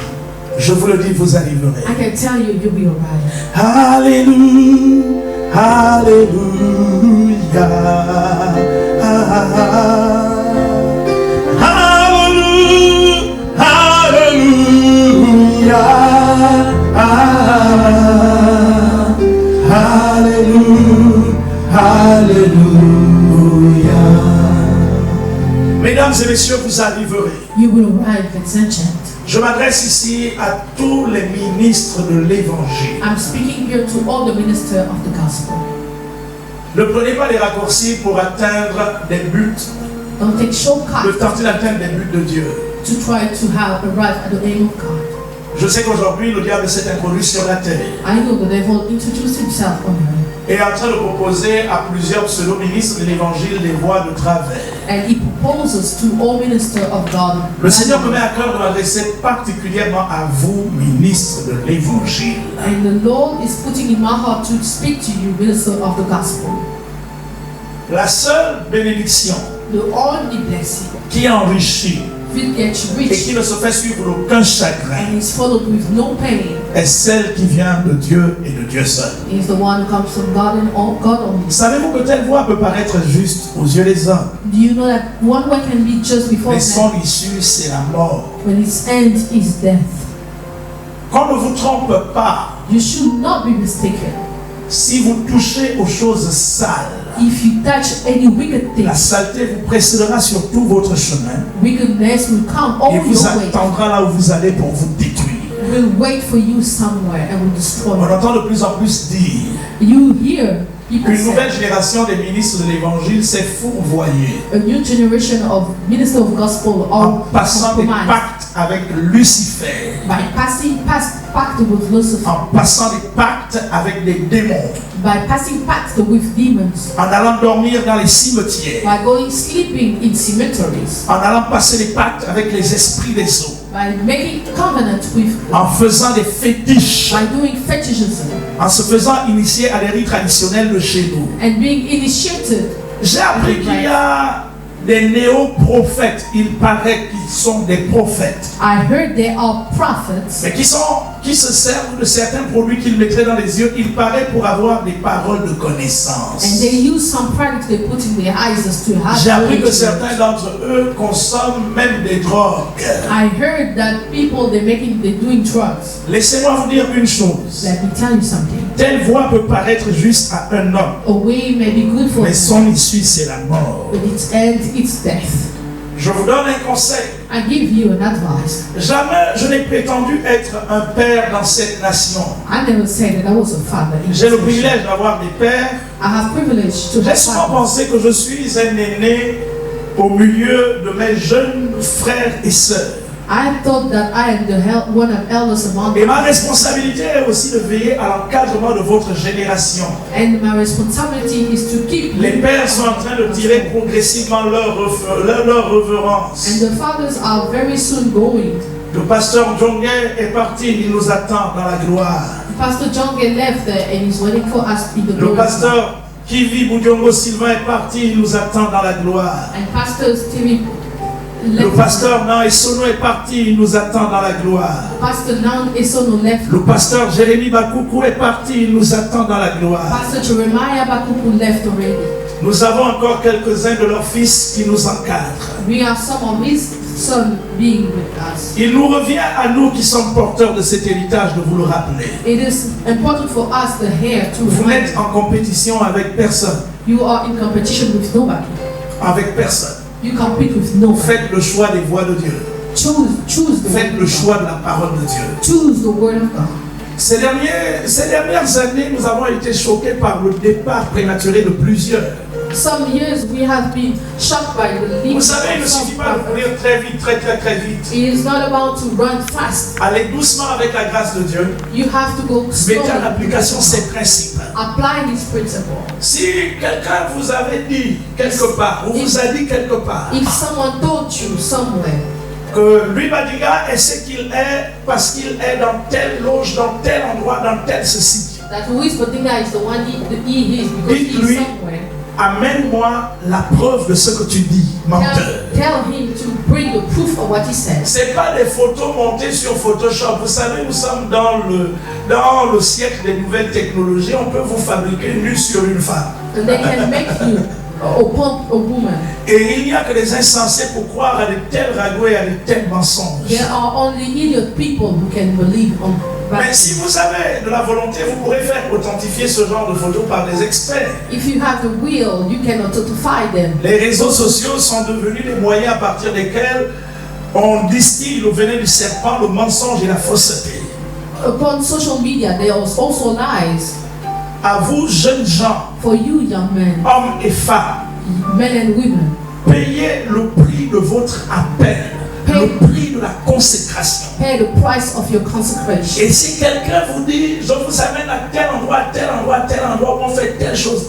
Je vous le dis, vous arriverez. I can tell you, you will arrive. Alléluia. Alléluia. Alléluia. Alléluia. Alléluia. Alléluia. Mesdames et messieurs, vous arriverez. You will arrive, Vincent. Je m'adresse ici à tous les ministres de l'Évangile. I'm speaking here to all the ministers of the gospel. Ne prenez pas les raccourcis pour atteindre des buts, Don't take de shortcuts tenter d'atteindre des buts de Dieu. to try to have arrive at the aim of God. Je sais qu'aujourd'hui, le diable s'est introduit sur la terre I know the devil introduced himself on her, et est en train de proposer à plusieurs pseudo-ministres de l'Évangile des voies de travers. and he proposes to all ministers of God. Le Seigneur me met à cœur de m'adresser particulièrement à vous, ministres de l'Évangile. And the Lord is putting in my heart to speak to you, minister of the gospel. La seule bénédiction The only blessing qui enrichit will get you et rich qui ne se fait suivre d'aucun chagrin and is followed with no pain est celle qui vient de Dieu et de Dieu seul. is the one who comes from God and all God only. Savez-vous que telle voie peut paraître juste aux yeux des hommes, Do you know that one way can be just before mais son man, issue c'est la mort. when its end is death? Qu'on ne vous trompe pas, You should not be mistaken. si vous touchez aux choses sales, If you touch any wicked la things, saleté vous précédera sur tout votre chemin wickedness will come et all vous your way. attendra là où vous allez pour vous détruire. Will wait for you somewhere and will destroy On you. entend de plus en plus dire You hear people qu'une nouvelle say génération des ministres de l'Évangile s'est fourvoyée a new generation of ministers of gospel en are passant des compromised pactes avec Lucifer, by passing past pact with Lucifer, en passant des pactes avec des démons, by passing pact with demons, en allant dormir dans les cimetières, by going sleeping in cemeteries, en allant passer des pactes avec les esprits des eaux, by making covenant with, en faisant des fétiches, by doing fetishism en se faisant initier à des rites traditionnels de chez nous. and being initiated J'ai appris qu'il y a des néo-prophètes. Il paraît qu'ils sont des prophètes. I heard there are prophets, Mais qui se servent de certains produits qu'ils mettraient dans les yeux, il paraît, pour avoir des paroles de connaissance. and they use some products they put in their eyes just to have J'ai appris que knowledge. certains d'entre eux consomment même des drogues. I heard that people they're doing drugs. Laissez-moi vous dire une chose. Let me tell you something. Telle voie peut paraître juste à un homme, A way may be good for mais them, son issue c'est la mort. but its end it's death. Je vous donne un conseil. I give you an advice. Jamais je n'ai prétendu être un père dans cette nation. I never said that I was a father. in J'ai le this nation. privilège d'avoir des pères. I have privilege to J'ai have souvent fathers. pensé que je suis un aîné au milieu de mes jeunes frères et sœurs. I thought that I am one of elders among Et ma them, responsabilité est aussi de veiller à l'encadrement de votre génération. and my responsibility is to keep Les you. pères sont en train de tirer progressivement leur reverence. And the fathers are very soon going. Le pasteur Djongé est parti, il nous attend dans la gloire. Pastor John get left there and he's waiting for us in the Le glory. pasteur Kivi Boudjongo Sylvain est parti, il nous attend dans la gloire. And Pastor Stevie Le left. pasteur Nan Sono est parti, il nous attend dans la gloire. Pastor Nan Esono left. Le pasteur Jérémy Bakoukou est parti, il nous attend dans la gloire. Pastor Jeremiah Bakupu left already. Nous avons encore quelques-uns de leurs fils qui nous encadrent. We have some of his son being with us. Il nous revient à nous qui sommes porteurs de cet héritage de vous le rappeler. It is important for us, the hair, to Vous remind n'êtes en compétition avec personne. you are in competition with nobody. Avec personne. You compete with nobody. Faites le choix des voies de Dieu. Choose the Faites word le of choix God. de la parole de Dieu. Choose the word of God. Ces dernières années, nous avons été choqués par le départ prématuré de plusieurs. Some years we have been shocked by the Vous leaves savez, il ne of some suffit pas de prophets. courir très vite, très vite. It is not about to run fast. Allez doucement avec la grâce de Dieu. You have to go Mettez en slowly. application ces principes. Apply this principle. Si quelqu'un vous avait dit quelque part, ou vous a dit quelque part, If someone told you somewhere que Louis Badiga est ce qu'il est parce qu'il est dans telle loge, dans tel endroit, dans tel ceci, that Louis Badinga is the one he is because he Dites-lui. is somewhere, amène-moi la preuve de ce que tu dis, menteur. tell him to bring the proof of what he says. C'est pas des photos montées sur Photoshop. Vous savez, nous sommes dans le siècle des nouvelles technologies. On peut vous fabriquer nu sur une femme. And they can make you upon a woman. Et il n'y a que des insensés pour croire à de tels ragots et à de tels mensonges. There are only idiot people who can believe on Mais that. si vous avez de la volonté, vous pourrez faire authentifier ce genre de photos par des experts. If you have the will, you can authentify them. Les réseaux sociaux sont devenus des moyens à partir desquels on distille le venin du serpent, le mensonge et la fausseté. Upon social media, there are also lies. À vous, jeunes gens, For you, young men, hommes et femmes, men and women, payez le prix de votre appel, le prix de la consécration. pay the price of your consecration. Et si quelqu'un vous dit, je vous amène à tel endroit, tel endroit, tel endroit, où on fait telle chose,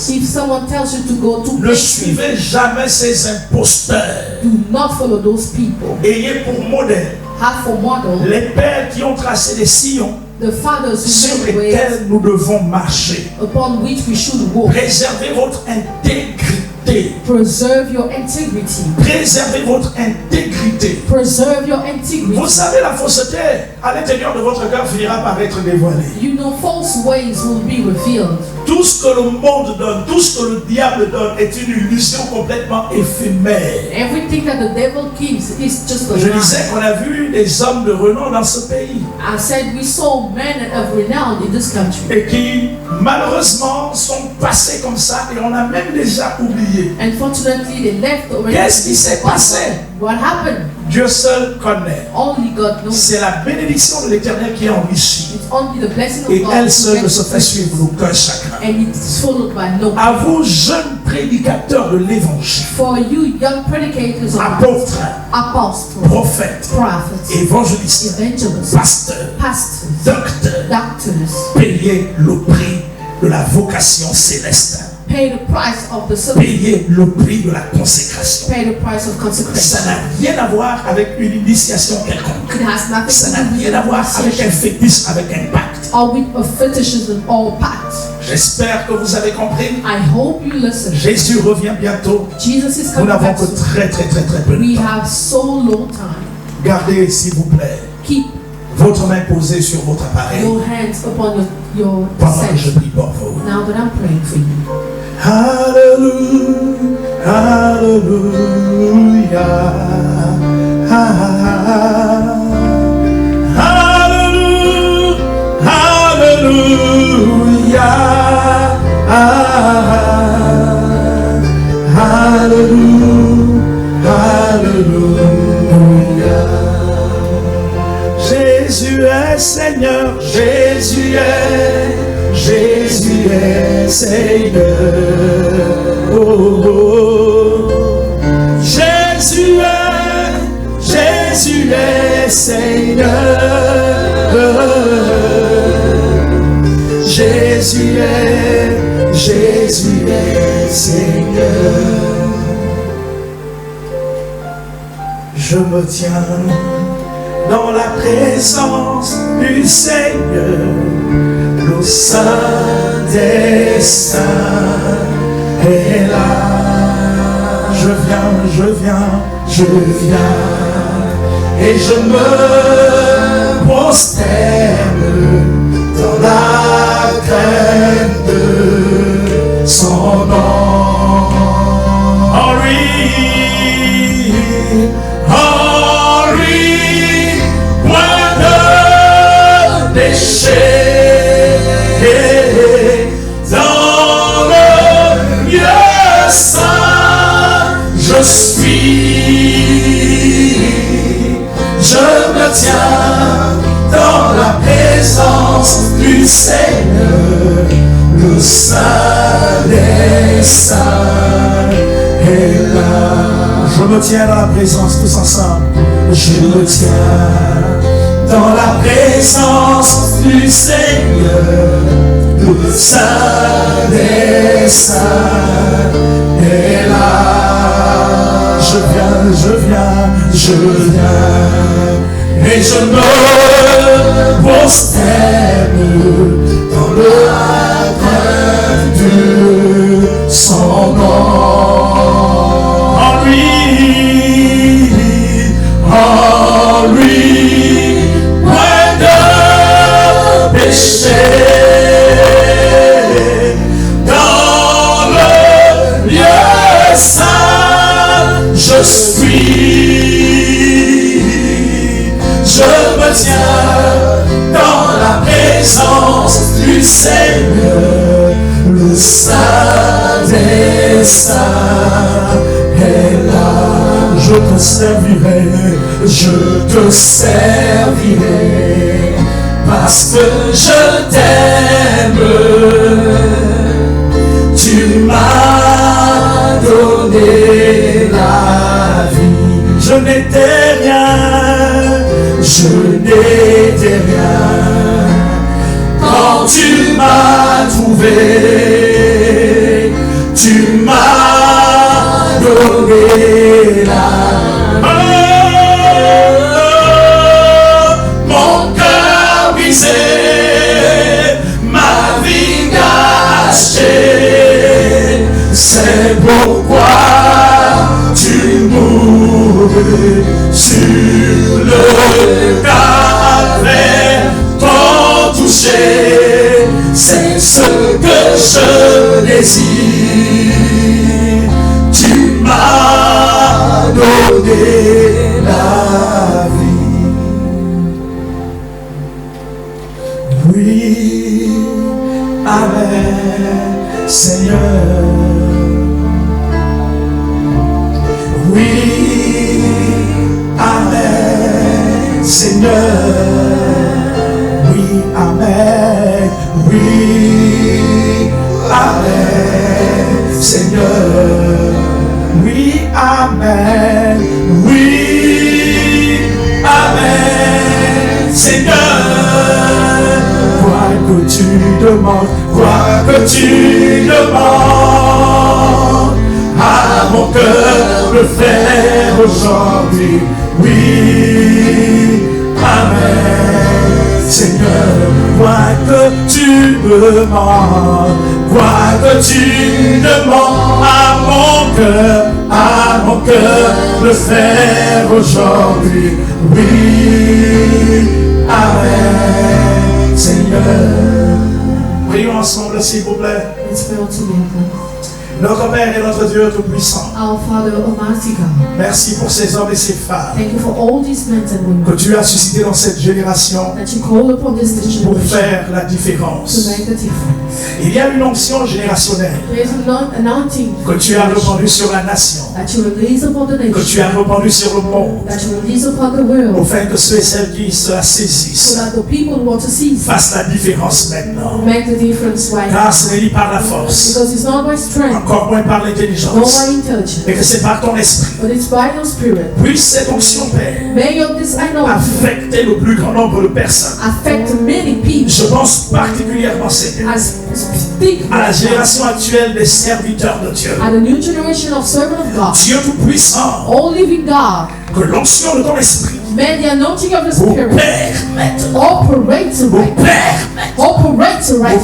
If someone tells you to go to ne places, suivez jamais ces imposteurs. do not follow those people. Ayez pour modèle Have for model les pères qui ont tracé des sillons the fathers sur who made ways lesquels nous devons marcher. upon which we should walk. Préservez votre intégrité. Preserve your integrity. Préservez votre intégrité. Preserve your Vous integrity. savez, la fausseté à l'intérieur de votre cœur finira par être dévoilée. You know false ways will be revealed. Tout ce que le monde donne, tout ce que le diable donne est une illusion complètement éphémère. Everything that the devil gives is just a Je lie. disais qu'on a vu des hommes de renom dans ce pays I said we saw men of renown in this country. et qui malheureusement sont passés comme ça et on a même déjà oublié. Unfortunately, they left already. Qu'est-ce qui s'est passé? What happened? Dieu seul connaît. Only God knows. C'est la bénédiction de l'Éternel qui enrichit It's only the blessing of et God. elle seule who ne se makes fait it suivre d'aucun chacun. and it's followed by no. À vous, jeunes prédicateurs de l'Évangile, For you, young predicators of apôtres, apostles, prophètes, prophets, évangélistes, evangelists, pasteurs, pastors, docteurs, doctors, payez le prix de la vocation céleste. pay the price of the service, Payez le prix de la consécration. pay the price of Ça consecration. n'a rien à voir avec une initiation quelconque. It has nothing Ça to n'a do with rien à voir avec un initiation fétiche, avec un pacte. or with a fetishism or pact. J'espère que vous avez compris. I hope you listen. Jésus revient bientôt. Jesus is Nous coming n'avons back que soon. très peu de We temps. have so long time. Gardez, s'il vous plaît, Keep votre main posée sur votre appareil your hands upon your pendant que je sense. prie pour vous. Now that I'm praying for you. Hallelujah, hallelujah, hallelujah, hallelujah, hallelujah, hallelujah. Jésus est Seigneur, Jésus est Seigneur. Oh, oh, oh. Jésus est Seigneur. Jésus est Seigneur. Je me tiens dans la présence du Seigneur, le Saint des Saints est là. Je viens, et je me prosterne dans la crainte de son nom. Henri, point de péché. Dans le lieu saint, je me tiens dans la présence du Seigneur, le Saint des Saints est là. Je me tiens dans la présence, tous ensemble. Je me tiens dans la présence du Seigneur, le Saint des Saints est là. Je viens, et je me prosterne dans la crainte de son nom. En lui, point de péché. Dans le lieu saint, je me tiens dans la présence du Seigneur, le Saint des Saints est là. Je te servirai, parce que je t'aime. Tu m'as donné la vie. Je n'étais rien. Quand tu m'as trouvé, tu m'as donné la mon cœur brisé, ma vie gâchée. C'est pourquoi tu mourrais sur le calvaire, t'en toucher, c'est ce que je désire. Tu m'as donné la vie. Oui, Amen, Seigneur. Oui, Amen, Seigneur. Oui, Amen. Oui, Amen, Seigneur. Oui, Amen. Oui, Amen, Seigneur. Quoi que tu demandes, à mon cœur le faire aujourd'hui. Oui, Amen, Seigneur, quoi que tu demandes, quoi que tu demandes à mon cœur, le faire aujourd'hui. Oui, Amen, Seigneur. Prions ensemble, s'il vous plaît. Let's pray together. Notre Père et notre Dieu Tout-Puissant, Our Father, Almighty God, merci pour ces hommes et ces femmes thank you for all these men and women que tu as suscités dans cette génération that you call upon this pour generation faire la to différence. make the difference. Il y a une onction générationnelle There is an anointing que tu as répandue sur la nation, that you release upon the que tu nation, as répandue sur le monde, that you release upon the world, afin que ceux et celles qui se la so saisissent that the people who want to see it fassent la différence maintenant. make the difference right now. Car ce n'est ni par la force, Because it's not by strength, encore moins par nor l'intelligence, by intelligence, mais que c'est par ton esprit. but it's by your spirit. Puisse cette onction, Père, May your this anointing affecter le plus grand nombre de personnes. affect many people. Je pense particulièrement, Seigneur, As speak à la génération actuelle des serviteurs de Dieu. at the new generation of servants of God, Dieu Tout-Puissant, all living God, que l'onction de ton esprit may the anointing of the vous Spirit permette, operate vous right permette, operate right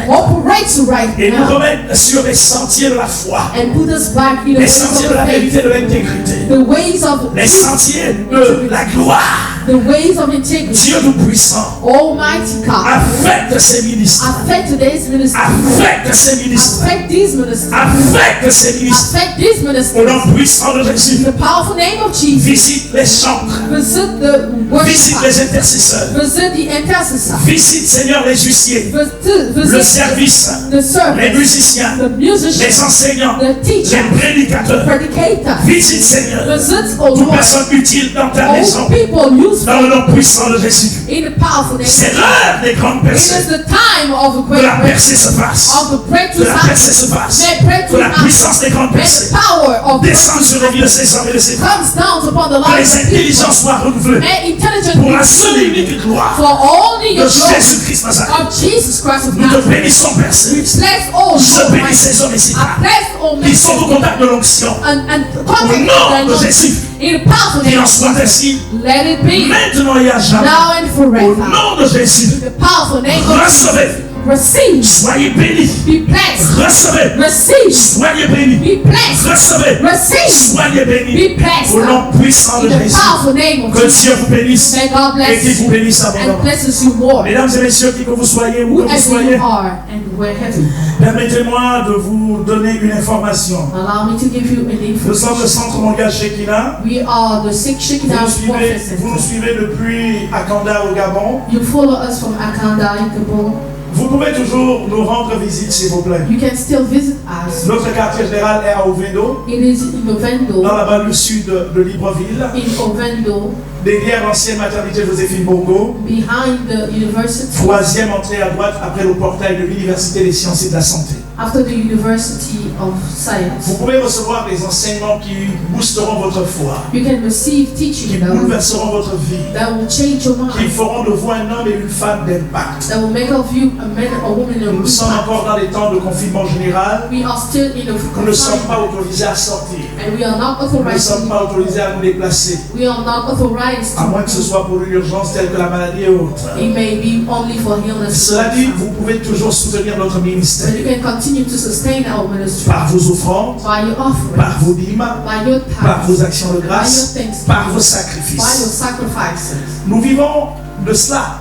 operate right et nous now, remettre sur les sentiers de la foi, and put us back in the les ways sentiers of de la faith, vérité et de l'intégrité, the ways of les sentiers de la gloire. the ways of integrity. Dieu Tout-Puissant, Almighty God, affecte ces ministres, affect today's ministry, affecte ces ministres, affect these ministries, affecte ces ministres, affect these au ministries. nom puissant de Jésus. In the powerful name of Jesus, Visite les chantres, visit the visite worship, les intercesseurs, visit the intercessor, visite, Seigneur, les huissiers, le visit service, the les servants, musiciens, the musicians, les enseignants, the teachers, les prédicateurs. predicators, Visite, Seigneur, visit, O toute Lord, personne utile dans ta maison, all people useful dans le nom puissant de Jésus. in the powerful name. C'est l'heure des grandes It is percées, the time of the que great la breakthrough, percée se fasse, of the que breakthrough la percée se fasse, May que breakthrough la puissance des grandes May percées the power of descende sur la vie de ces hommes et de ces femmes, comes down upon the que lives les of people. intelligences soient renouvelées May intelligent pour la people seule et unique gloire for only de your glory Jésus-Christ Nazareth. of Jesus Christ of Nous te Nazareth. bénissons, Père Céleste. Bless all Je bénis ces hommes et ces I femmes bless all qui sont au men contact de l'onction. and Au contact nom de them Jésus, in the powerful qu'il name en of soit Jesus. ainsi, Let it be maintenant et à jamais. now and Au forever. nom de Jésus, In the powerful name of Jesus. recevez, Receive, soyez bénis, be blessed. recevez, Receive, soyez bénis, be blessed. recevez, Receive, soyez bénis, be blessed. au nom puissant de In the Jésus. powerful name of Que Jesus. Dieu vous bénisse May God et qu'il bless vous you bénisse and abondamment. blesses you more. Mesdames et messieurs, qui que vous soyez, où que vous Whoever soyez, you are and wherever. permettez-moi de vous donner une information. Allow me to give you an Nous sommes le information. Centre mondial Shekinah. We are the Six Shekinah Warfare Vous nous Center. suivez depuis Akanda au Gabon. You follow us from Akanda in Gabon. Vous pouvez toujours nous rendre visite, s'il vous plaît. You can still visit us. Notre quartier général est à Ovendo, It is in Ovendo, dans la banlieue sud de Libreville, in Ovendo, derrière l'ancienne maternité Joséphine Bongo, behind the university, troisième entrée à droite après le portail de l'Université des sciences et de la santé. after the University of Science. Vous pouvez recevoir des enseignements qui boosteront votre foi, You can receive qui teaching bouleverseront votre vie, that will change your qui mind, feront de vous un homme et une femme d'impact. that will make of you a man or woman of Nous sommes impact. encore dans les temps de confinement général. We are still in the Nous ne sommes pas confinement, autorisés à sortir. and we are not Nous ne authorized. sommes pas autorisés à nous déplacer, We are not authorized à moins que ce to. soit pour une urgence telle que la maladie et autres. It may be only for illness. Cela dit, vous pouvez toujours soutenir notre ministère But you can continue to sustain our ministry par vos offrandes, by your offering, par vos dîmes, by your par vos tithes, actions de by grâce, your thanksgiving, par vos by your sacrifices. sacrifices. Nous vivons de cela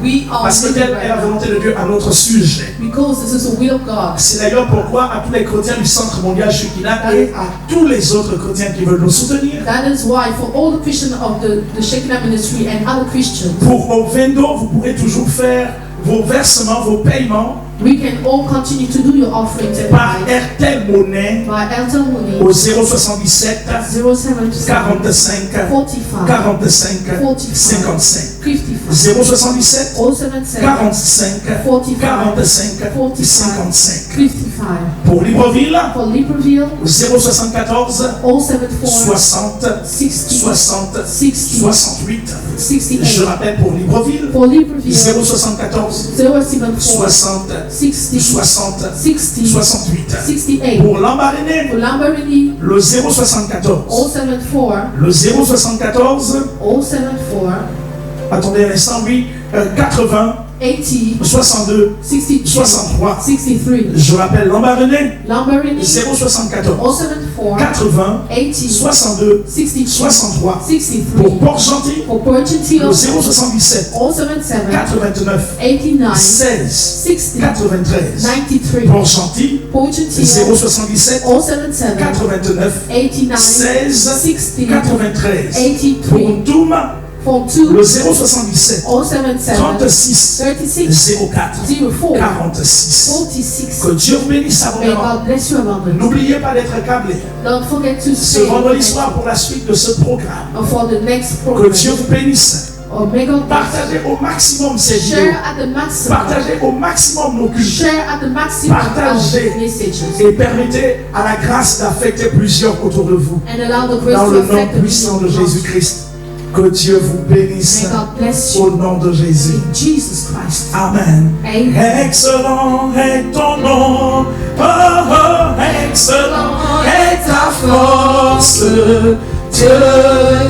We are parce que living telle est la right now volonté de Dieu à notre sujet. because this is the will of God. C'est d'ailleurs pourquoi à tous les chrétiens du Centre mondial Shekinah et à tous les autres chrétiens qui veulent nous soutenir, That is why for all the Christians of the Shekinah ministry and other Christians, pour Ovendo, vous pourrez toujours faire vos versements, vos paiements we can all continue to do your offerings and par tithes Airtel Monnaie by Airtel Money au 077 077 45 45 45 55 55 077 077 45 45 55 55 pour Libreville for Libreville 074 074 60 60 60 60 68. 68 Je rappelle pour Libreville for Libreville 074 074 60 60 60 60 68. 68 Pour Lambaréné, for Lamborghini le 074 074 le 074 074 attendez un instant, oui, 80, 80, 62, 62, 63. 63. Je rappelle Lambaréné, Lamborghini 074, 074, 80, 80, 62, 62, 63. 63. Pour Port-Gentil, For Port Gentil le 077, 077, 89, 89, 16, 60, 93. 93. Port-Gentil, Port Gentil 077, 077, 89, 89, 16, 60, 93. 83. Pour Douma, For le 2, 077, 077, 36, 36, 04, 04, 46. 46. Que Dieu vous bénisse May abondamment. God bless you abundantly. N'oubliez pas d'être câblé. Don't forget to Ce stay vendredi soir pour la suite de ce programme. for the next Que program. Dieu vous bénisse. Or may God bless Partagez au maximum ces you. vidéos. Share at the maximum. Partagez au maximum nos cultes. Share at the maximum Partagez. of messages. Et permettez à la grâce d'affecter plusieurs autour de vous. And allow the grace Dans to le nom affect the puissant de people. Jésus-Christ. Que Dieu vous bénisse. May God bless you. Au nom de Jésus. In Jesus Christ. Amen. Amen. Excellent est ton nom. Oh, oh, excellent est ta force. Dieu,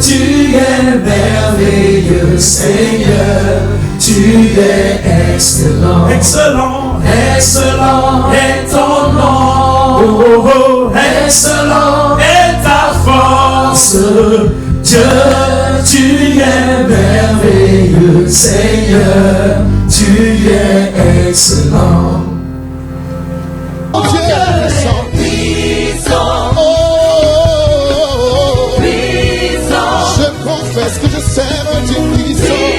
tu es merveilleux, Seigneur. Tu es excellent. Excellent, excellent est ton nom. Oh, oh, excellent est ta force. Dieu, tu es merveilleux, Seigneur, tu es excellent. Je confesse que je sers un Dieu puissant.